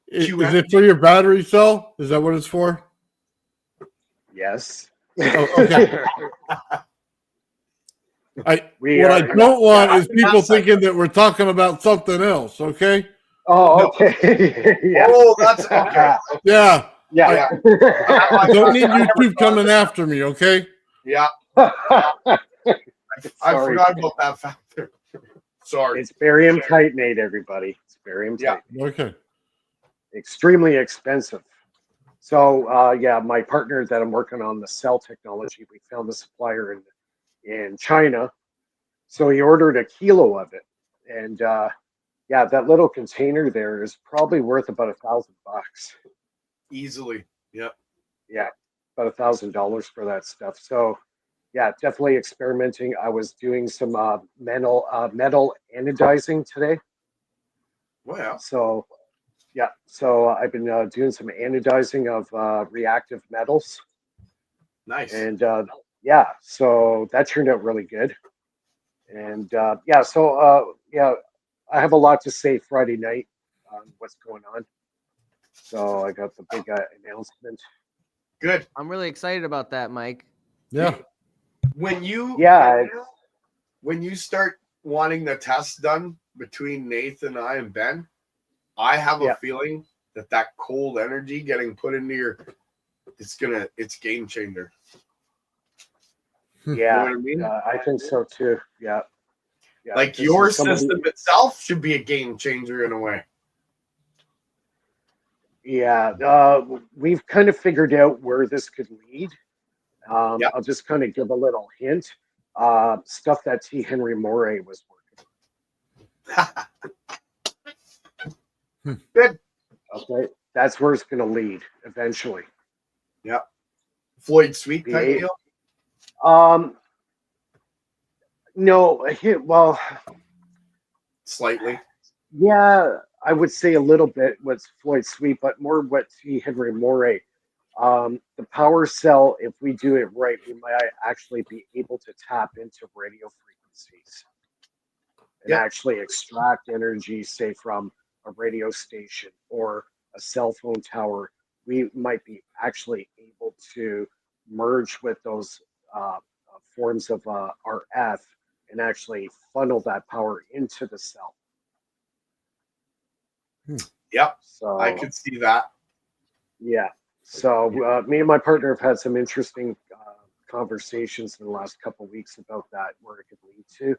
A: Is
C: QM.
A: it for your battery cell? Is that what it's for?
E: Yes.
A: Oh, okay. What I don't want is people thinking that we're talking about something else. Okay.
E: Oh,
C: No.
E: okay. Yeah.
C: Oh, that's okay.
A: Yeah.
E: Yeah.
A: I don't need YouTube coming after me. Okay.
C: Yeah, I
E: Sorry.
C: forgot about that factor. Sorry.
E: It's barium titanate, everybody. It's barium titanate.
A: Okay.
E: Extremely expensive. So, yeah, my partner that I'm working on the cell technology, we found a supplier in China. So he ordered a kilo of it, and yeah, that little container there is probably worth about $1,000.
C: Easily. Yep.
E: Yeah, about $1,000 for that stuff. So, yeah, definitely experimenting. I was doing some metal anodizing today.
C: Wow.
E: So, yeah, so I've been doing some anodizing of reactive metals,
C: Nice.
E: and yeah, so that turned out really good. And yeah, so yeah, I have a lot to say Friday night on what's going on. So I got the big announcement.
C: Good.
B: I'm really excited about that, Mike.
A: Yeah.
C: When you
E: Yeah,
C: when you start wanting the test done between Nathan, I, and Ben, I have a
E: Yeah.
C: feeling that cold energy getting put into your it's game changer.
E: yeah,
C: You know what I mean?
E: I think so too. Yeah, yeah.
C: Like
E: this
C: your
E: is some of the-
C: system itself should be a game changer in a way.
E: Yeah, we've kind of figured out where this could lead.
C: Yep.
E: I'll just kind of give a little hint. Stuff that T. Henry Moray was working.
C: Good.
E: Okay, that's where it's going to lead eventually.
C: Yep. Floyd Sweet type
E: Yeah.
C: deal.
E: No, well,
C: Slightly.
E: yeah, I would say a little bit what's Floyd Sweet, but more what T. Henry Moray. The power cell, if we do it right, we might actually be able to tap into radio frequencies and
C: Yep.
E: actually extract energy, say from a radio station or a cell phone tower. We might be actually able to merge with those forms of RF and actually funnel that power into the cell.
C: Yep.
E: So
C: I could see that.
E: yeah. So me and my partner have had some interesting conversations in the last couple of weeks about that, where it could lead to.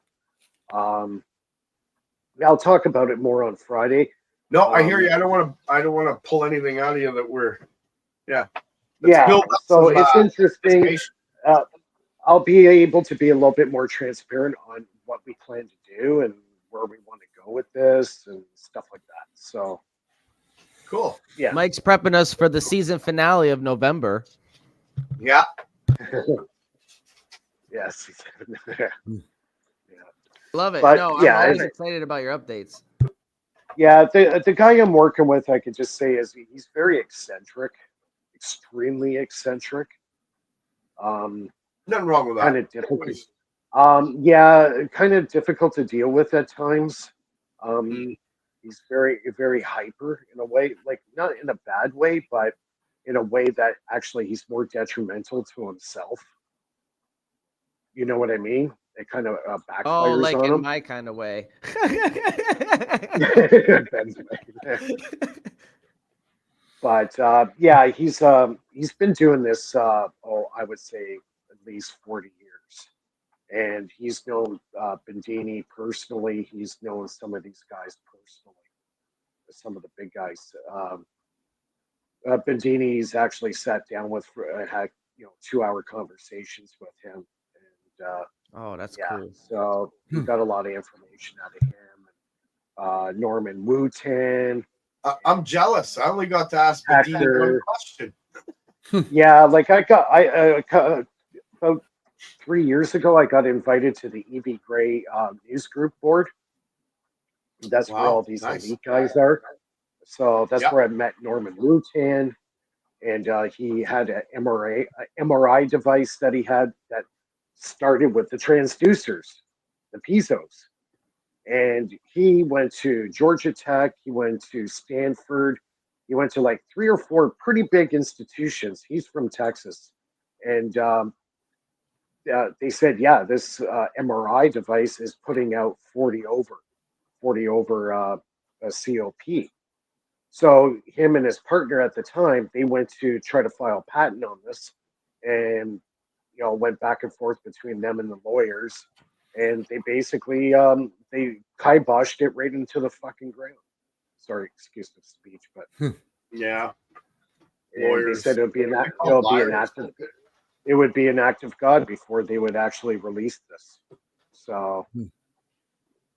E: I'll talk about it more on Friday.
C: No, I hear you. I don't want to pull anything out of you that we're Let's
E: yeah.
C: build up
E: So
C: some,
E: it's interesting.
C: anticipation.
E: I'll be able to be a little bit more transparent on what we plan to do and where we want to go with this and stuff like that. So
C: Cool.
E: yeah.
B: Mike's prepping us for the season finale of November.
C: Yeah.
E: Yes.
B: Love it.
E: But,
B: no,
E: yeah,
B: I'm always
E: I-
B: excited about your updates.
E: Yeah, the guy I'm working with, I could just say, is he's very eccentric, extremely eccentric.
C: Nothing wrong with that.
E: Kind of difficult. Yeah, kind of difficult to deal with at times. He's very, very hyper in a way, like not in a bad way, but in a way that actually he's more detrimental to himself. You know what I mean? It kind of backfires
B: Oh, like
E: on
B: in
E: him.
B: my kind of way.
E: But yeah, he's been doing this. I would say at least 40 years, and he's known Bendini personally. He's known some of these guys personally, some of the big guys. Bendini's actually sat down with, had 2-hour conversations with him, and
B: Oh, that's
E: yeah,
B: cool.
E: so he got a lot of information out of him. Norman Wooten.
C: I'm jealous. I only got to ask Bendini one question.
E: Yeah, like about 3 years ago, I got invited to the EV Gray news group board. That's where all
C: Wow,
E: these
C: nice.
E: elite guys are. So that's
C: Yep.
E: where I met Norman Lutan, and he had an MRI device that he had that started with the transducers, the piezo's. And he went to Georgia Tech, he went to Stanford, he went to like 3 or 4 pretty big institutions. He's from Texas, and they said, yeah, this MRI device is putting out 40 over a COP. So him and his partner at the time, they went to try to file patent on this, and went back and forth between them and the lawyers, and they basically they kiboshed it right into the fucking ground. Sorry, excuse the speech, but
C: Yeah.
E: and they said
C: Lawyers.
E: it would be an act of God before they would actually release this. So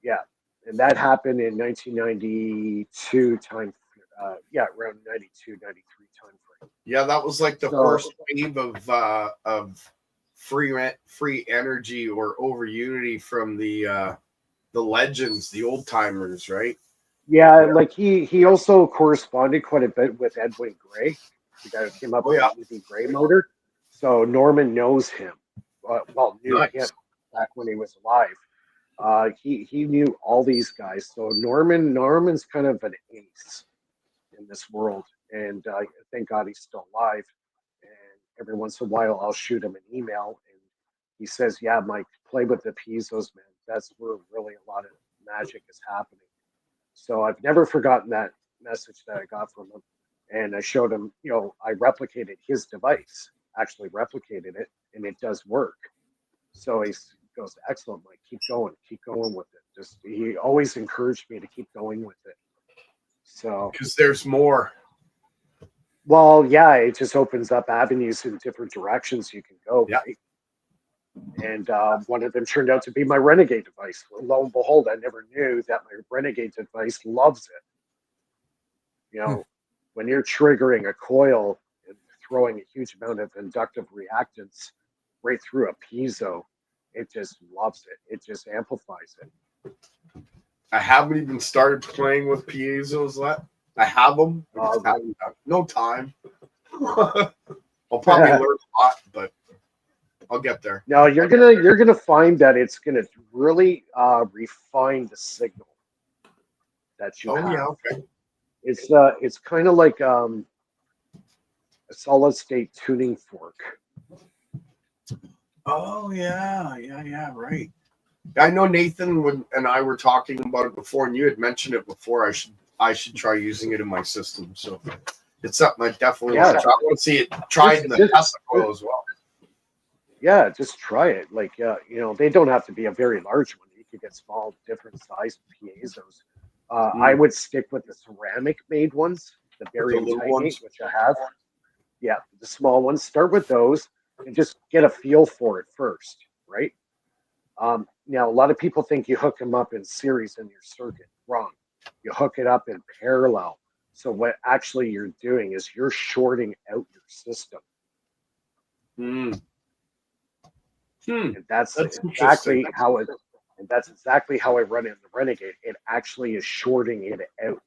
E: yeah, and that happened in 1992 time. Around 92, 93 time frame.
C: Yeah, that was like the
E: So-
C: first wave of free energy or over unity from the legends, the old timers, right?
E: Yeah, like he also corresponded quite a bit with Edwin Gray, the guy who came up
C: Oh,
E: with
C: yeah.
E: the EV Gray motor. So Norman knows him. Knew
C: Nice.
E: him back when he was alive. He knew all these guys. So Norman's kind of an ace in this world, and thank God he's still alive. And every once in a while, I'll shoot him an email, and he says, "Yeah, Mike, play with the piezos, man. That's where really a lot of magic is happening." So I've never forgotten that message that I got from him. And I showed him, I replicated his device, actually replicated it, and it does work. So he goes, excellent, Mike, keep going with it. Just he always encouraged me to keep going with it. So
C: Because there's more.
E: well, yeah, it just opens up avenues in different directions you can go,
C: Yeah.
E: right? And one of them turned out to be my Renegade device. Lo and behold, I never knew that my Renegade device loves it. When you're triggering a coil and throwing a huge amount of inductive reactance right through a piezo, it just loves it. It just amplifies it.
C: I haven't even started playing with piezos yet. I have them. I just haven't had no time. I'll probably learn a lot, but I'll get there.
E: No, you're gonna find that it's gonna really refine the signal that you have.
C: Yeah, okay.
E: It's kind of like a solid state tuning fork.
C: Oh yeah, right. I know Nathan and I were talking about it before, and you had mentioned it before. I should try using it in my system. So it's something I definitely want to try. I want to see it tried in the Tesla coil as well.
E: Yeah, just try it. Like they don't have to be a very large one. You could get small, different size piezos. I would stick with the ceramic made ones, the barium titanate, which I have. Yeah, the small ones. Start with those and just get a feel for it first, right? Now, a lot of people think you hook them up in series in your circuit. Wrong. You hook it up in parallel. So what actually you're doing is you're shorting out your system. And that's exactly how it. And that's exactly how I run it in the Renegade. It actually is shorting it out.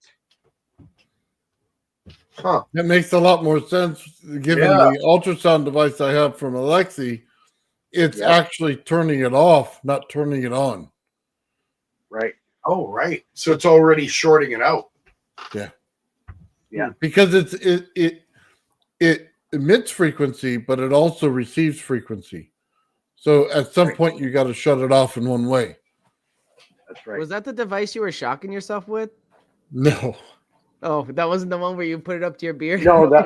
C: Huh.
A: That makes a lot more sense given the ultrasound device I have from Alexi. It's actually turning it off, not turning it on.
E: Right.
C: Oh, right. So it's already shorting it out.
A: Yeah.
E: Yeah.
A: Because it emits frequency, but it also receives frequency. So at some point you got to shut it off in one way.
E: That's right.
B: Was that the device you were shocking yourself with?
A: No.
B: Oh, that wasn't the one where you put it up to your beard?
E: No, that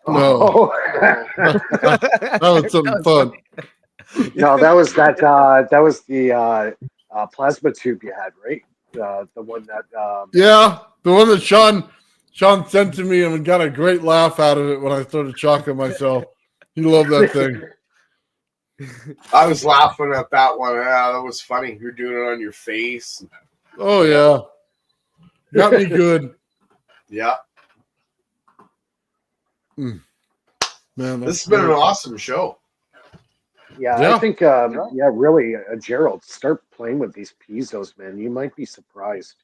A: no. That was something fun.
E: No, that was the plasma tube you had, right? The one that
A: the one that Shawn sent to me and got a great laugh out of it when I started shocking myself. He loved that thing.
C: I was laughing at that one. Yeah, that was funny. You're doing it on your face.
A: Oh yeah. Got me good.
C: Yeah.
A: Man,
C: This has been an awesome show.
E: Yeah, I think, really, Gerald, start playing with these piezo's, man. You might be surprised.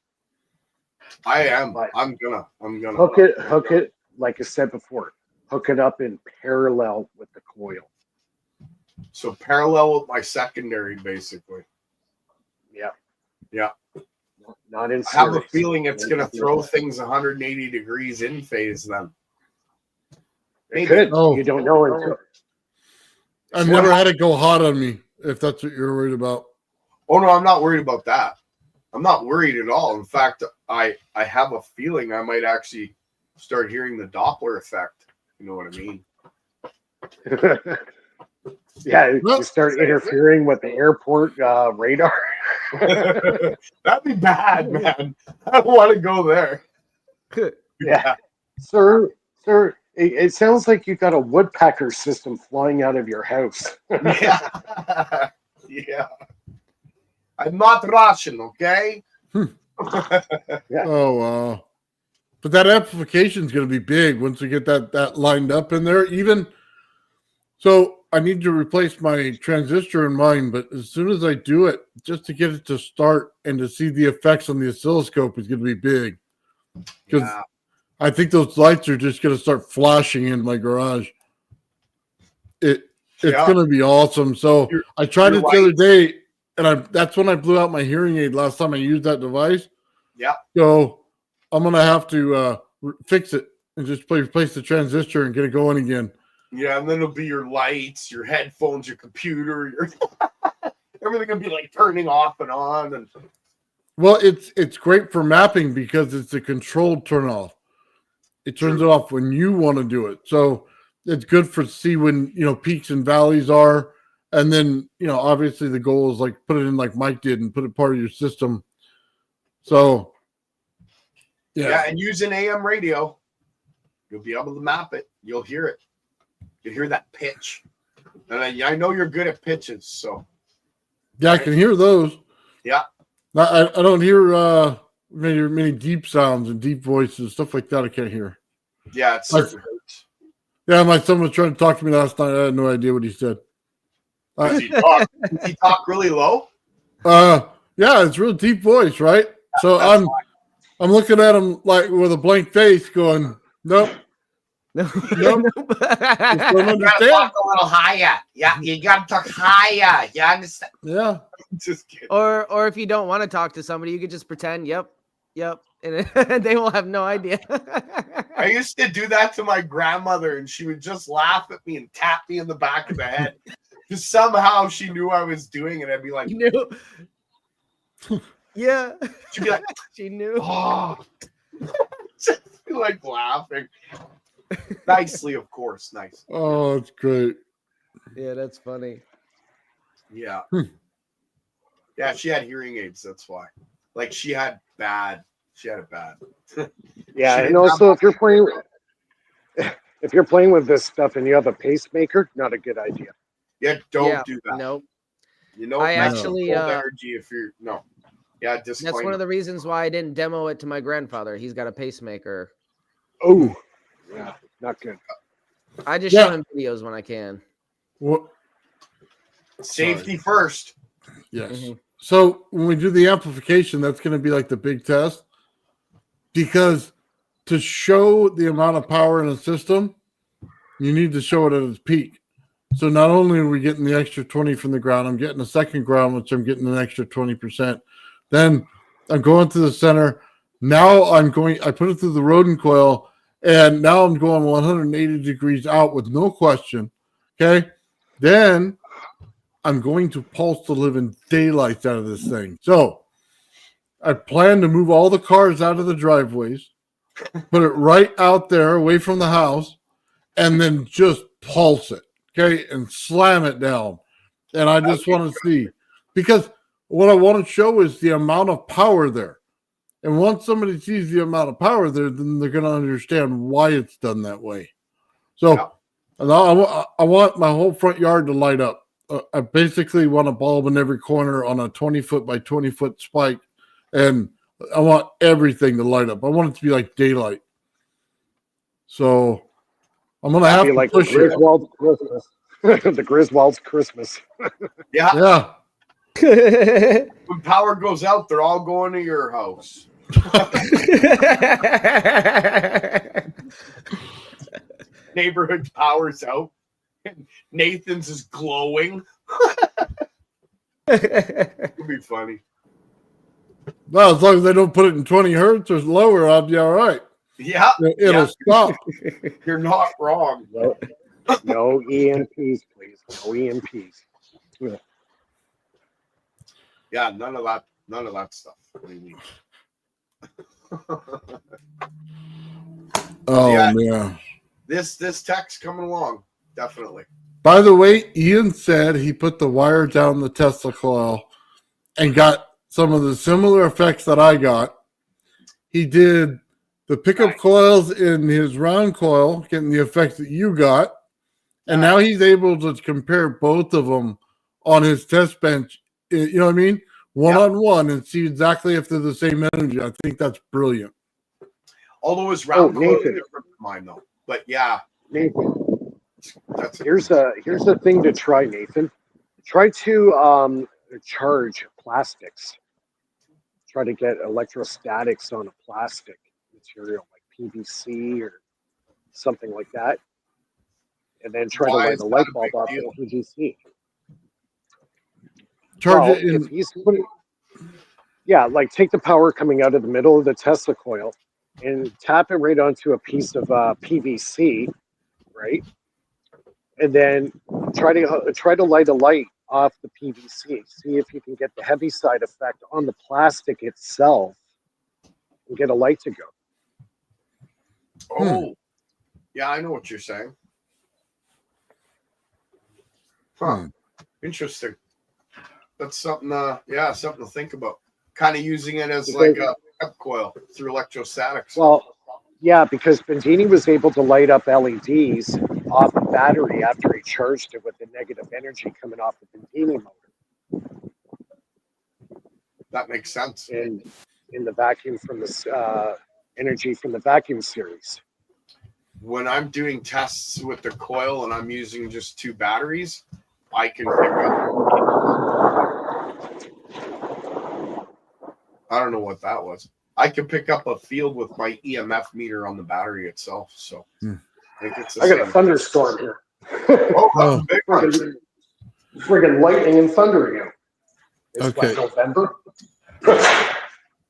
C: I am.
E: But
C: I'm gonna.
E: hook it. Like I said before, hook it up in parallel with the coil.
C: So parallel with my secondary, basically.
E: Yeah.
C: Yeah.
E: Not in
C: I have a
E: series.
C: feeling it's gonna throw things 180 degrees in phase then.
E: It could.
A: Oh.
E: You don't know until.
A: I've never had it go hot on me, if that's what you're worried about.
C: Oh no, I'm not worried about that. I'm not worried at all. In fact, I have a feeling I might actually start hearing the Doppler effect. You know what I mean?
E: Yeah, you start interfering with the airport radar.
C: That'd be bad, man. I don't want to go there.
E: Yeah. Sir, it sounds like you got a woodpecker system flying out of your house.
C: Yeah. Yeah. I'm not Russian, okay?
E: Yeah.
A: Oh, wow. But that amplification is going to be big once we get that lined up in there. Even so, I need to replace my transistor in mine, but as soon as I do it, just to get it to start and to see the effects on the oscilloscope is going to be big. Because I think those lights are just going to start flashing in my garage. It's going to be awesome. So I tried it the other day, and that's when I blew out my hearing aid last time I used that device.
C: Yeah.
A: So I'm going to have to fix it and just replace the transistor and get it going again.
C: Yeah, and then it'll be your lights, your headphones, your computer, your everything will be like turning off and on. And
A: well, it's great for mapping because it's a controlled turn off. It turns it off when you want to do it. So it's good for see when peaks and valleys are, and then obviously the goal is like put it in like Mike did and put it part of your system. So
C: yeah, and using AM radio, you'll be able to map it. You'll hear it. You hear that pitch, and I know you're good at pitches, so
A: yeah, I can hear those.
C: Yeah,
A: I don't hear many deep sounds and deep voices, stuff like that. I can't hear.
C: Yeah, it's certain hertz.
A: Yeah, my son was trying to talk to me last night. I had no idea what he said.
C: Does he talk really low?
A: Yeah, it's real deep voice, right? So I'm looking at him like with a blank face, going, nope. Nope. Don't understand.
C: Talk a little higher. Yeah, you gotta talk higher. You understand?
A: Yeah.
C: Just kidding.
B: Or if you don't want to talk to somebody, you could just pretend, yep, and they will have no idea.
C: I used to do that to my grandmother, and she would just laugh at me and tap me in the back of the head. Just somehow she knew I was doing it. I'd be like,
B: You knew? Yeah.
C: She'd be like,
B: she knew.
C: oh, just be like laughing. Nicely, of course. Nice.
A: Oh, it's great.
B: Yeah, that's funny.
C: Yeah. Yeah, she had hearing aids. That's why. Like she had it bad.
E: Yeah, and also if you're playing with this stuff and you have a pacemaker, not a good idea.
C: Yeah, don't do that.
B: Nope.
C: I
B: actually
C: energy if you're no. Yeah, disclaimer.
B: That's one of the reasons why I didn't demo it to my grandfather. He's got a pacemaker.
E: Oh, yeah, not good.
B: I just show him videos when I can.
A: What?
C: Safety first.
A: Yes.
B: Mm-hmm.
A: So when we do the amplification, that's going to be like the big test, because to show the amount of power in a system, you need to show it at its peak. So not only are we getting the extra 20 from the ground, I'm getting a second ground, which I'm getting an extra 20%. Then I'm going to the center. Now I put it through the rodent coil, and now I'm going 180 degrees out with no question. Okay. Then I'm going to pulse the living daylights out of this thing. So I plan to move all the cars out of the driveways, put it right out there away from the house, and then just pulse it. Okay. And slam it down. And I just want to see, because what I want to show is the amount of power there. And once somebody sees the amount of power there, then they're going to understand why it's done that way. So I want my whole front yard to light up. I basically want a bulb in every corner on a 20-foot by 20-foot spike. And I want everything to light up. I want it to be like daylight. So I'm gonna have
E: Be
A: to
E: like the
A: push it.
E: Griswold's Christmas. The Griswold's Christmas.
C: Yeah.
A: Yeah.
C: When power goes out, they're all going to your house. Neighborhood power's out. Nathan's is glowing. It'll be funny.
A: Well, as long as they don't put it in 20 hertz or lower, I'll be all right.
C: Yeah.
A: It'll stop.
C: You're not wrong.
E: No EMPs, please. No EMPs.
C: Yeah, none of that stuff. What do you mean?
A: Oh,
C: Yeah.
A: man.
C: This tech's coming along, definitely.
A: By the way, Ian said he put the wire down the Tesla coil and got some of the similar effects that I got. He did the pickup coils in his round coil, getting the effects that you got. And now he's able to compare both of them on his test bench, you know what I mean? One-on-one, and see exactly if they're the same energy. I think that's brilliant.
C: Although his round coil is
E: Nathan.
C: different from mine, though. But yeah,
E: Nathan,
C: that's
E: here's a thing to try, Nathan. Try to charge plastics. Try to get electrostatics on a plastic material like PVC or something like that. And then try
C: Why
E: to light
C: is
E: a
C: that
E: light
C: a
E: bulb
C: big
E: off
C: deal?
E: the PVC.
A: Charge it in.
E: If he's putting, yeah, like take the power coming out of the middle of the Tesla coil and tap it right onto a piece of PVC, right? And then try to light a light off the PVC. See if you can get the heavy side effect on the plastic itself and get a light to go.
C: Oh, yeah, I know what you're saying. Huh. Interesting. That's something, something to think about. Kind of using it as like a pickup coil through electrostatics.
E: Well, yeah, because Bendini was able to light up LEDs off the battery after he charged it with the negative energy coming off the Bendini motor.
C: That makes sense.
E: And in the vacuum from this energy from the vacuum series.
C: When I'm doing tests with the coil and I'm using just 2 batteries, I can pick up. I don't know what that was. I can pick up a field with my EMF meter on the battery itself. So I think it's the
E: I got
C: same.
E: a thunderstorm here.
C: Oh, that's a big one.
E: Friggin' lightning and thundering out. It's
A: Okay.
E: like November.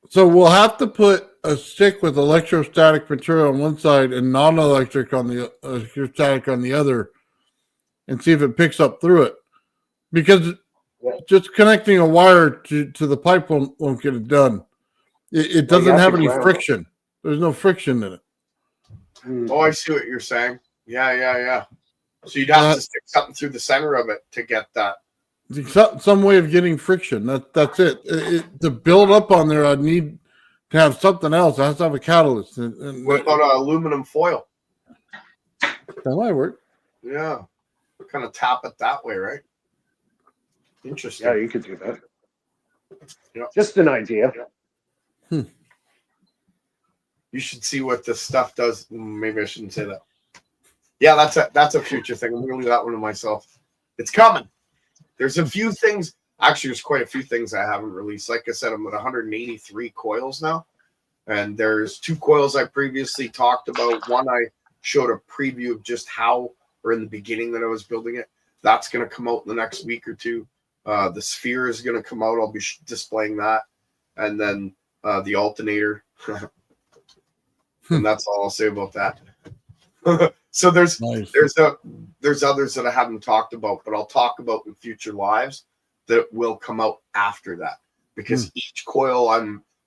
A: So we'll have to put a stick with electrostatic material on one side and non-electric on the electrostatic on the other, and see if it picks up through it. Because just connecting a wire to the pipe won't get it done. It doesn't have any friction. There's no friction in it.
C: Oh, I see what you're saying. Yeah. So you'd have to stick something through the center of it to get that.
A: Some way of getting friction. That's it. To build up on there, I'd need to have something else. I have to have a catalyst. And
C: What about aluminum foil?
A: that might work.
C: Yeah. Kind of tap it that way, right? Interesting.
E: Yeah, you could do that.
C: Yeah.
E: Just an idea.
C: You should see what this stuff does. Maybe I shouldn't say that. Yeah, that's a future thing. I'm gonna leave that one to myself. It's coming. There's a few things. Actually, there's quite a few things I haven't released. Like I said, I'm at 183 coils now, and there's 2 coils I previously talked about. One I showed a preview of just how, or in the beginning that I was building it. That's gonna come out in the next week or 2. The sphere is gonna come out. I'll be displaying that, and then the alternator. And that's all I'll say about that. So there's
A: Nice.
C: there's others that I haven't talked about, but I'll talk about in future lives that will come out after that, because each coil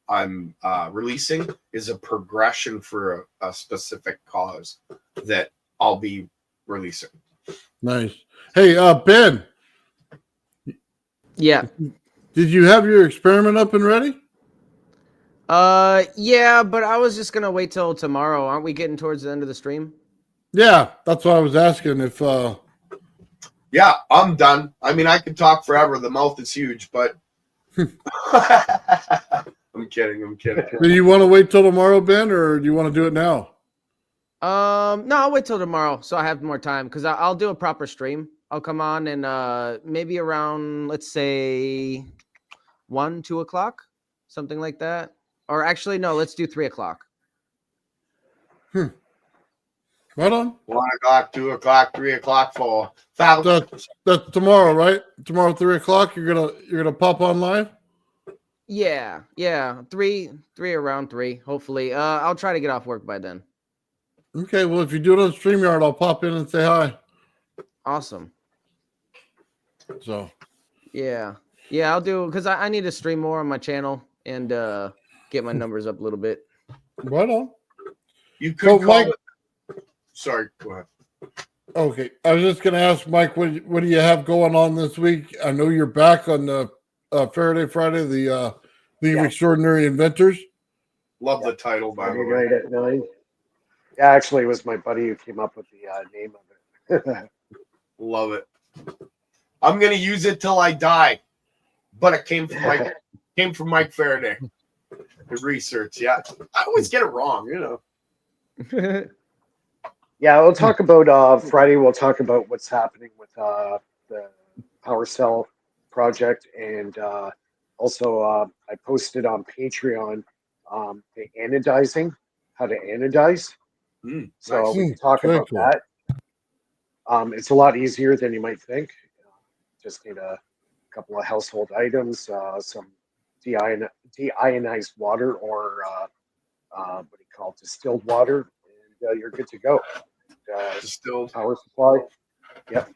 C: I'm releasing is a progression for a specific cause that I'll be releasing.
A: Nice. Hey, Ben.
B: Yeah.
A: Did you have your experiment up and ready?
B: Yeah, but I was just gonna wait till tomorrow. Aren't we getting towards the end of the stream?
A: Yeah, that's what I was asking. If
C: Yeah, I'm done. I mean, I could talk forever. The mouth is huge, but I'm kidding.
A: do you want to wait till tomorrow, Ben, or do you want to do it now?
B: No, I'll wait till tomorrow so I have more time because I'll do a proper stream. I'll come on and maybe around, let's say 1, 2 o'clock, something like that. Or actually, no, let's do 3 o'clock.
A: Right on.
C: 1 o'clock, 2 o'clock, 3 o'clock, 4.
A: That's tomorrow, right? Tomorrow, 3 o'clock. You're gonna pop on live.
B: Yeah, 3 around 3. Hopefully, I'll try to get off work by then.
A: Okay. Well, if you do it on StreamYard, I'll pop in and say hi.
B: Awesome.
A: So.
B: Yeah, I'll do because I need to stream more on my channel and get my numbers up a little bit.
A: Right on.
C: You could call
A: Mike,
C: it. Sorry, go ahead.
A: Okay, I was just gonna ask Mike, what do you have going on this week? I know you're back on the Faraday Friday, the League of Extraordinary Inventors.
C: Love the title, by the
E: Friday
C: way.
E: night at 9. Yeah, actually, it was my buddy who came up with the name of it.
C: Love it. I'm gonna use it till I die, but it came from Mike Faraday. The research, yeah. I always get it wrong, you know.
E: Yeah, we'll talk about Friday. We'll talk about what's happening with the Power Cell project, and also I posted on Patreon the anodizing, how to anodize. So
C: Nice.
E: we can talk
A: Very
E: about
A: cool.
E: that. It's a lot easier than you might think. Just need a couple of household items, some deionized water, or what do you call it, distilled water, and you're good to go.
C: Distilled.
E: Power supply. Yep.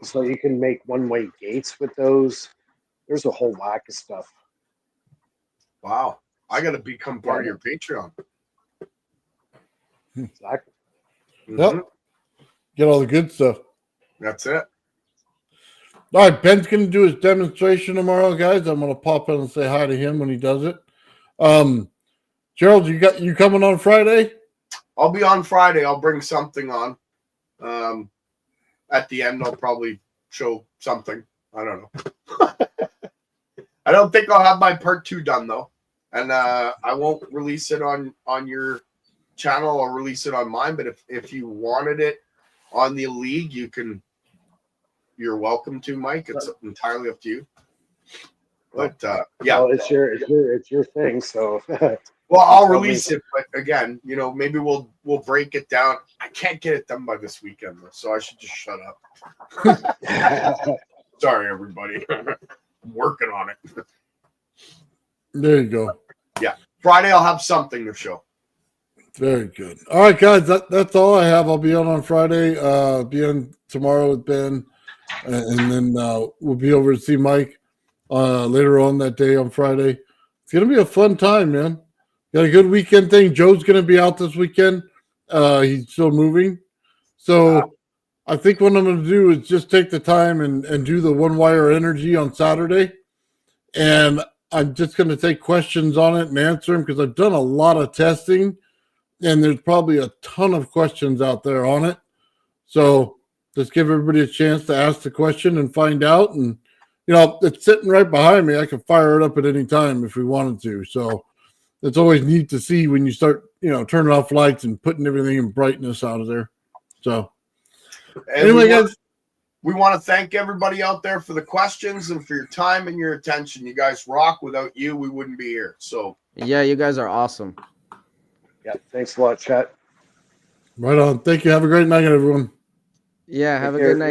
E: So you can make one-way gates with those. There's a whole whack of stuff.
C: Wow. I gotta become part of your Patreon.
E: Exactly.
A: Yep.
C: Mhm.
A: Get all the good stuff.
C: That's it.
A: All right, Ben's gonna do his demonstration tomorrow, guys. I'm gonna pop in and say hi to him when he does it. Gerald, you coming on Friday?
C: I'll be on Friday. I'll bring something on. At the end, I'll probably show something. I don't know. I don't think I'll have my part 2 done though, and I won't release it on your channel. I'll release it on mine. But if you wanted it on the league, you're welcome to, Mike. It's entirely up to you. But yeah,
E: Well, it's your thing. So
C: well, I'll release it. But again, you know, maybe we'll break it down. I can't get it done by this weekend, though, so I should just shut up. Sorry, everybody. I'm working on it.
A: There you go.
C: Yeah, Friday I'll have something to show.
A: Very good. All right, guys, that's all I have. I'll be on Friday. Be on tomorrow with Ben, and then we'll be over to see Mike later on that day on Friday. It's gonna be a fun time, man. Got a good weekend thing. Joe's gonna be out this weekend. He's still moving, so I think what I'm gonna do is just take the time and do the one wire energy on Saturday, and I'm just gonna take questions on it and answer them because I've done a lot of testing. And there's probably a ton of questions out there on it. So just give everybody a chance to ask the question and find out. And, you know, it's sitting right behind me. I can fire it up at any time if we wanted to. So it's always neat to see when you start, you know, turning off lights and putting everything in brightness out of there. So anyway, guys.
C: We want to thank everybody out there for the questions and for your time and your attention. You guys rock. Without you, we wouldn't be here. So
B: Yeah, you guys are awesome.
E: Yeah, thanks a lot, chat.
A: Right on. Thank you. Have a great night, everyone.
B: Yeah, have a
E: care.
B: good night.